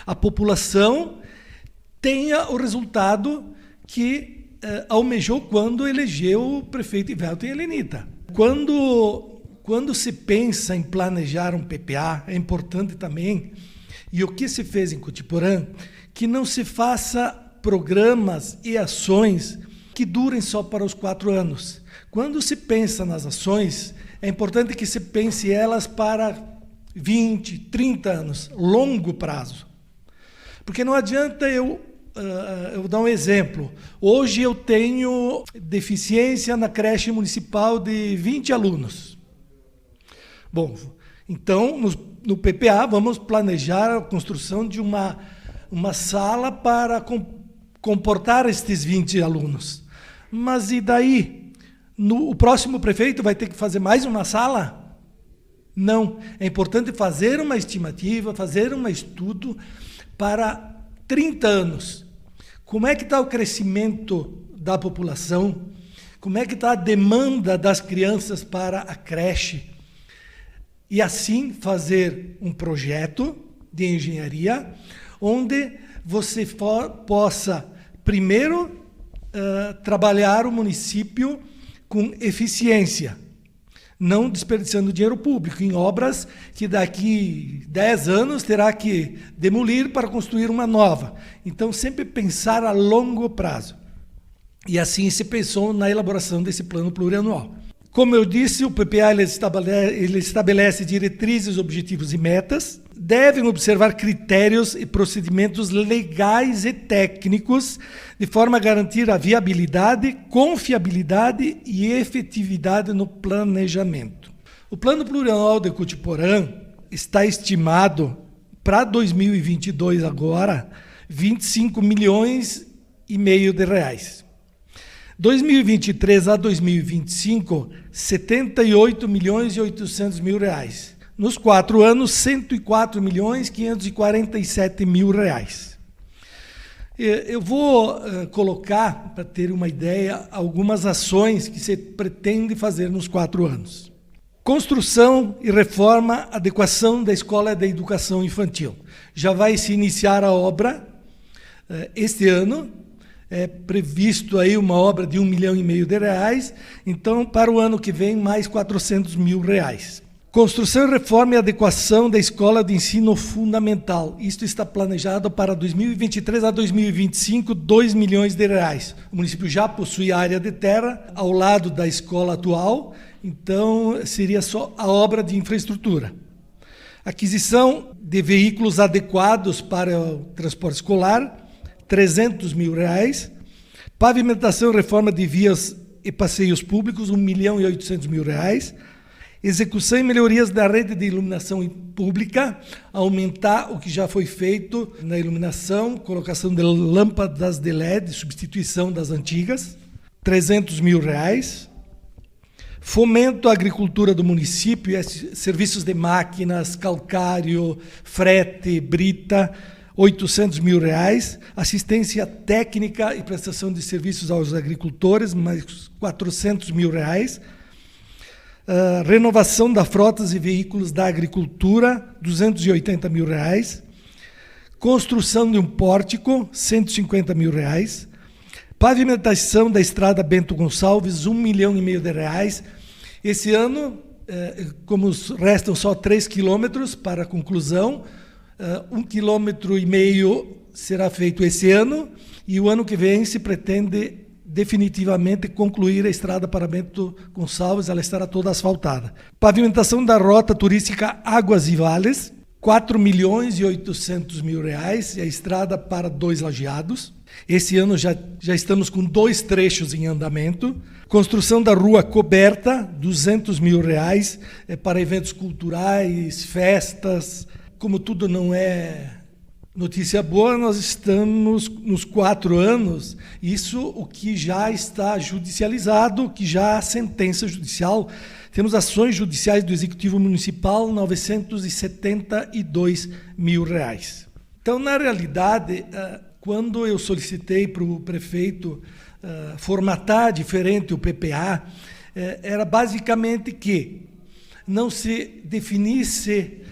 a população tenha o resultado que almejou quando elegeu o prefeito Ivelton e Helenita. Quando se pensa em planejar um PPA, é importante também, e o que se fez em Cotiporã, que não se faça programas e ações que durem só para os 4 anos. Quando se pensa nas ações, é importante que se pense elas para 20, 30 anos, longo prazo. Porque não adianta eu dar um exemplo. Hoje eu tenho deficiência na creche municipal de 20 alunos. Bom, então, no PPA, vamos planejar a construção de uma sala para comportar estes 20 alunos. Mas e daí? O próximo prefeito vai ter que fazer mais uma sala? Não. É importante fazer uma estimativa, fazer um estudo para 30 anos. Como é que está o crescimento da população? Como é que está a demanda das crianças para a creche? E assim fazer um projeto de engenharia onde você possa, primeiro, trabalhar o município com eficiência, não desperdiçando dinheiro público em obras que daqui 10 anos terá que demolir para construir uma nova. Então, sempre pensar a longo prazo. E assim se pensou na elaboração desse plano plurianual. Como eu disse, o PPA ele estabelece diretrizes, objetivos e metas, devem observar critérios e procedimentos legais e técnicos, de forma a garantir a viabilidade, confiabilidade e efetividade no planejamento. O Plano Plurianual de Cotiporã está estimado para 2022 agora, 25 milhões e meio de reais. 2023 a 2025, 78 milhões e 800 mil reais. Nos 4 anos, 104 milhões e 547 mil reais. Eu vou colocar, para ter uma ideia, algumas ações que se pretende fazer nos 4 anos. Construção e reforma, adequação da Escola de Educação Infantil. Já vai se iniciar a obra este ano. É previsto aí uma obra de R$1,5 milhão, então para o ano que vem mais R$400 mil. Construção, reforma e adequação da Escola de Ensino Fundamental. Isto está planejado para 2023 a 2025, R$2 milhões. O município já possui área de terra ao lado da escola atual, então seria só a obra de infraestrutura. Aquisição de veículos adequados para o transporte escolar, R$300 mil. Pavimentação e reforma de vias e passeios públicos, R$1,8 milhão. Execução e melhorias da rede de iluminação pública, aumentar o que já foi feito na iluminação, colocação de lâmpadas de LED, substituição das antigas, R$300 mil. Fomento à agricultura do município, serviços de máquinas, calcário, frete, brita, R$800 mil. Assistência técnica e prestação de serviços aos agricultores, mais R$400 mil. Renovação das frotas e veículos da agricultura, R$280 mil. Construção de um pórtico, R$150 mil. Pavimentação da estrada Bento Gonçalves, R$1,5 milhão. Esse ano, como restam só 3 quilômetros para a conclusão, 1,5 km será feito esse ano, e o ano que vem se pretende definitivamente concluir a estrada para Bento Gonçalves, ela estará toda asfaltada. Pavimentação da rota turística Águas e Vales, R$4,8 milhões, e a estrada para 2 Lajeados. Esse ano já estamos com 2 trechos em andamento. Construção da rua coberta, R$200 mil, para eventos culturais, festas. Como tudo não é notícia boa, nós estamos nos 4 anos, isso o que já está judicializado, que já há sentença judicial. Temos ações judiciais do Executivo Municipal, R$972 mil. Então, na realidade, quando eu solicitei para o prefeito formatar diferente o PPA, era basicamente que não se definisse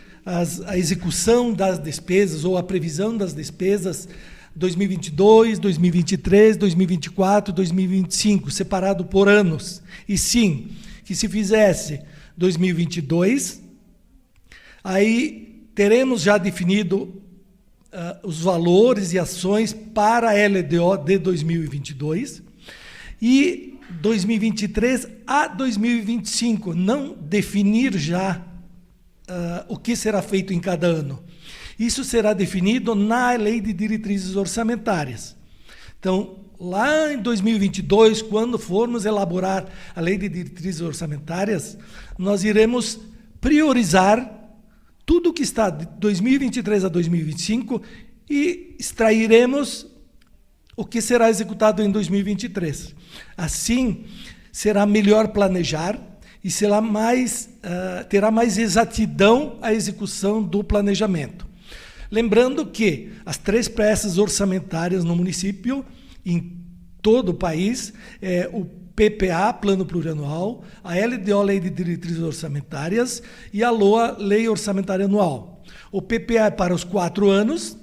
a execução das despesas ou a previsão das despesas 2022, 2023, 2024, 2025, separado por anos. E sim, que se fizesse 2022, aí teremos já definido os valores e ações para a LDO de 2022 e 2023 a 2025, não definir já o que será feito em cada ano. Isso será definido na Lei de Diretrizes Orçamentárias. Então, lá em 2022, quando formos elaborar a Lei de Diretrizes Orçamentárias, nós iremos priorizar tudo que está de 2023 a 2025 e extrairemos o que será executado em 2023. Assim, será melhor planejar e terá mais exatidão a execução do planejamento. Lembrando que as 3 peças orçamentárias no município, em todo o país, o PPA, Plano Plurianual, a LDO, Lei de Diretrizes Orçamentárias, e a LOA, Lei Orçamentária Anual. O PPA é para os 4 anos,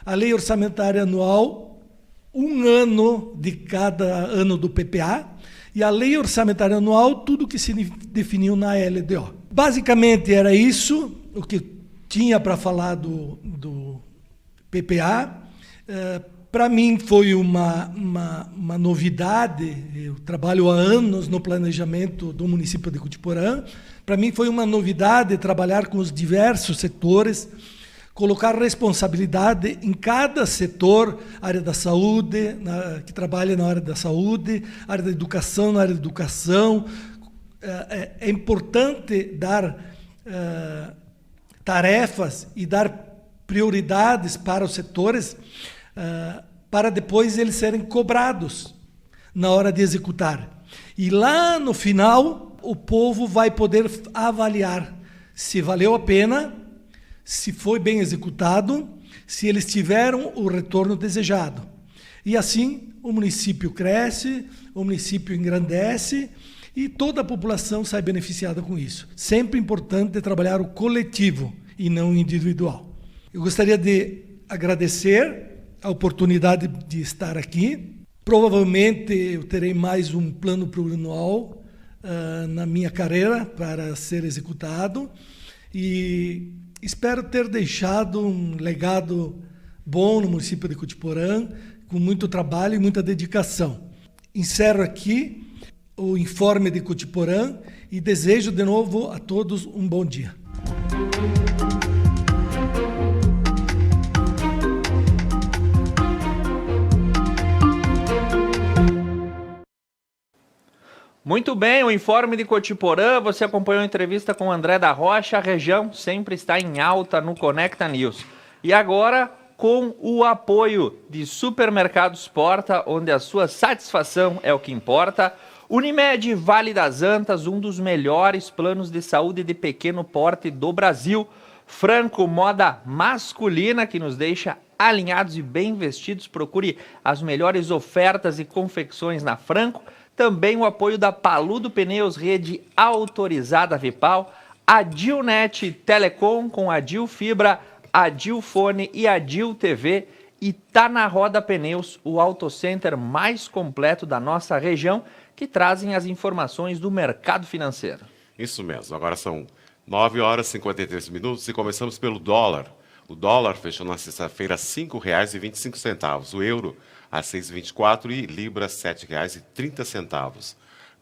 a Lei Orçamentária Anual, 1 ano de cada ano do PPA, e a Lei Orçamentária Anual, tudo que se definiu na LDO. Basicamente era isso, o que tinha para falar do PPA. Para mim foi uma novidade, eu trabalho há anos no planejamento do município de Cutiporã. Para mim foi uma novidade trabalhar com os diversos setores, colocar responsabilidade em cada setor, área da saúde, que trabalha na área da saúde, área da educação, na área da educação. É importante dar tarefas e dar prioridades para os setores, para depois eles serem cobrados na hora de executar. E lá no final, o povo vai poder avaliar se valeu a pena, se foi bem executado, se eles tiveram o retorno desejado. E assim o município cresce, o município engrandece e toda a população sai beneficiada com isso. Sempre importante trabalhar o coletivo e não o individual. Eu gostaria de agradecer a oportunidade de estar aqui. Provavelmente eu terei mais um plano plurianual na minha carreira para ser executado e espero ter deixado um legado bom no município de Cotiporã, com muito trabalho e muita dedicação. Encerro aqui o informe de Cotiporã e desejo de novo a todos um bom dia. Muito bem, o informe de Cotiporã, você acompanhou a entrevista com o André da Rocha, a região sempre está em alta no Conecta News. E agora, com o apoio de Supermercados Porta, onde a sua satisfação é o que importa, Unimed Vale das Antas, um dos melhores planos de saúde de pequeno porte do Brasil, Franco Moda Masculina, que nos deixa alinhados e bem vestidos, procure as melhores ofertas e confecções na Franco, também o apoio da Paludo Pneus, rede autorizada Vipal, a Dilnet Telecom com a Dil Fibra, a Dil Fone e a Dil TV, e Tá na Roda Pneus, o autocenter mais completo da nossa região, que trazem as informações do mercado financeiro. Isso mesmo, agora são 9 horas e 53 minutos e começamos pelo dólar. O dólar fechou na sexta-feira R$ 5,25, o euro a 6,24 e libra R$ 7,30.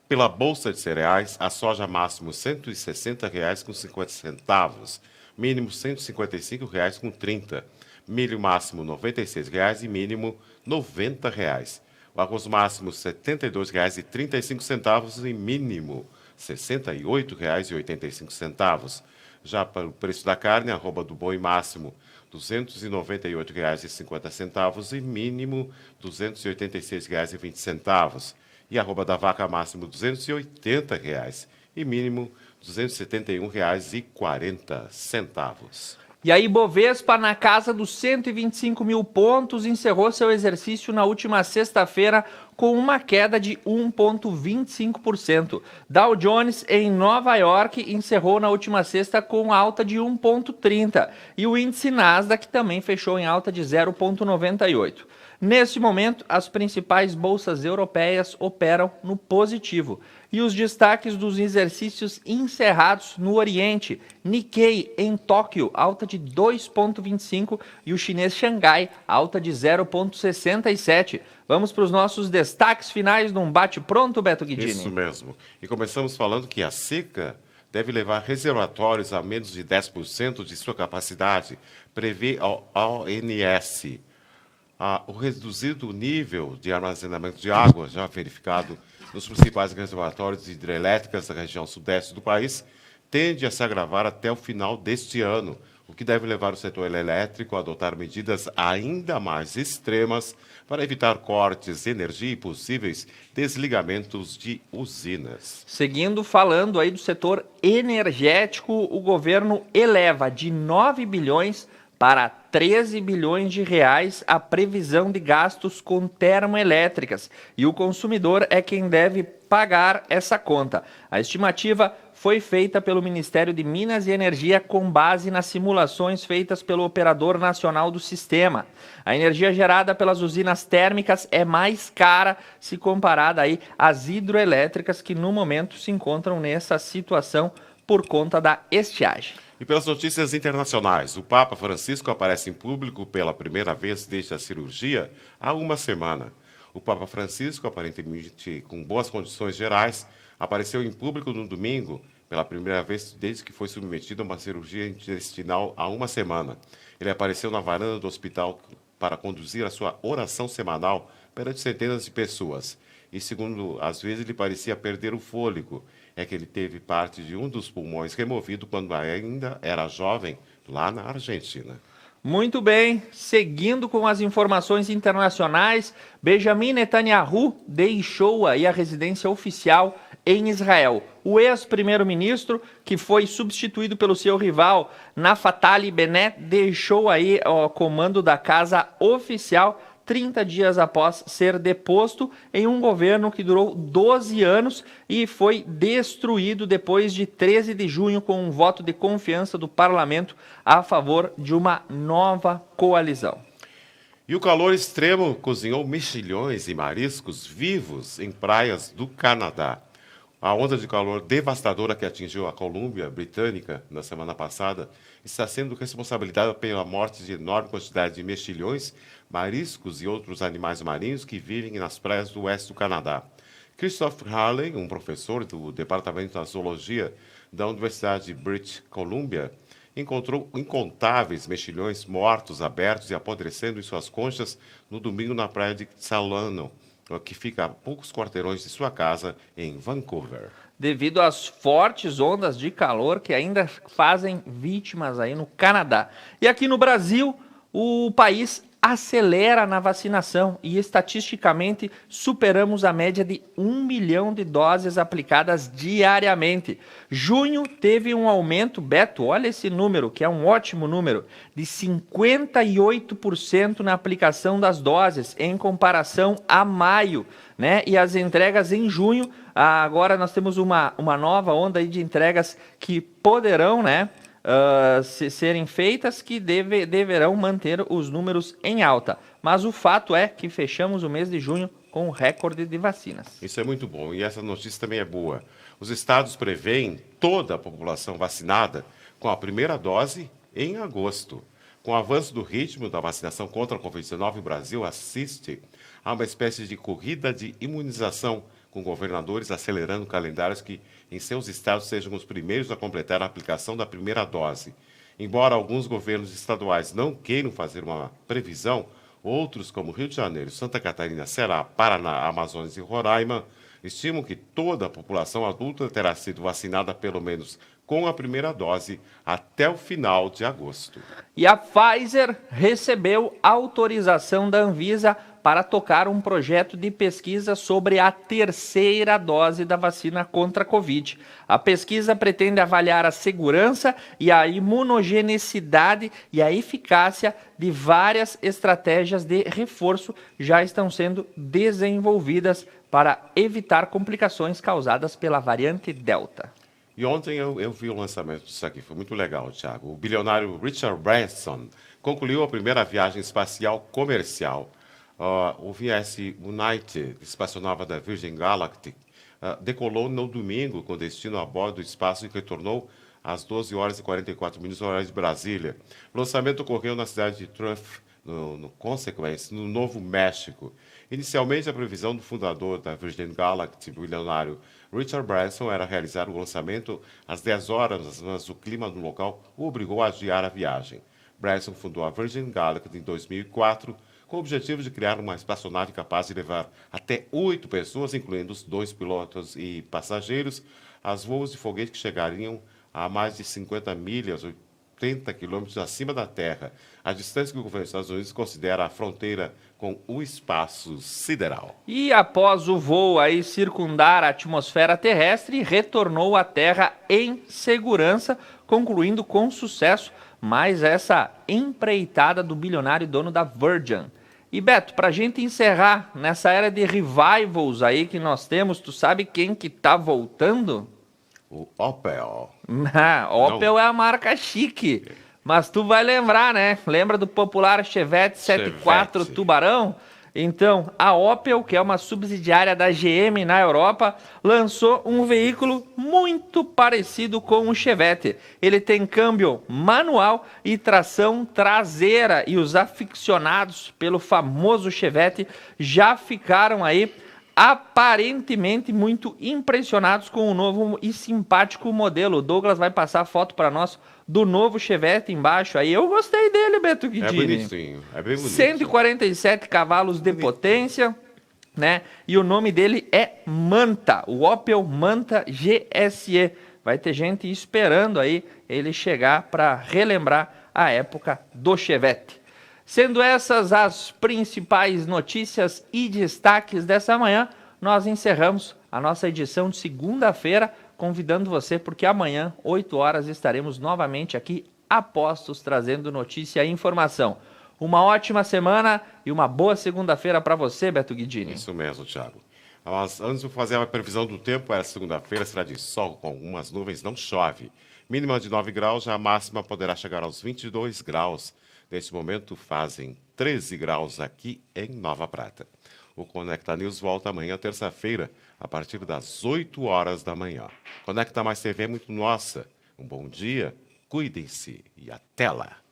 Pela Bolsa de Cereais, a soja máximo R$ 160,50, mínimo R$ 155,30, milho máximo R$ 96,00 e mínimo R$ 90,00. O arroz máximo R$ 72,35 e mínimo R$ 68,85. Já para o preço da carne, arroba do boi máximo R$ 298,50 e mínimo R$ 286,20. E arroba da vaca máximo R$ 280,00 e mínimo R$ 271,40. E aí, Bovespa, na casa dos 125 mil pontos, encerrou seu exercício na última sexta-feira com uma queda de 1,25%. Dow Jones, em Nova York, encerrou na última sexta com alta de 1,30%. E o índice Nasdaq também fechou em alta de 0,98%. Neste momento, as principais bolsas europeias operam no positivo. E os destaques dos exercícios encerrados no Oriente: Nikkei em Tóquio, alta de 2,25%, e o chinês Xangai, alta de 0,67%. Vamos para os nossos destaques finais num bate-pronto, Beto Guidini. Isso mesmo. E começamos falando que a seca deve levar reservatórios a menos de 10% de sua capacidade, prevê a ONS. O reduzido nível de armazenamento de água, já verificado nos principais reservatórios hidrelétricas da região sudeste do país, tende a se agravar até o final deste ano, o que deve levar o setor elétrico a adotar medidas ainda mais extremas para evitar cortes de energia e possíveis desligamentos de usinas. Seguindo falando aí do setor energético, o governo eleva de 9 bilhões para 13 bilhões de reais a previsão de gastos com termoelétricas, e o consumidor é quem deve pagar essa conta. A estimativa foi feita pelo Ministério de Minas e Energia com base nas simulações feitas pelo Operador Nacional do Sistema. A energia gerada pelas usinas térmicas é mais cara se comparada aí às hidroelétricas, que no momento se encontram nessa situação por conta da estiagem. E pelas notícias internacionais, o Papa Francisco aparece em público pela primeira vez desde a cirurgia há uma semana. O Papa Francisco, aparentemente com boas condições gerais, apareceu em público no domingo pela primeira vez desde que foi submetido a uma cirurgia intestinal há uma semana. Ele apareceu na varanda do hospital para conduzir a sua oração semanal perante centenas de pessoas. E, segundo às vezes, ele parecia perder o fôlego. É que ele teve parte de um dos pulmões removido quando ainda era jovem, lá na Argentina. Muito bem, seguindo com as informações internacionais, Benjamin Netanyahu deixou aí a residência oficial em Israel. O ex-primeiro-ministro, que foi substituído pelo seu rival Naftali Bennett, deixou aí o comando da casa oficial 30 dias após ser deposto em um governo que durou 12 anos e foi destruído depois de 13 de junho com um voto de confiança do parlamento a favor de uma nova coalizão. E o calor extremo cozinhou mexilhões e mariscos vivos em praias do Canadá. A onda de calor devastadora que atingiu a Colômbia Britânica na semana passada está sendo responsabilizada pela morte de enorme quantidade de mexilhões, mariscos e outros animais marinhos que vivem nas praias do oeste do Canadá. Christopher Harley, um professor do Departamento de Zoologia da Universidade de British Columbia, encontrou incontáveis mexilhões mortos, abertos e apodrecendo em suas conchas no domingo na praia de Salano, que fica a poucos quarteirões de sua casa em Vancouver. Devido às fortes ondas de calor que ainda fazem vítimas aí no Canadá. E aqui no Brasil, o país acelera na vacinação e estatisticamente superamos a média de 1 milhão de doses aplicadas diariamente. Junho teve um aumento, Beto, olha esse número, que é um ótimo número, de 58% na aplicação das doses em comparação a maio, né? E as entregas em junho, agora nós temos uma nova onda aí de entregas que poderão, né, serem feitas, que deverão manter os números em alta. Mas o fato é que fechamos o mês de junho com um recorde de vacinas. Isso é muito bom e essa notícia também é boa. Os estados prevêem toda a população vacinada com a primeira dose em agosto. Com o avanço do ritmo da vacinação contra a Covid-19, o Brasil assiste a uma espécie de corrida de imunização, com governadores acelerando calendários que em seus estados sejam os primeiros a completar a aplicação da primeira dose. Embora alguns governos estaduais não queiram fazer uma previsão, outros, como Rio de Janeiro, Santa Catarina, Ceará, Paraná, Amazonas e Roraima, estimam que toda a população adulta terá sido vacinada pelo menos com a primeira dose até o final de agosto. E a Pfizer recebeu autorização da Anvisa para tocar um projeto de pesquisa sobre a terceira dose da vacina contra a Covid. A pesquisa pretende avaliar a segurança e a imunogenicidade e a eficácia de várias estratégias de reforço já estão sendo desenvolvidas para evitar complicações causadas pela variante Delta. E ontem eu vi o lançamento disso aqui, foi muito legal, Thiago. O bilionário Richard Branson concluiu a primeira viagem espacial comercial. O VS United, espaçonave da Virgin Galactic, decolou no domingo com destino a bordo do espaço e retornou às 12 horas e 44 minutos, horário de Brasília. O lançamento ocorreu na cidade de Truth, no Consequence, no Novo México. Inicialmente, a previsão do fundador da Virgin Galactic, o bilionário Richard Branson, era realizar o lançamento às 10 horas, mas o clima do local o obrigou a adiar a viagem. Branson fundou a Virgin Galactic em 2004, com o objetivo de criar uma espaçonave capaz de levar até 8 pessoas, incluindo os 2 pilotos e passageiros, aos voos de foguete que chegariam a mais de 50 milhas, 80 quilômetros acima da Terra, a distância que o governo dos Estados Unidos considera a fronteira com o espaço sideral. E após o voo aí circundar a atmosfera terrestre, retornou à Terra em segurança, concluindo com sucesso mais essa empreitada do bilionário dono da Virgin. E Beto, pra gente encerrar nessa era de revivals aí que nós temos, tu sabe quem que tá voltando? O Opel. Opel é a marca chique, mas tu vai lembrar, né? Lembra do popular Chevette 74 Tubarão? Então, a Opel, que é uma subsidiária da GM na Europa, lançou um veículo muito parecido com o Chevette. Ele tem câmbio manual e tração traseira, e os aficionados pelo famoso Chevette já ficaram aí aparentemente muito impressionados com o novo e simpático modelo. O Douglas vai passar foto para nós do novo Chevette embaixo. Aí eu gostei dele, Beto Guidini. É bonitinho, é bem bonito. 147 cavalos de potência, né? E o nome dele é Manta, o Opel Manta GSE. Vai ter gente esperando aí ele chegar para relembrar a época do Chevette. Sendo essas as principais notícias e destaques dessa manhã, nós encerramos a nossa edição de segunda-feira, convidando você, porque amanhã, 8 horas, estaremos novamente aqui a postos, trazendo notícia e informação. Uma ótima semana e uma boa segunda-feira para você, Beto Guidini. Isso mesmo, Thiago. Mas antes de fazer a previsão do tempo, essa segunda-feira será de sol com algumas nuvens, não chove. Mínima de 9 graus, já a máxima poderá chegar aos 22 graus. Neste momento fazem 13 graus aqui em Nova Prata. O Conecta News volta amanhã, terça-feira, a partir das 8 horas da manhã. Conecta Mais TV é muito nossa. Um bom dia, cuidem-se e até lá.